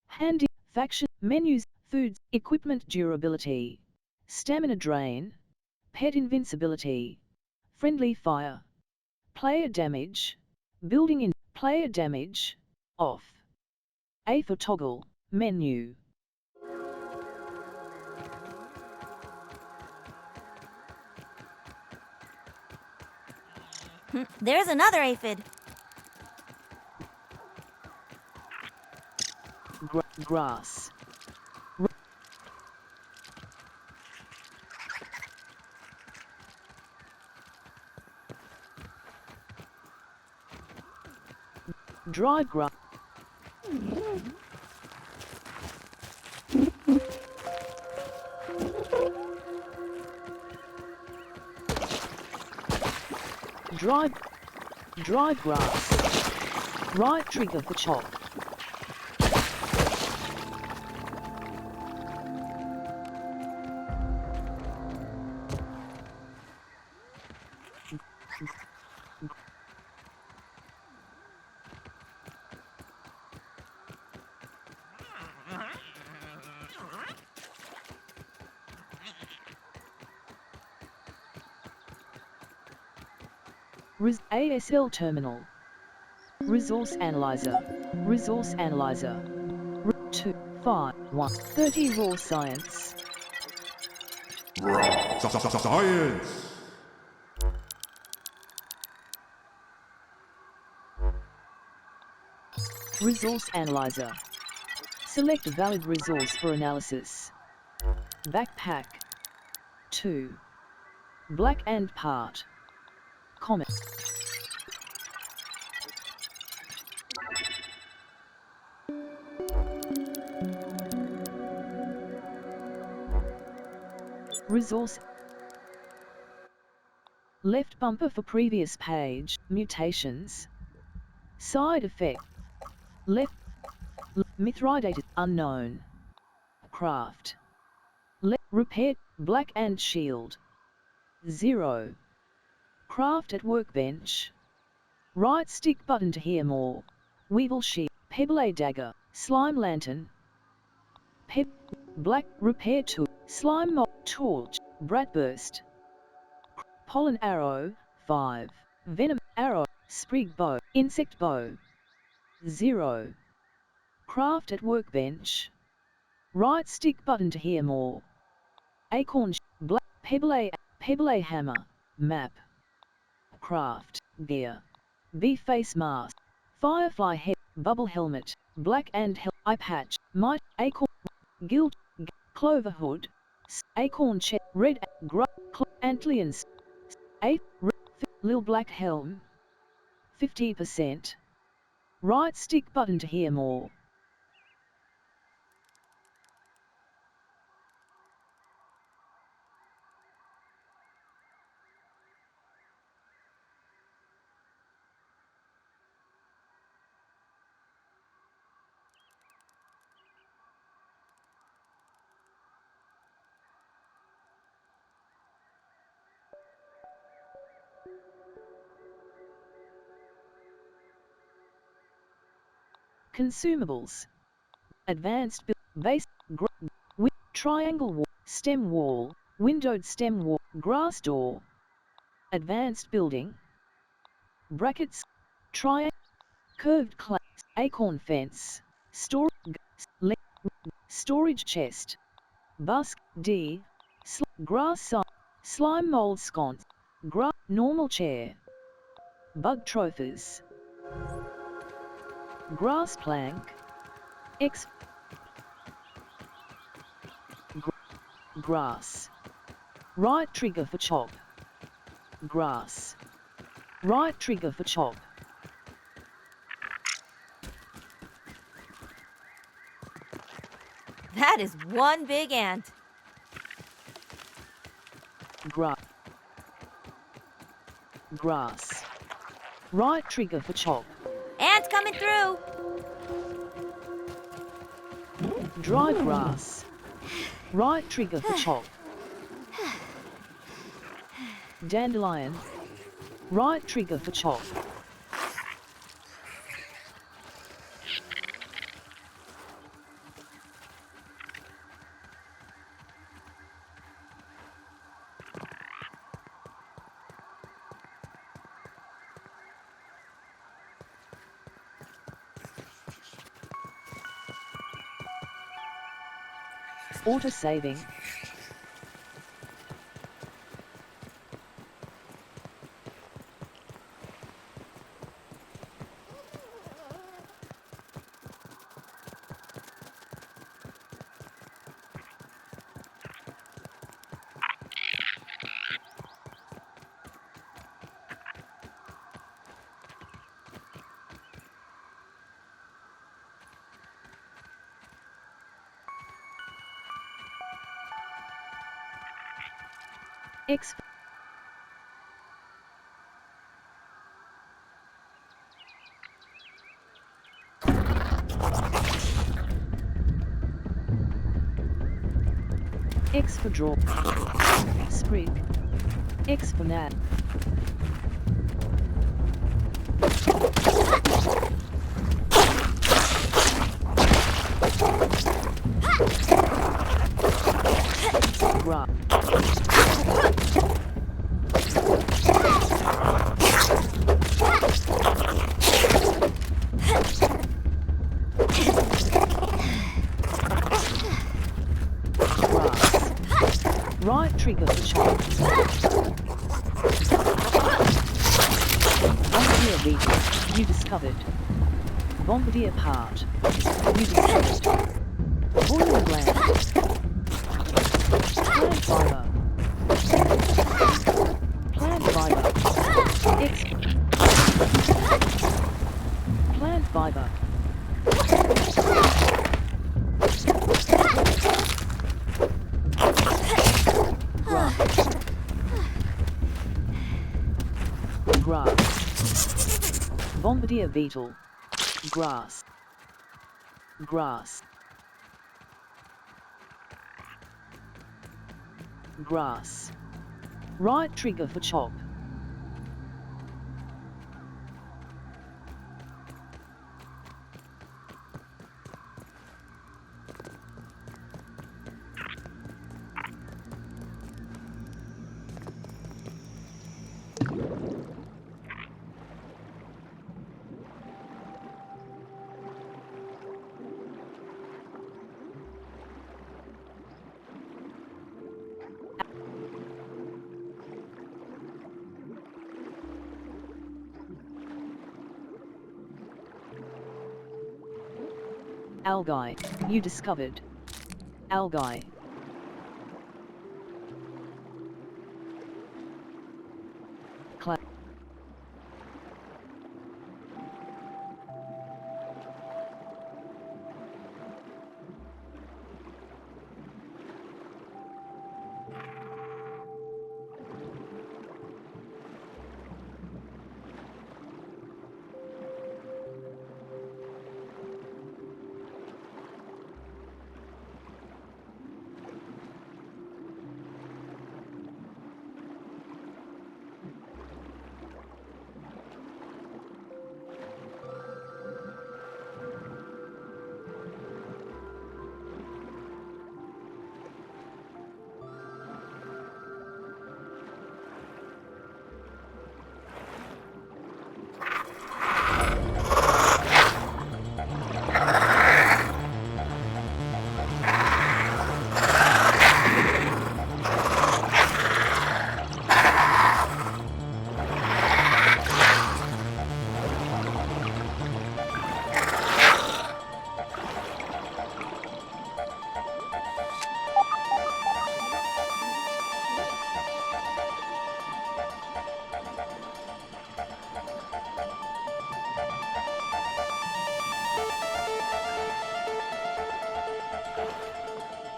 Handy. Faction. Menus. Foods. Equipment durability. Stamina drain. Pet invincibility. Friendly fire. Player damage. Building in. Player damage. Off. A for toggle. Menu. There's another aphid. Grass. Dry grass. Dry grass. Right trigger for chop. ASL terminal. Resource analyzer. Resource analyzer. 2, 5, 1, 30 raw science. Science. Resource analyzer. Select a valid resource for analysis. Backpack. 2. Black and part. Comet. Resource. Left bumper for previous page. Mutations. Side effect. Left. Mithridated. Unknown. Craft. Left. Repair. Black and shield. 0. Craft at workbench. Right stick button to hear more. Weevil sheep. Pebble dagger. Slime lantern. Black repair tool. Slime mob. Torch. Bratburst. Pollen arrow. 5. Venom arrow. Sprig bow. Insect bow. 0. Craft at workbench. Right stick button to hear more. Acorn. Black. Pebble hammer. Map. Craft. Gear. Bee face mask. Firefly head. Bubble helmet. Black and eye patch. Might. Acorn. Guild. Clover hood. Acorn chest. Red. Antlions. Lil black helm. 50%. Right stick button to hear more. Consumables. Advanced base, triangle wall, stem wall, windowed stem wall, grass door. Advanced building. Brackets, curved class, acorn fence, storage chest, busk, D, grass slime mold sconce, normal chair, bug trophies, grass plank, grass, right trigger for chop, grass, right trigger for chop. That is one big ant. Grass. Right trigger for chop. Ant coming through. Dry grass. Right trigger for chop. Dandelion. Right trigger for chop. Auto-saving. X. X for draw. Sprig. X for nab. Gra. Right trigger for chop. Bombardier beetle. You discovered. Bombardier part. You discovered. Boiling gland. Plant fiber. Plant fiber. X. Plant fiber. Grass. Bombardier beetle. Grass. Grass. Grass. Right trigger for chop. Algae. You discovered. Algae.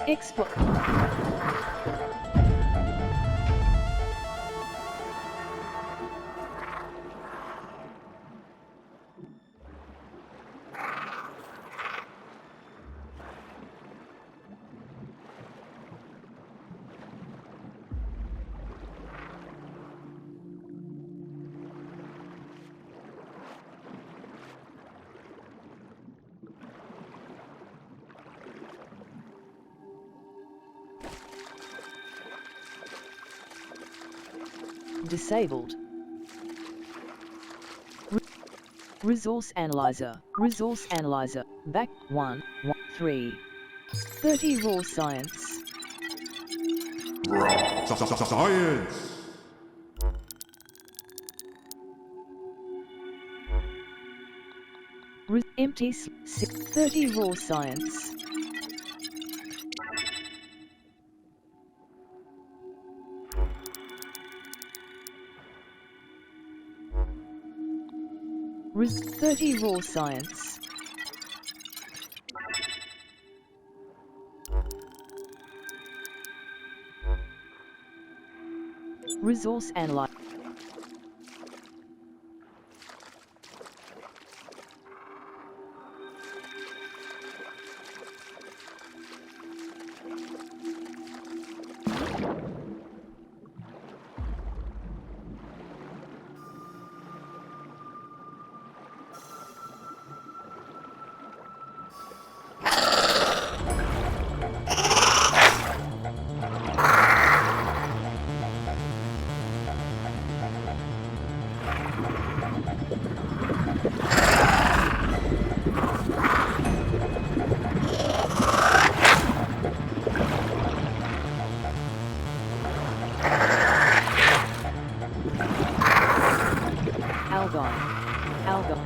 Export. Disabled. Resource analyzer. Resource analyzer. Back 1, 1, 3. 30 raw science. Science. Empty 30 raw science. Res 30 raw science. Resource analyzer. Algon. Algon.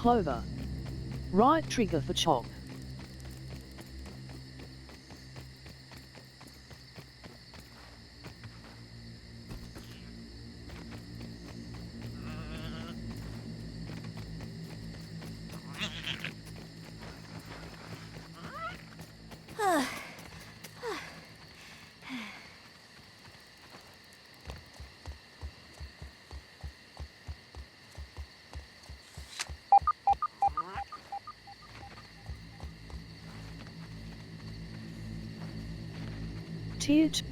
Clover. Right trigger for chop. Tier 2.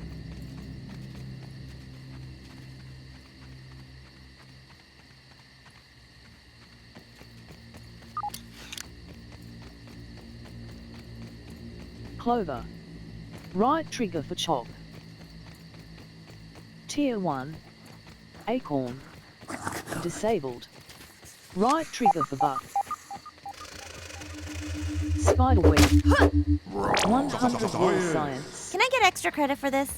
Clover. Right trigger for chop. Tier 1. Acorn. Disabled. Right trigger for buck. Spiderweb. 100 raw science. Can I get extra credit for this?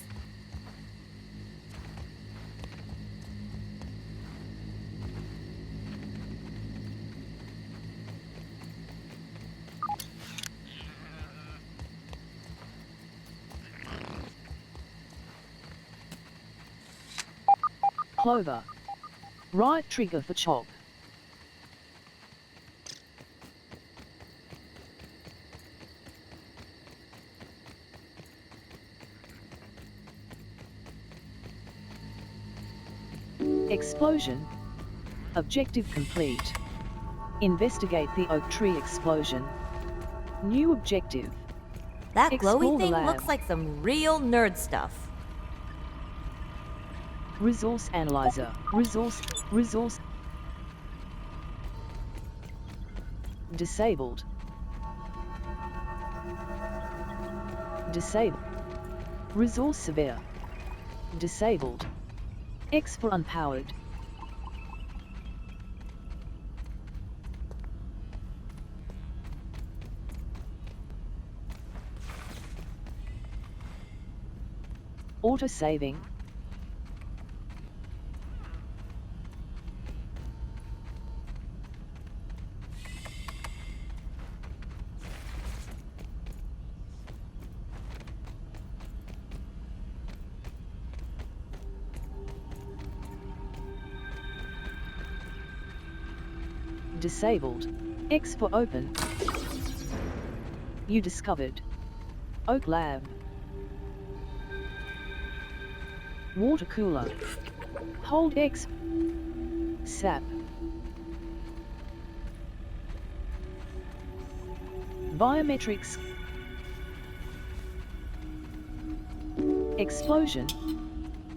Clover. Right trigger for chop. Explosion. Objective complete. Investigate the oak tree explosion. New objective. That Explore glowy the thing lab. looks like some real nerd stuff. Resource analyzer. Resource. Disabled. Disabled. Resource severe. Disabled. X for unpowered. Auto saving. Disabled. X for open. You discovered Oak Lab. Water cooler. Hold X. Sap. Biometrics. Explosion.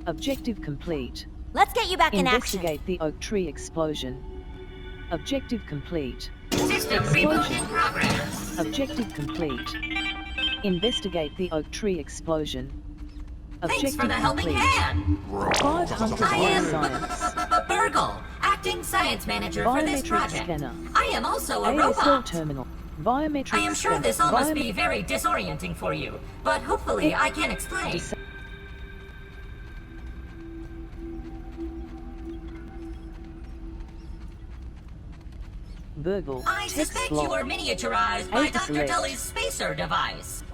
Objective complete. Let's get you back in action. Investigate the oak tree explosion. Objective complete. System reboot in progress. Objective complete. Investigate the oak tree explosion. Thanks for Objective the helping complete. hand. 500 I am science. Burgle, acting science manager for this Biometric project. scanner. I am also a ASL robot. terminal. Biometric I am sure scanner. this all must be very disorienting for you, but hopefully I can explain. Dis- Burgle. I Text suspect block. you were miniaturized by A to Dr. select. Tully's spacer device.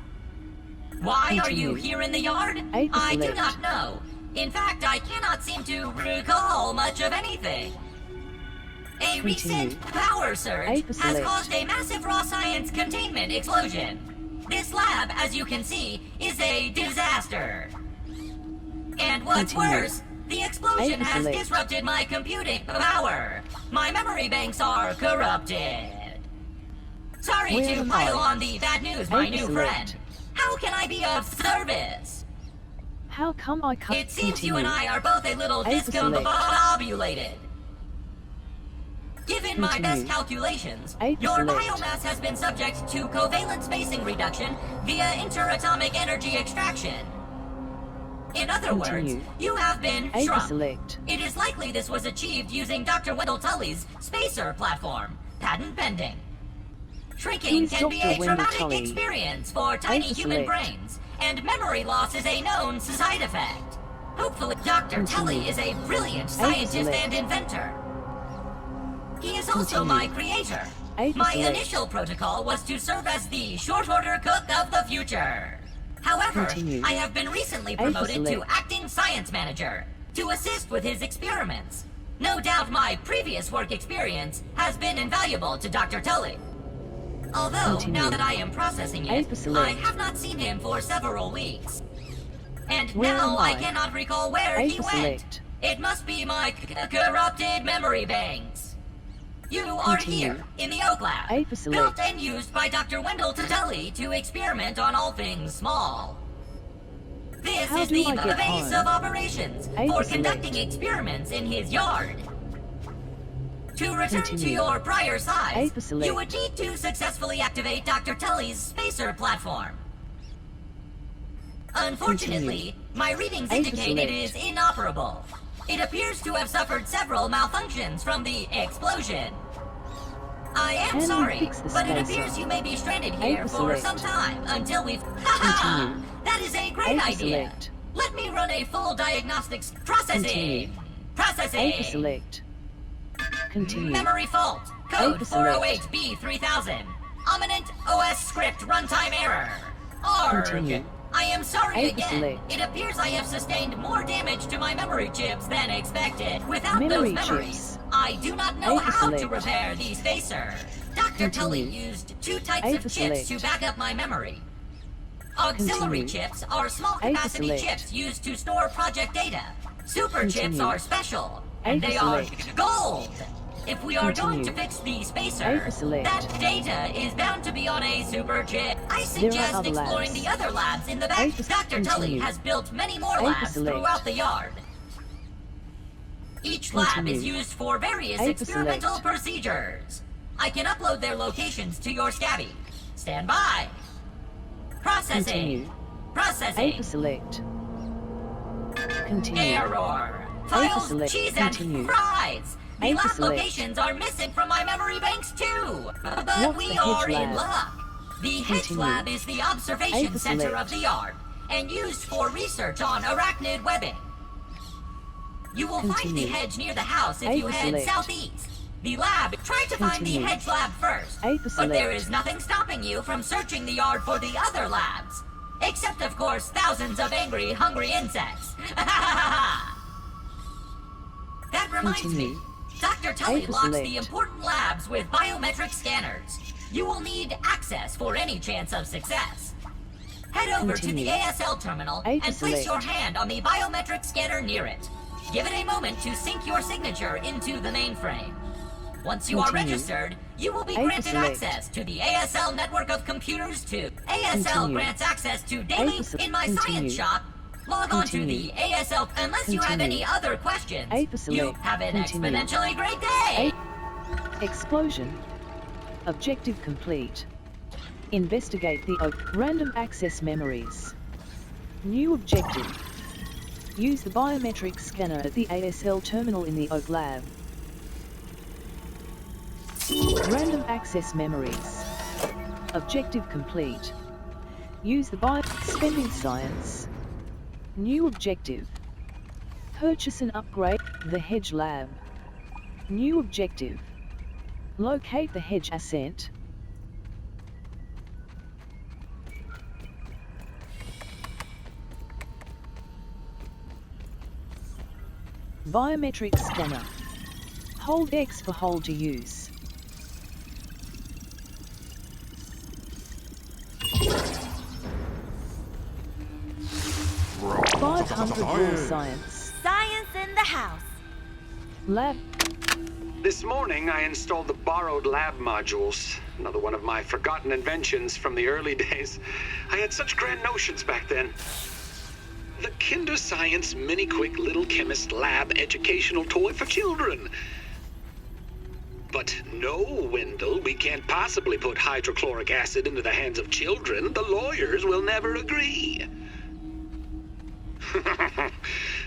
Why are you Continue. here in the yard? A to I do select. not know. In fact, I cannot seem to recall much of anything. A recent power A surge to has select. caused a massive raw science containment explosion. This lab, as you can see, is a disaster. And what's Continue. worse, the explosion A to has select. disrupted my computing power. My memory banks are corrupted. Sorry Where to am pile I? on the bad news, A my to new select. friend. How can I be of service? How come I can't It seems you continue? and I are both a little A to select. discombobulated. Given my best Continue. calculations, A to your select. biomass has been subject to covalent spacing reduction via interatomic energy extraction. In other words, Continue. you have been A to shrunk. select. It is likely this was achieved using Dr. Wendell Tully's spacer platform, patent pending. Shrinking Who's can be Dr. a Wendell traumatic Tully? experience for tiny to human select. brains, and memory loss is a known side effect. Hopefully, Dr. Continue. Tully is a brilliant to scientist select. and inventor. He is also Continue. my creator. A to My select. initial protocol was to serve as the short order cook of the future. However, Continue. I have been recently A to promoted to select. acting science manager to assist with his experiments. No doubt my previous work experience has been invaluable to Dr. Tully. Although, Continue. now that I am processing A it, to select. I have not seen him for several weeks. And Where now am I I? cannot recall where A he to went. select. It must be my corrupted memory banks. You are Continue. here, in the Oak Lab, A to select. built and used by Dr. Wendell Tully to experiment on all things small. This How is do the I get base home? of operations A for to select. conducting experiments in his yard. To return to Continue. your prior A size, to select. you would need to successfully activate Dr. Tully's spacer platform. Unfortunately, my readings A to indicate it select. is inoperable. It appears to have suffered several malfunctions from the explosion. I am Can we sorry, fix the but it spacer? appears you may be stranded A here to for select. some time until we've... Ha Continue. That is a A great to idea! select. Let me run a full diagnostics processing! Continue. Processing! A to select. Continue. Memory fault. A Code to select. 408B3000. Ominent OS script runtime error. Arg. Continue. I am sorry A to again. select. It appears I have sustained more damage to my memory chips than expected. Without Memory those memories, chips. I do not know A to how to select. repair the spacer. Dr. Tully Continue. used two types A of to chips select. to back up my memory. Auxiliary Continue. chips are small A to capacity select. chips used to store project data. Super chips Continue. are special, and they are select. gold. If we are going to Continue. fix the spacer, select. that data is bound to be on a super chip. I There are suggest other exploring labs. the other labs in the back. Dr. Tully Continue. has built many more A labs select. throughout the yard. Each lab Continue. is used for various A experimental select. procedures. I can upload their locations to your Scabby. Stand by. Processing. Continue. Processing. select. Continue. Error. Files, select. cheese, Continue. and fries. The A lab select. locations are missing from my memory banks too. But What's we the hedge are in lab? luck. The hedge Continue. lab is the observation A center select. of the yard and used for research on arachnid webbing. You will find the Continue. hedge near the house if A you head select. southeast. The lab, try to find the Continue. hedge lab first. A But select. there is nothing stopping you from searching the yard for the other labs. Except, of course, thousands of angry, hungry insects. That reminds Continue. me. Dr. Tully A locks select. the important labs with biometric scanners. You will need access for any chance of success. Head over to the Continue. ASL terminal A and place select. your hand on the biometric scanner near it. Give it a moment to sync your signature into the mainframe. Once you are Continue. registered, you will be A granted select. access to the ASL network of computers too. ASL Continue. grants access to daily select. in my Continue. science shop. Log on to Continue. the ASL unless you have Continue. any other questions. A You select. have an Continue. exponentially great day. Explosion. Objective complete. Investigate the random access memories. New objective. Use the biometric scanner at the ASL terminal in the Oak Lab. Random access memories. Objective complete. Use the spending science. New objective. Purchase and upgrade the Hedge Lab. New objective. Locate the hedge ascent. Biometric scanner. Hold X for hold to use. Raw 500 raw science. science. Science in the house. Lab. This morning, I installed the borrowed lab modules. Another one of my forgotten inventions from the early days. I had such grand notions back then. The Kinder Science Mini Quick Little Chemist Lab educational toy for children. But no, Wendell, we can't possibly put hydrochloric acid into the hands of children. The lawyers will never agree.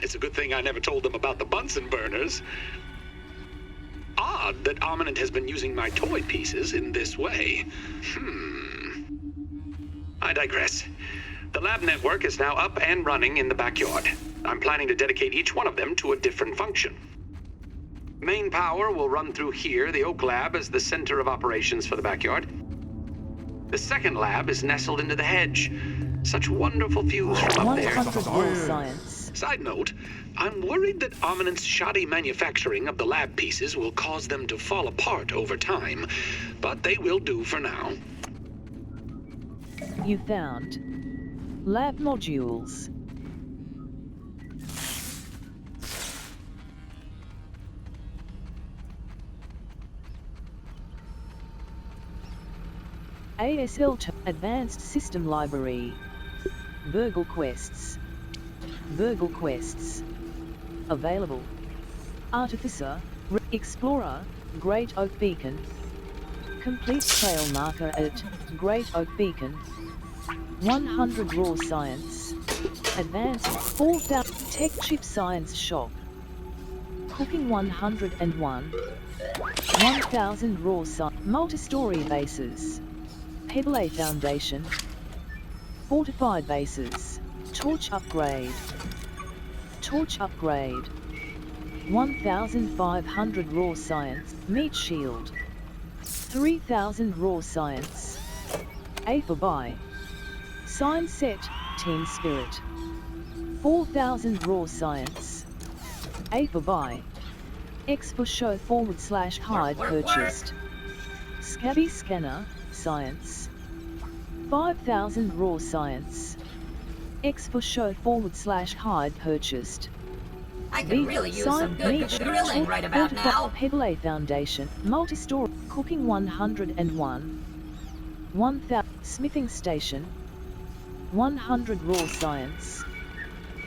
It's a good thing I never told them about the Bunsen burners. Odd that Ominent has been using my toy pieces in this way. I digress. The lab network is now up and running in the backyard. I'm planning to dedicate each one of them to a different function. Main power will run through here, the Oak Lab as the center of operations for the backyard. The second lab is nestled into the hedge. Such wonderful views from up there. 100 raw science. Side note, I'm worried that Ominent's shoddy manufacturing of the lab pieces will cause them to fall apart over time, but they will do for now. You found lab modules. ASL Advanced System Library. Burgle Quests. Burgle Quests. Available. Artificer, Explorer, Great Oak Beacon. Complete trail marker at Great Oak Beacon. 100 raw science. Advanced 4000 Tech Chip Science Shop. Cooking 101. 1000 raw science. Multi-story bases. Pebble Foundation. Fortified bases. Torch upgrade. Torch upgrade. 1500 raw science. Meat shield. 3000 raw science. A for buy. Sign set. Team spirit. 4000 raw science. A for buy. X for show / hide purchased. Scabby scanner. Science. 5000 raw science. X for show / hide purchased. I can really use some good grilling right about now. Pebble Foundation, multi-store, cooking 101, 1000, smithing station, 100 raw science,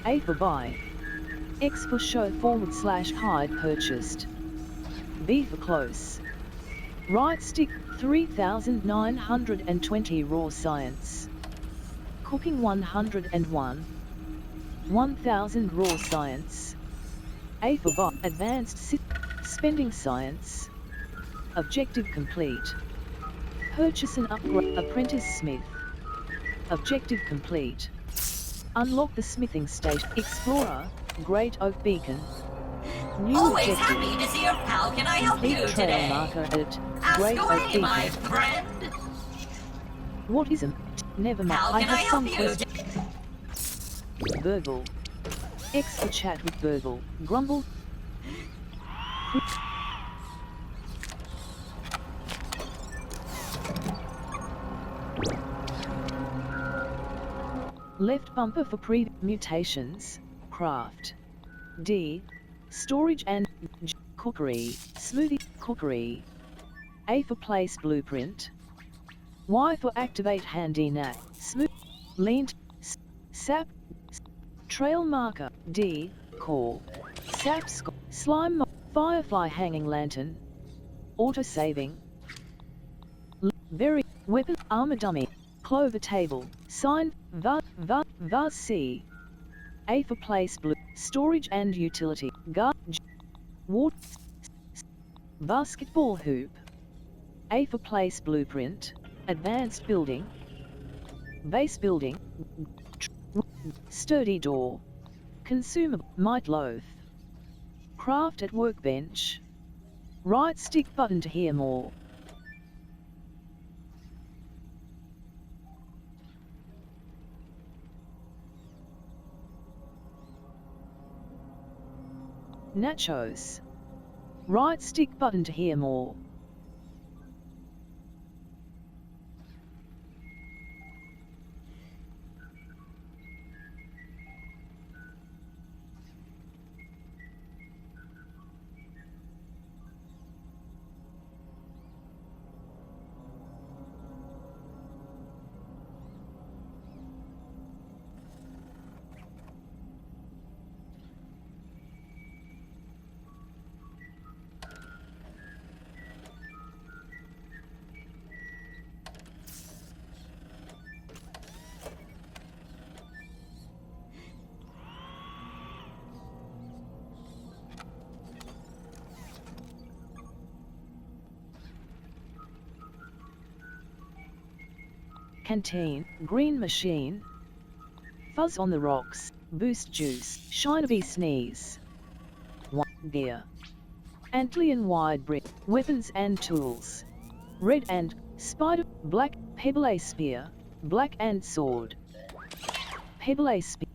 A for buy, X for show / hide purchased, B for close, right stick 3920 raw science, cooking 101, 1000 raw science, A for buy, advanced spending science, objective complete, purchase and upgrade, apprentice smith, objective complete, unlock the smithing station, explorer, Great Oak Beacon, new Always objective, happy to see you. How can I help you complete trail today? marker at Ask Great Oak away, Beacon. my friend. What is a, never mind, How I can I have help some you? questions. Burgle, X for chat with Burgle, grumble, left bumper for pre-mutations, craft, D, storage and cookery, smoothie, cookery, A for place blueprint, Y for activate handy nap, smooth, leaned, sap, trail marker, D, core, sap, slime, firefly hanging lantern, auto saving, berry, weapon, armor dummy, clover table, sign, vase C, A for place blue, storage and utility, guard, water, basketball hoop, A for place blueprint, advanced building, base building, sturdy door, consumable, might loaf, craft at workbench, right stick button to hear more. Nachos. Right stick button to hear more. Canteen, green machine, fuzz on the rocks, boost juice, shiny sneeze, gear, antlion wide brick, weapons and tools, red and spider, black, pebble spear, black and sword, pebble spear,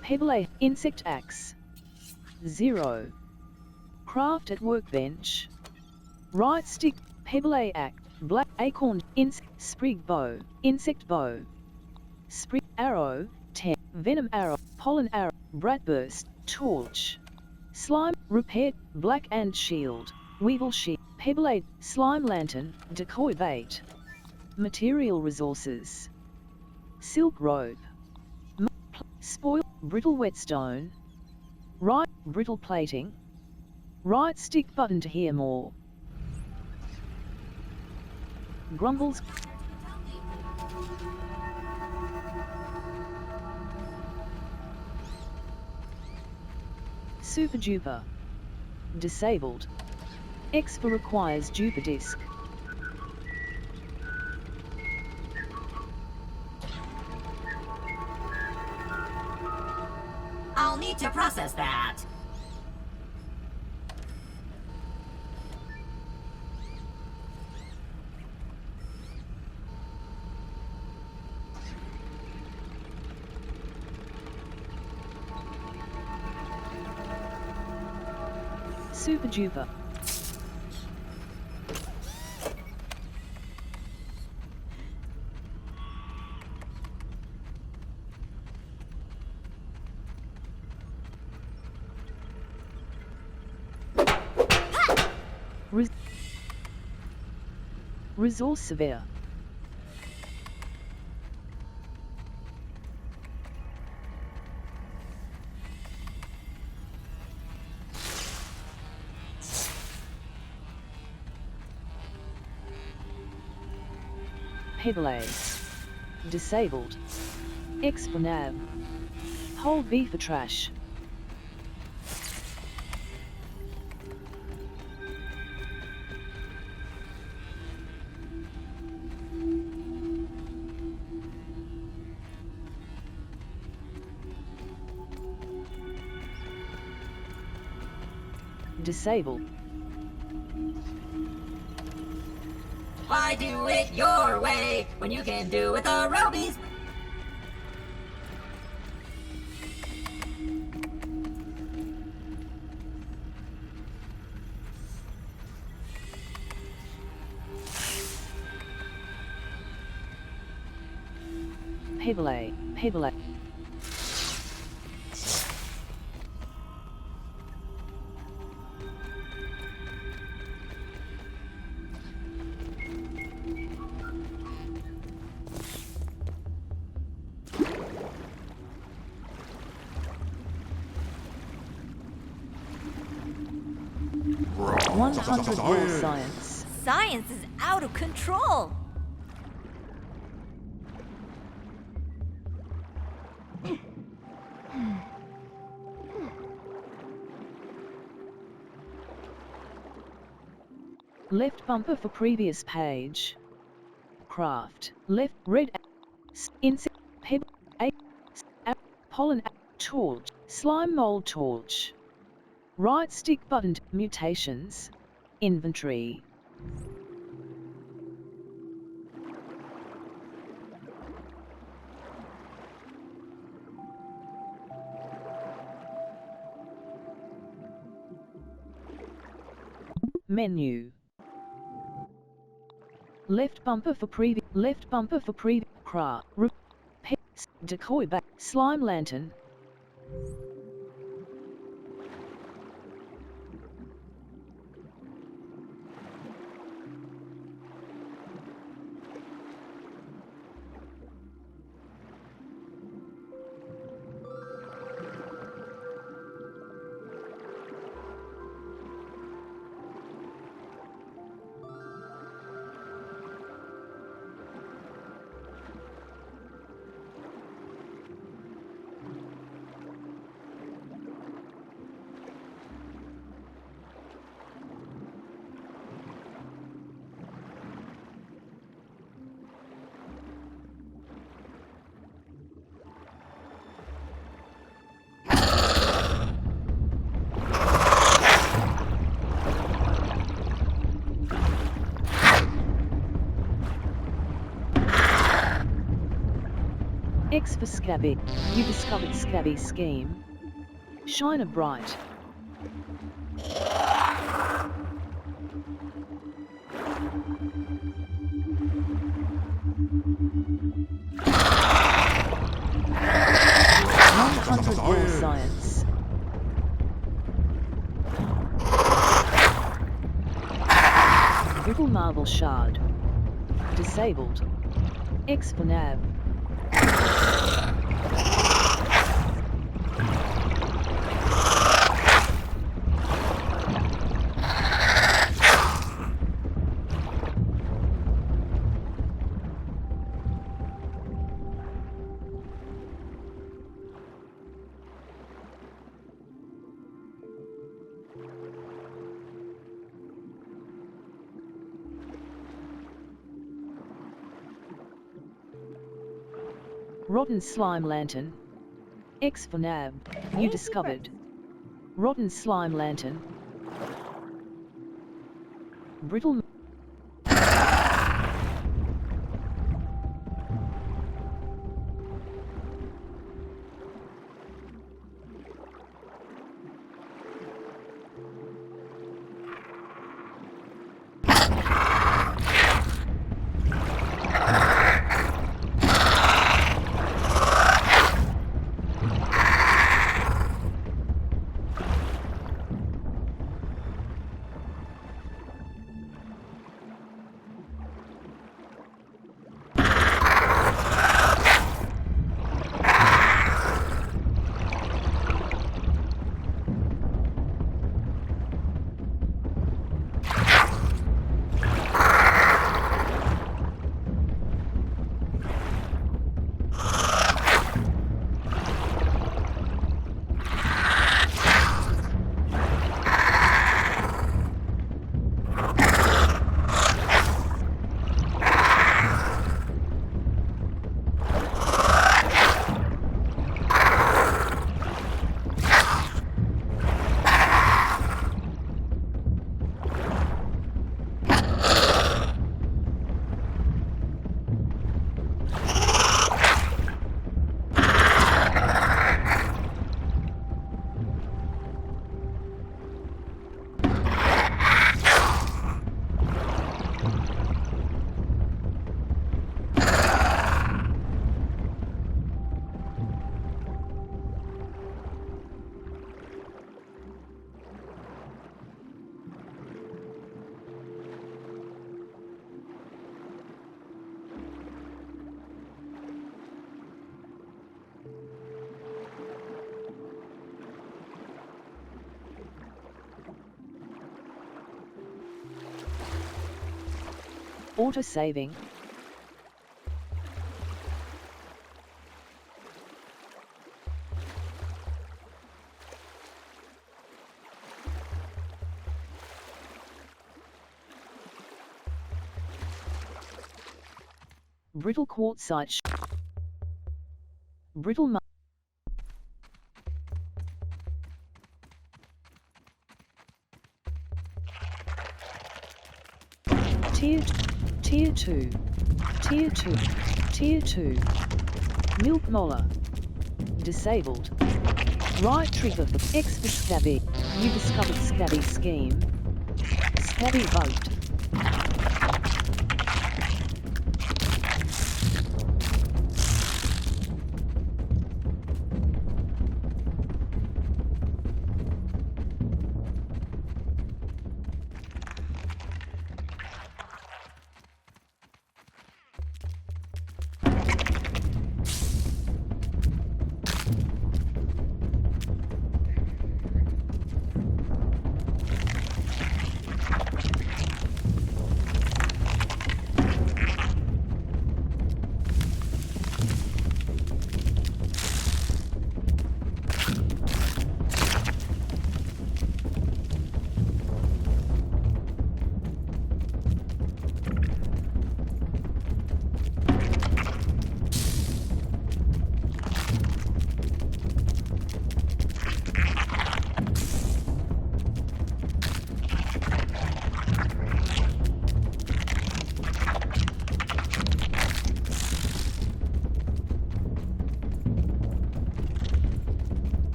pebble insect axe, 0, craft at workbench, right stick, pebble axe, black acorn, sprig bow, insect bow, sprig arrow, 10, venom arrow, pollen arrow, bratburst, torch, slime, repair, black and shield, weevil sheep, pebble slime lantern, decoy bait, material resources, silk rope, spoil, brittle whetstone, right, brittle plating, right stick button to hear more. Grumbles. Super duper. Disabled. X for requires duper disk. I'll need to process that. Super duper. Resource severe. Pebble. Disabled. X for nav. Hold V for trash. Disabled. Why do it your way when you can do it the Robies? Pebble. Pebble. Raw 100 raw science. science. Science is out of control. Left bumper for previous page. Craft. Left red. Insect. Pebble. Pollen. Torch. Slime mold torch. Right stick button. Mutations. Inventory. Menu. Left bumper for previous. Left bumper for previous. Craft. Decoy back. Slime lantern. X for Scabby. You discovered Scabby scheme. Shine a bright. Raw science. Brittle marble shard. Disabled. X for nav. Rotten slime lantern. X for nav. You discovered. Rotten slime lantern. Brittle. Auto-saving. Brittle quartzite. Brittle Tier 2. Tier 2. Tier 2. Milk molar. Disabled. Right trigger for X for Scabby. You discovered Scabby scheme. Scabby vote.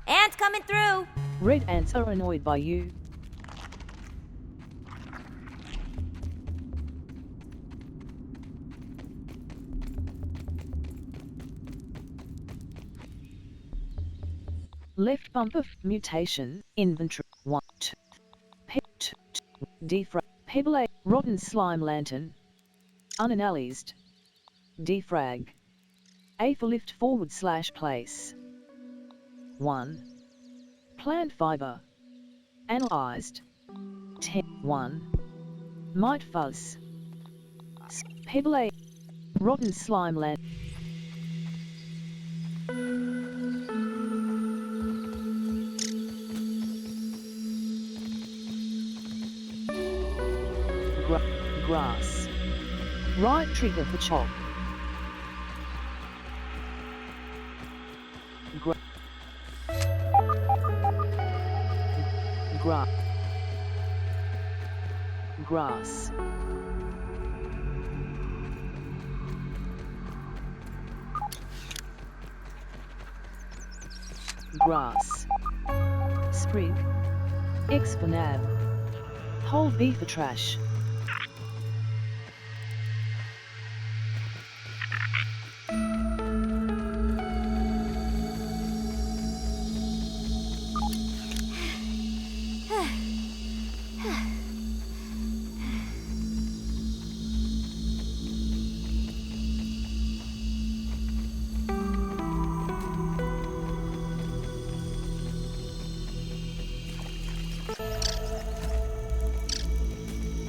Ants coming through! Red ants are annoyed by you. Left bumper mutation inventory 1 2 defrag pebble A rotten slime lantern unanalyzed defrag A for lift /place 1 plant fiber analyzed 1 mite fuzz pebble A rotten slime lantern grass. Right trigger for chop. Grass. Grass. Sprig. X for nab. Hold B for trash.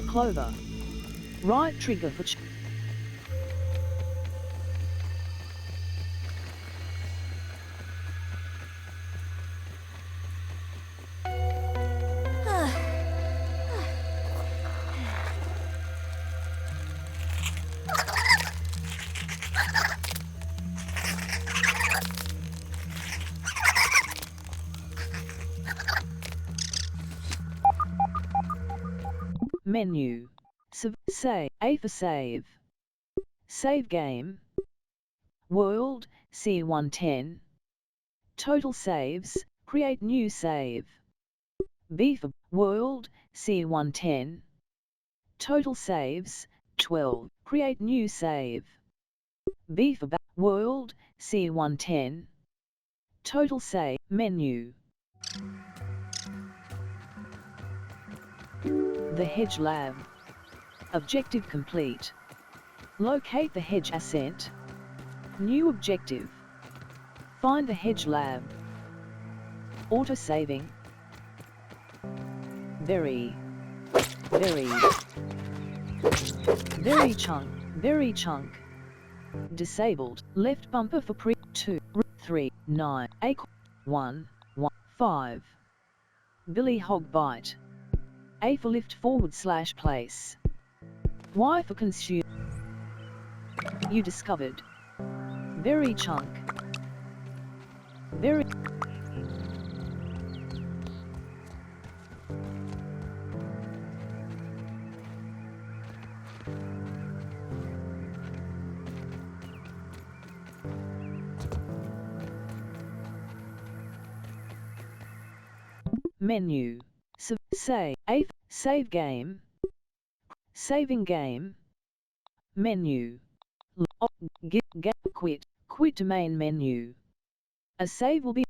Clover. Right trigger for menu. Save. A for save. Save game. World, C110. Total saves, create new save. B for world, C110. Total saves, 12. Create new save. B for world, C110. Total save, menu. The Hedge Lab. Objective complete. Locate the Hedge Ascent. New objective. Find the Hedge Lab. Auto-saving. Very chunk. Disabled. Left bumper for 2, 3, 9, 8, 1, 1, 5. Billy Hog Bite. A for lift / place. Y for consume. You discovered. Very chunk. Very. Menu. Save game. Saving game. Menu. Quit to main menu. A save will be